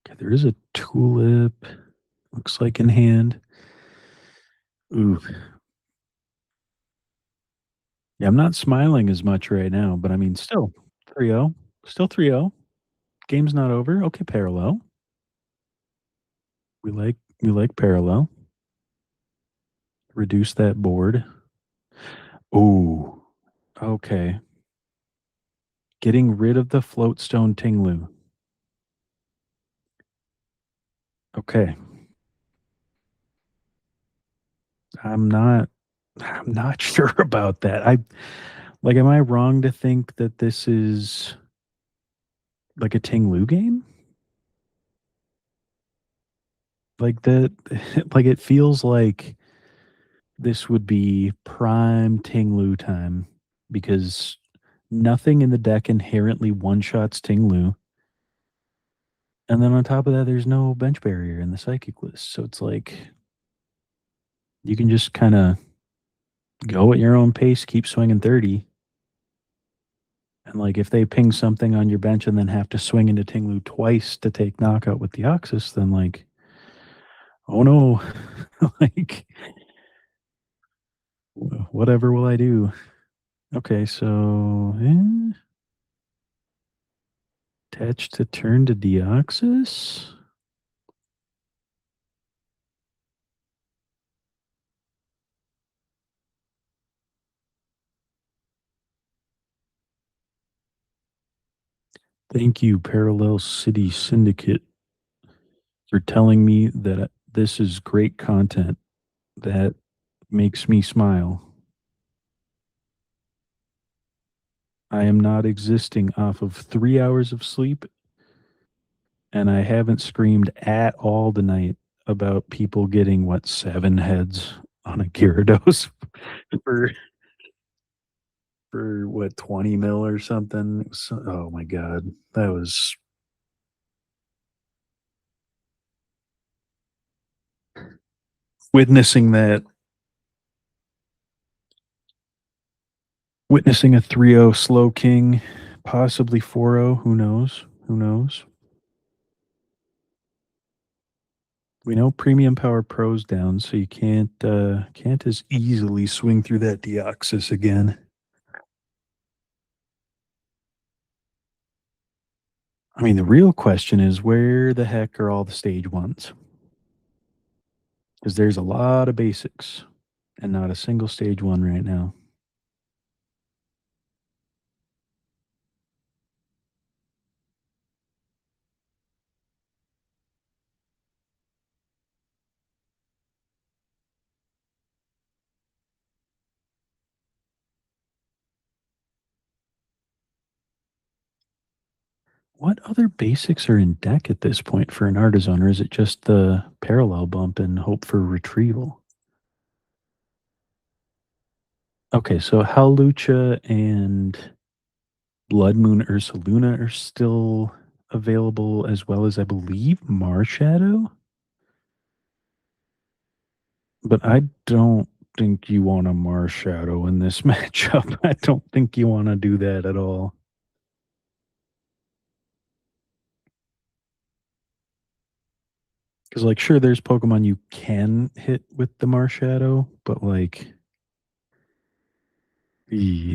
Okay, there is a tulip, looks like in hand. Ooh. Yeah, I'm not smiling as much right now, but I mean, still 3-0. Still 3-0. Game's not over. Okay, parallel. We like parallel. Reduce that board. Ooh. Okay. Getting rid of the floatstone Tinglu. Okay. I'm not I'm not sure about that. Am I wrong to think that this is like a Tinglu game? Like that like it feels like this would be prime Tinglu time because nothing in the deck inherently one-shots Tinglu. And then on top of that, there's no bench barrier in the psychic list. So it's like you can just kind of go at your own pace, keep swinging 30. And like if they ping something on your bench and then have to swing into Tinglu twice to take knockout with the Oxus, then like, oh no, like whatever will I do? Okay, so attach to turn to Deoxys. Thank you, Parallel City Syndicate, for telling me that this is great content that makes me smile. I am not existing off of 3 hours of sleep, and I haven't screamed at all tonight about people getting what 7 heads on a Gyarados for what 20 mil or something. Oh my god, that was witnessing that witnessing a 3-0 slow king, possibly 4-0. Who knows? Who knows? We know premium power pro's down, so you can't as easily swing through that Deoxys again. I mean, the real question is where the heck are all the stage ones? Because there's a lot of basics and not a single stage one right now. What other basics are in deck at this point for an artisan, or is it just the parallel bump and hope for retrieval? Okay, so Hawlucha and Blood Moon Ursaluna are still available, as well as I believe Marshadow. But I don't think you want a Marshadow in this matchup. I don't think you want to do that at all. Because, like, sure, there's Pokemon you can hit with the Marshadow, but like, eh.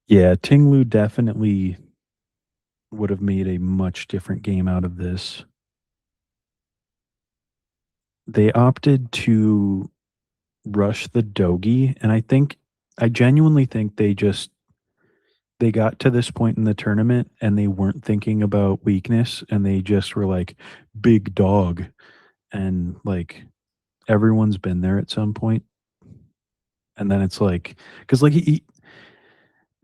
Yeah, Tinglu definitely would have made a much different game out of this. They opted to rush the Dogi, and I genuinely think they got to this point in the tournament and they weren't thinking about weakness and they just were like big dog, and like everyone's been there at some point, and then it's like because like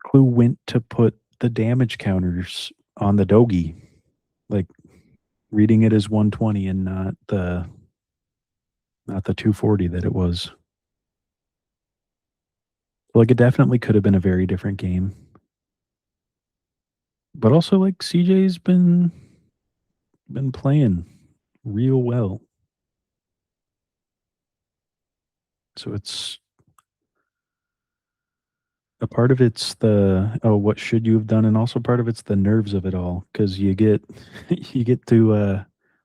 Clue went to put the damage counters on the Dogi, like reading it as 120 and not the 240 that it was. Like it definitely could have been a very different game. But also like CJ's been playing real well. So it's a part of it's the oh what should you have done, and also part of it's the nerves of it all, cuz you get you get to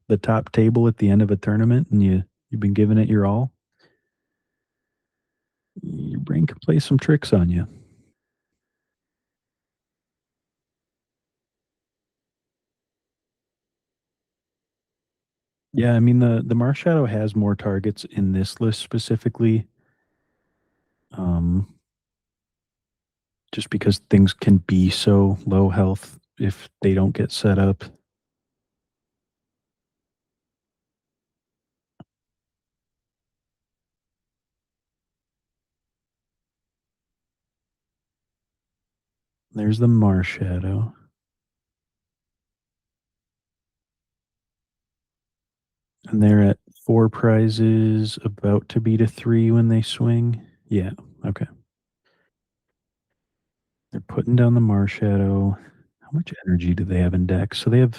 the top table at the end of a tournament and you've been giving it your all. Your brain can play some tricks on you. Yeah, I mean the Marshadow has more targets in this list specifically. Um just because things can be so low health if they don't get set up. There's the Marshadow. And they're at 4 prizes, about to beat a 3 when they swing. Yeah, okay. They're putting down the Marshadow. How much energy do they have in deck? So they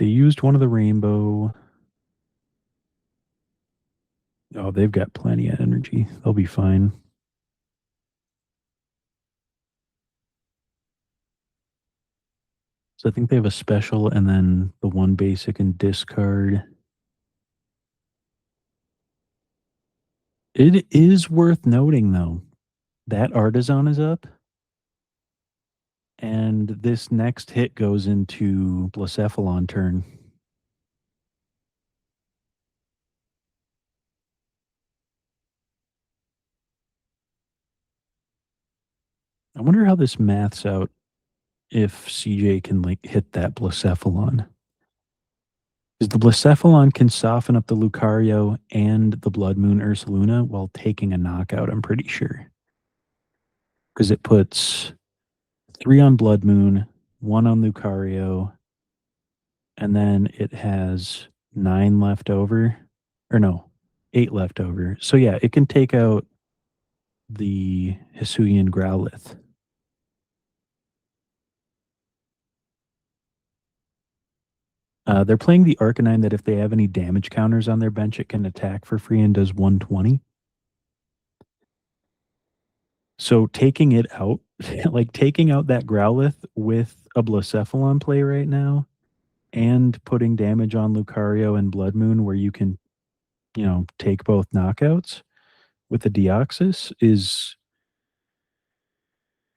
used one of the rainbow. Oh, they've got plenty of energy. They'll be fine. So I think they have a special and then the one basic and discard. It is worth noting though, that Artisan is up. And this next hit goes into Blacephalon turn. I wonder how this maths out if CJ can like hit that Blacephalon. 'Cause the Blacephalon can soften up the Lucario and the Blood Moon Ursaluna while taking a knockout, I'm pretty sure. Because it puts 3 on Blood Moon, 1 on Lucario, and then it has 9 left over. Or no, 8 left over. So yeah, it can take out the Hisuian Growlithe. They're playing the Arcanine that if they have any damage counters on their bench, it can attack for free and does 120. So taking it out, like taking out that Growlithe with a Blacephalon play right now and putting damage on Lucario and Blood Moon where you can, take both knockouts with the Deoxys is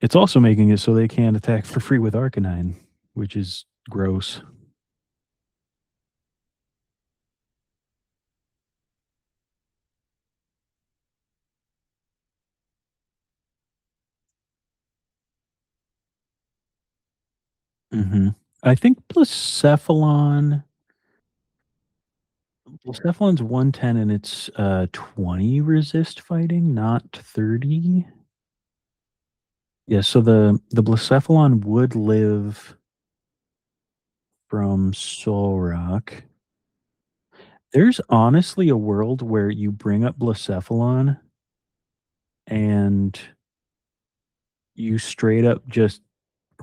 it's also making it so they can't attack for free with Arcanine, which is gross. Mhm. I think Blacephalon's 110 and it's, 20 resist fighting, not 30. Yeah, so the Blacephalon would live from Solrock. There's honestly a world where you bring up Blacephalon and you straight up just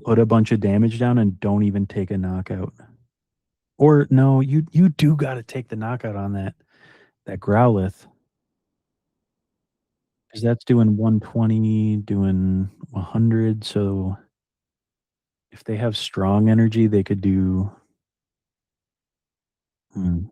put a bunch of damage down and don't even take a knockout. Or no, you do gotta take the knockout on that Growlithe, 'cause that's doing 120, doing 100, so if they have strong energy, they could do hmm,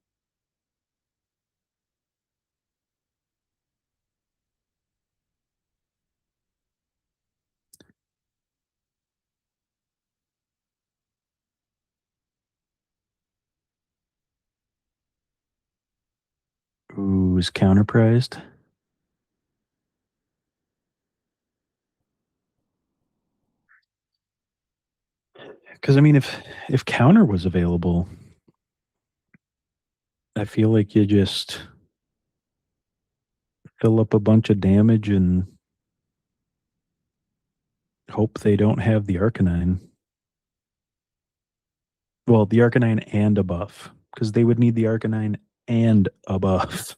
ooh, is counterpriced. 'Cause I mean, if counter was available, I feel like you just fill up a bunch of damage and hope they don't have the Arcanine. Well, the Arcanine and a buff, because they would need the Arcanine and a buff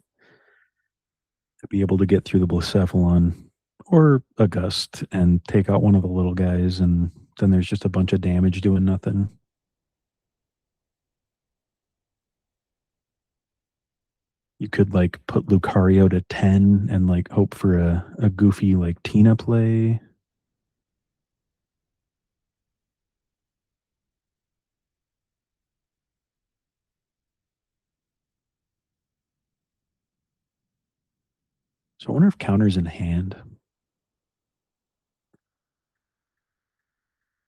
to be able to get through the Blacephalon or a Gust and take out one of the little guys, and then there's just a bunch of damage doing nothing. You could, like, put Lucario to 10 and, like, hope for a goofy, like, Tina play. So I wonder if counter's in hand.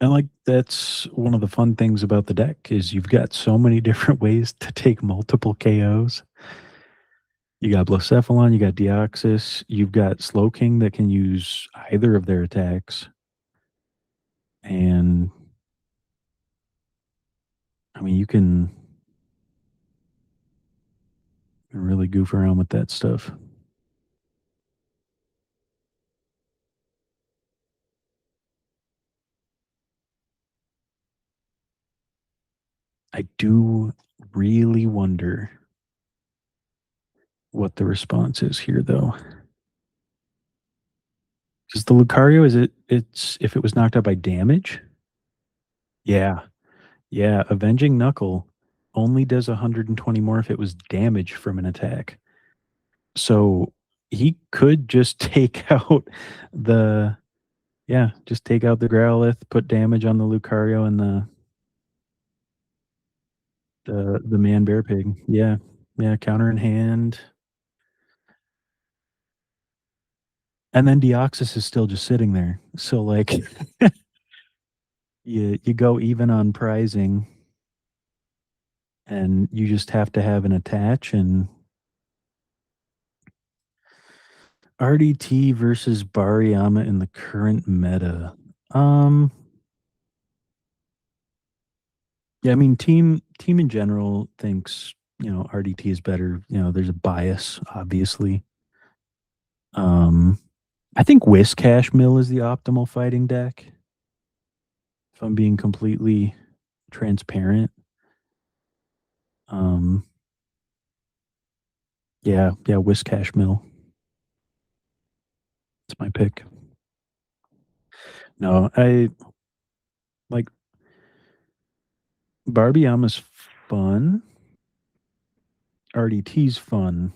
And, like, that's one of the fun things about the deck is you've got so many different ways to take multiple KOs. You got Blacephalon, you got Deoxys, you've got Slowking that can use either of their attacks, and, I mean, you can really goof around with that stuff. I do really wonder what the response is here, though. Because the Lucario, it's if it was knocked out by damage? Yeah. Yeah, Avenging Knuckle only does 120 more if it was damage from an attack. So, he could just take out the just take out the Growlithe, put damage on the Lucario and the Man Bear Pig. Yeah. Yeah, counter in hand. And then Deoxys is still just sitting there. So, like, you go even on pricing, and you just have to have an attach and RDT versus Bariyama in the current meta. Um, Yeah, I mean team in general thinks, RDT is better. There's a bias, obviously. Um I think Whiscash Mill is the optimal fighting deck, if I'm being completely transparent. Um yeah, Whiscash Mill. It's my pick. No, I like Barbiama's fun. RDT's fun.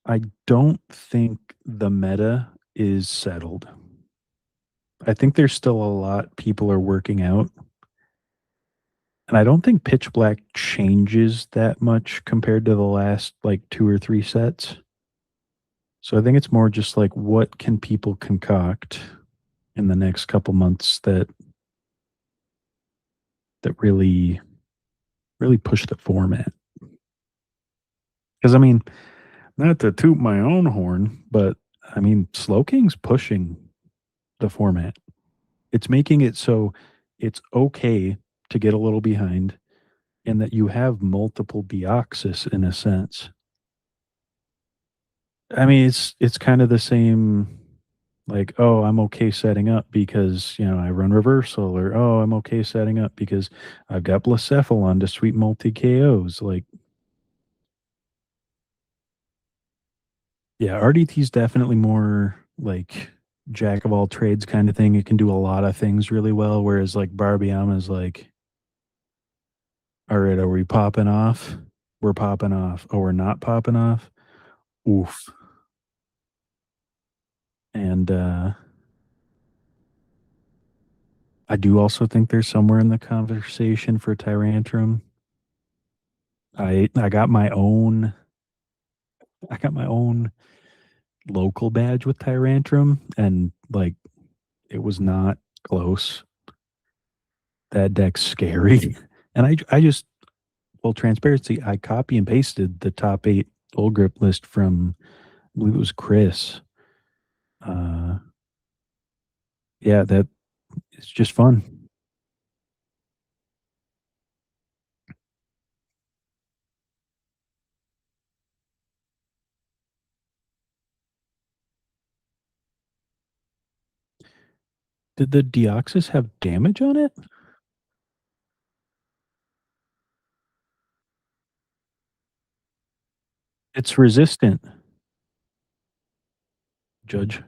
I don't think the meta is settled. I think there's still a lot people are working out. And I don't think Pitch Black changes that much compared to the last like two or three sets. So I think it's more just like what can people concoct in the next couple months that really push the format. Because I mean, not to toot my own horn, but I mean, Slowking's pushing the format. It's making it so it's okay to get a little behind and that you have multiple Deoxys in a sense. I mean, it's kind of the same like, oh, I'm okay setting up because, I run reversal, or oh, I'm okay setting up because I've got Blacephalon to sweep multi KOs. Like, yeah, RDT's definitely more like jack of all trades kind of thing. It can do a lot of things really well, whereas like Barbiama is like, all right, are we popping off? We're popping off. Oh, we're not popping off. Oof. And I do also think there's somewhere in the conversation for Tyrantrum. I got my own local badge with Tyrantrum, and like it was not close. That deck's scary. And I just, well, transparency, I copy and pasted the top 8 old grip list from, I believe it was Chris. Uh yeah, that it's just fun. Did the Deoxys have damage on it? It's resistant, Judge.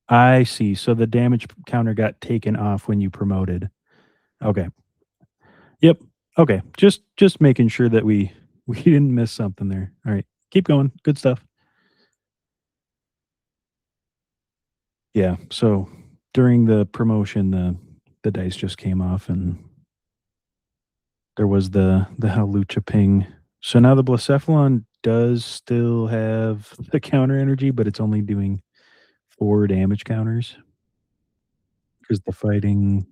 I see. So the damage counter got taken off when you promoted. Okay. Yep. Okay. Just making sure that we we didn't miss something there. All right. Keep going. Good stuff. Yeah. So during the promotion, the dice just came off, and there was the Halucha ping. So now the Blacephalon does still have the counter energy, but it's only doing 4 damage counters because the fighting's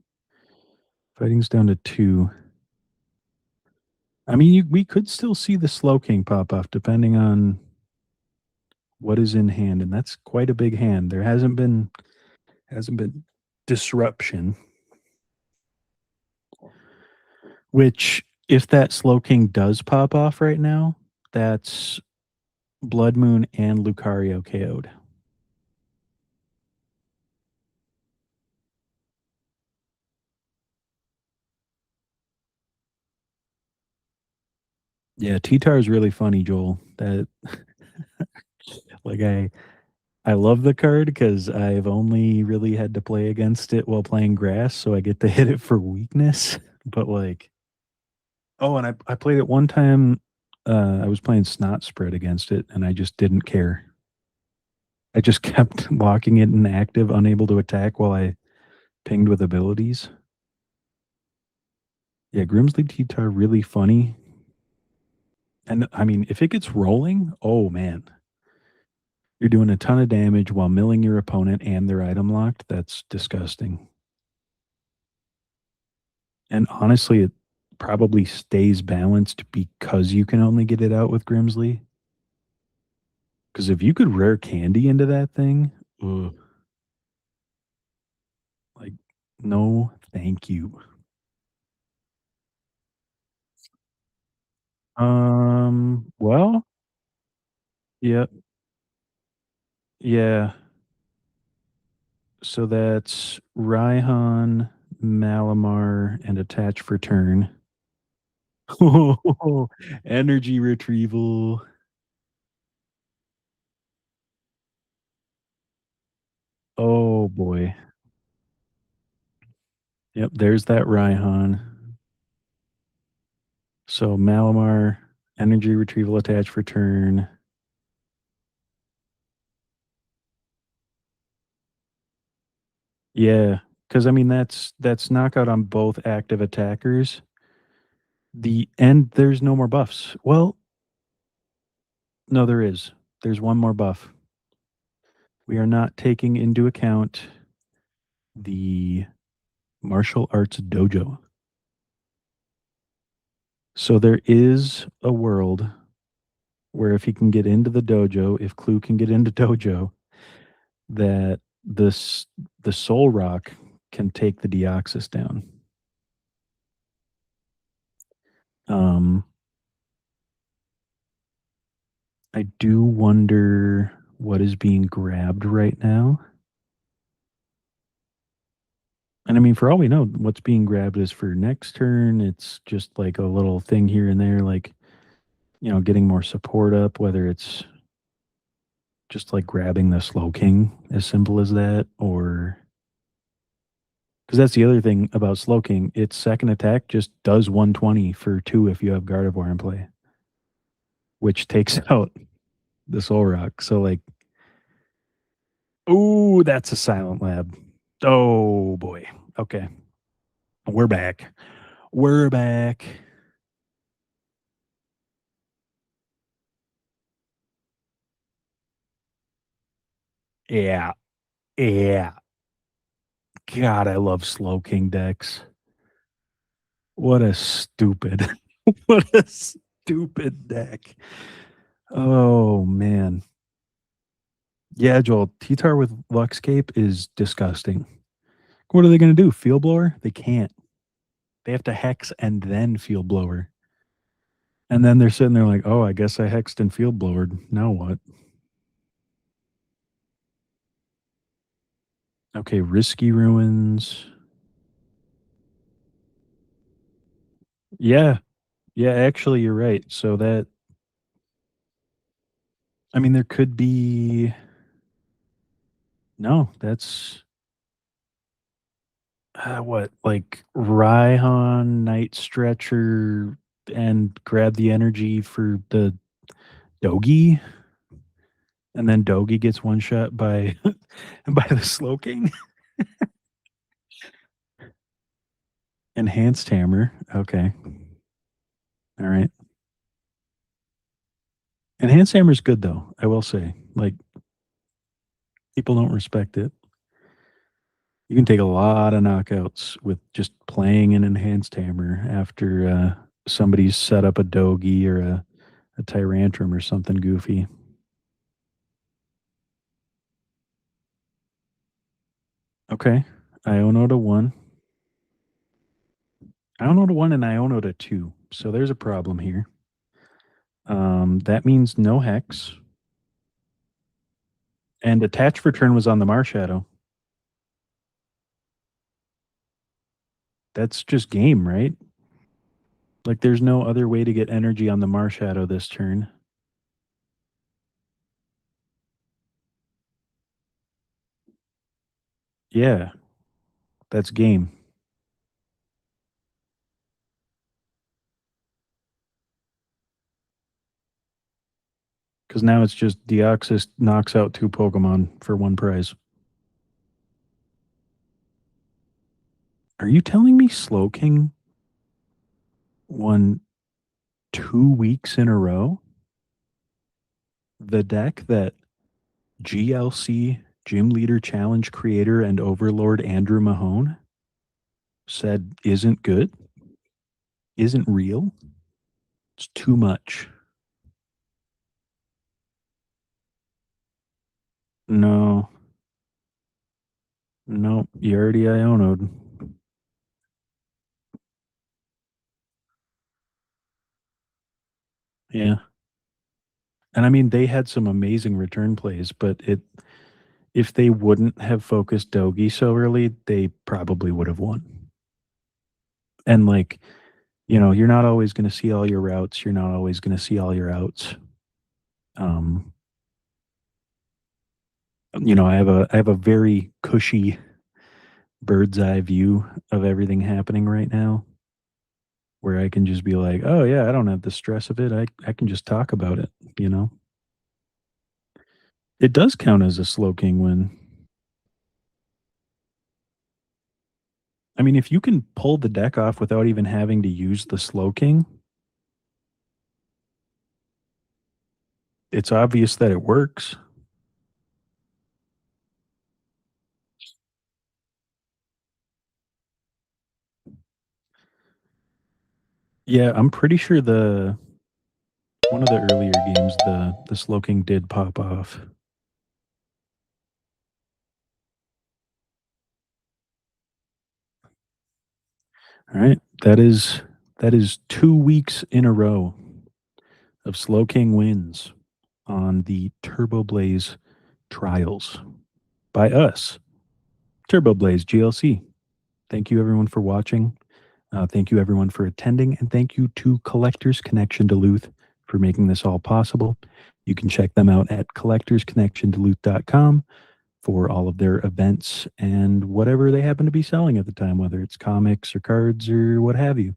down to 2. I mean, we could still see the Slow King pop off depending on what is in hand, and that's quite a big hand. There hasn't been disruption, which if that Slow King does pop off right now, that's Blood Moon and Lucario KO'd. Yeah, T-Tar is really funny, Joel. That like I love the card because I've only really had to play against it while playing grass, so I get to hit it for weakness. But like, oh, and I played it one time. I was playing Snot Spread against it, and I just didn't care. I just kept locking it inactive, unable to attack while I pinged with abilities. Yeah, Grimsley T-Tar really funny. And I mean, if it gets rolling, oh man, you're doing a ton of damage while milling your opponent and their item locked. That's disgusting. And honestly, it probably stays balanced because you can only get it out with Grimsley. Because if you could rare candy into that thing, ugh, like, no, thank you. Well, yeah, yeah. So that's Raihan, Malamar, and Attach for turn. Oh, energy retrieval. Oh boy. Yep, there's that Raihan. So Malamar, energy retrieval attach for turn. Yeah, because I mean that's knockout on both active attackers. There's no more buffs. Well, no, there is. There's one more buff. We are not taking into account the martial arts dojo. So there is a world where if he can get into the dojo, if Clue can get into dojo, that this the soul rock can take the Deoxys down. Um I do wonder what is being grabbed right now. And I mean, for all we know, what's being grabbed is for next turn. It's just like a little thing here and there, like, getting more support up, whether it's just like grabbing the Slow King, as simple as that, or because that's the other thing about Slow King. Its second attack just does 120 for 2 if you have Gardevoir in play, which takes out the Soul Rock. So, like, ooh, that's a Silent Lab. Oh, boy. Okay. We're back. We're back. Yeah. Yeah. God, I love Slow King decks. What a stupid, what a stupid deck. Oh man. Yeah, Joel, T-Tar with Luxcape is disgusting. What are they gonna do? Field blower? They can't. They have to hex and then field blower. And then they're sitting there like, oh, I guess I hexed and field blowered. Now what? Okay, risky ruins. Yeah. Yeah, actually you're right. So that I mean there could be no, that's what, like Raihan, Night Stretcher, and grab the energy for the Dogi, and then Dogi gets one shot by by the Slow King. Enhanced Hammer. Okay. All right. Enhanced Hammer's good though, I will say. Like, people don't respect it. You can take a lot of knockouts with just playing an Enhanced Hammer after somebody's set up a Dogi or a Tyrantrum or something goofy. Okay. Iono to 1. Iono to 1 and Iono to 2. So there's a problem here. That means no hex. And attach for turn was on the Marshadow. That's just game, right? Like, there's no other way to get energy on the Marshadow this turn. Yeah, that's game. Because now it's just Deoxys knocks out 2 Pokemon for 1 prize. Are you telling me Slowking won 2 weeks in a row. The deck that GLC Gym Leader Challenge creator and overlord Andrew Mahone said isn't good, isn't real. It's too much. No, no, you already Iono'd. Yeah. And I mean, they had some amazing return plays, but if they wouldn't have focused Dogi so early, they probably would have won. And like, you're not always going to see all your routes. You're not always going to see all your outs. Um, I have a very cushy bird's eye view of everything happening right now, where I can just be like, oh yeah, I don't have the stress of it. I can just talk about it. You know, it does count as a slow king win. I mean, if you can pull the deck off without even having to use the slow king, it's obvious that it works. Yeah, I'm pretty sure the one of the earlier games, the slow king did pop off. All right, that is 2 weeks in a row of slow king wins on the Turboblaze Trials by us, Turboblaze GLC. Thank you everyone for watching. Thank you everyone for attending, and thank you to Collectors Connection Duluth for making this all possible. You can check them out at collectorsconnectionduluth.com for all of their events and whatever they happen to be selling at the time, whether it's comics or cards or what have you.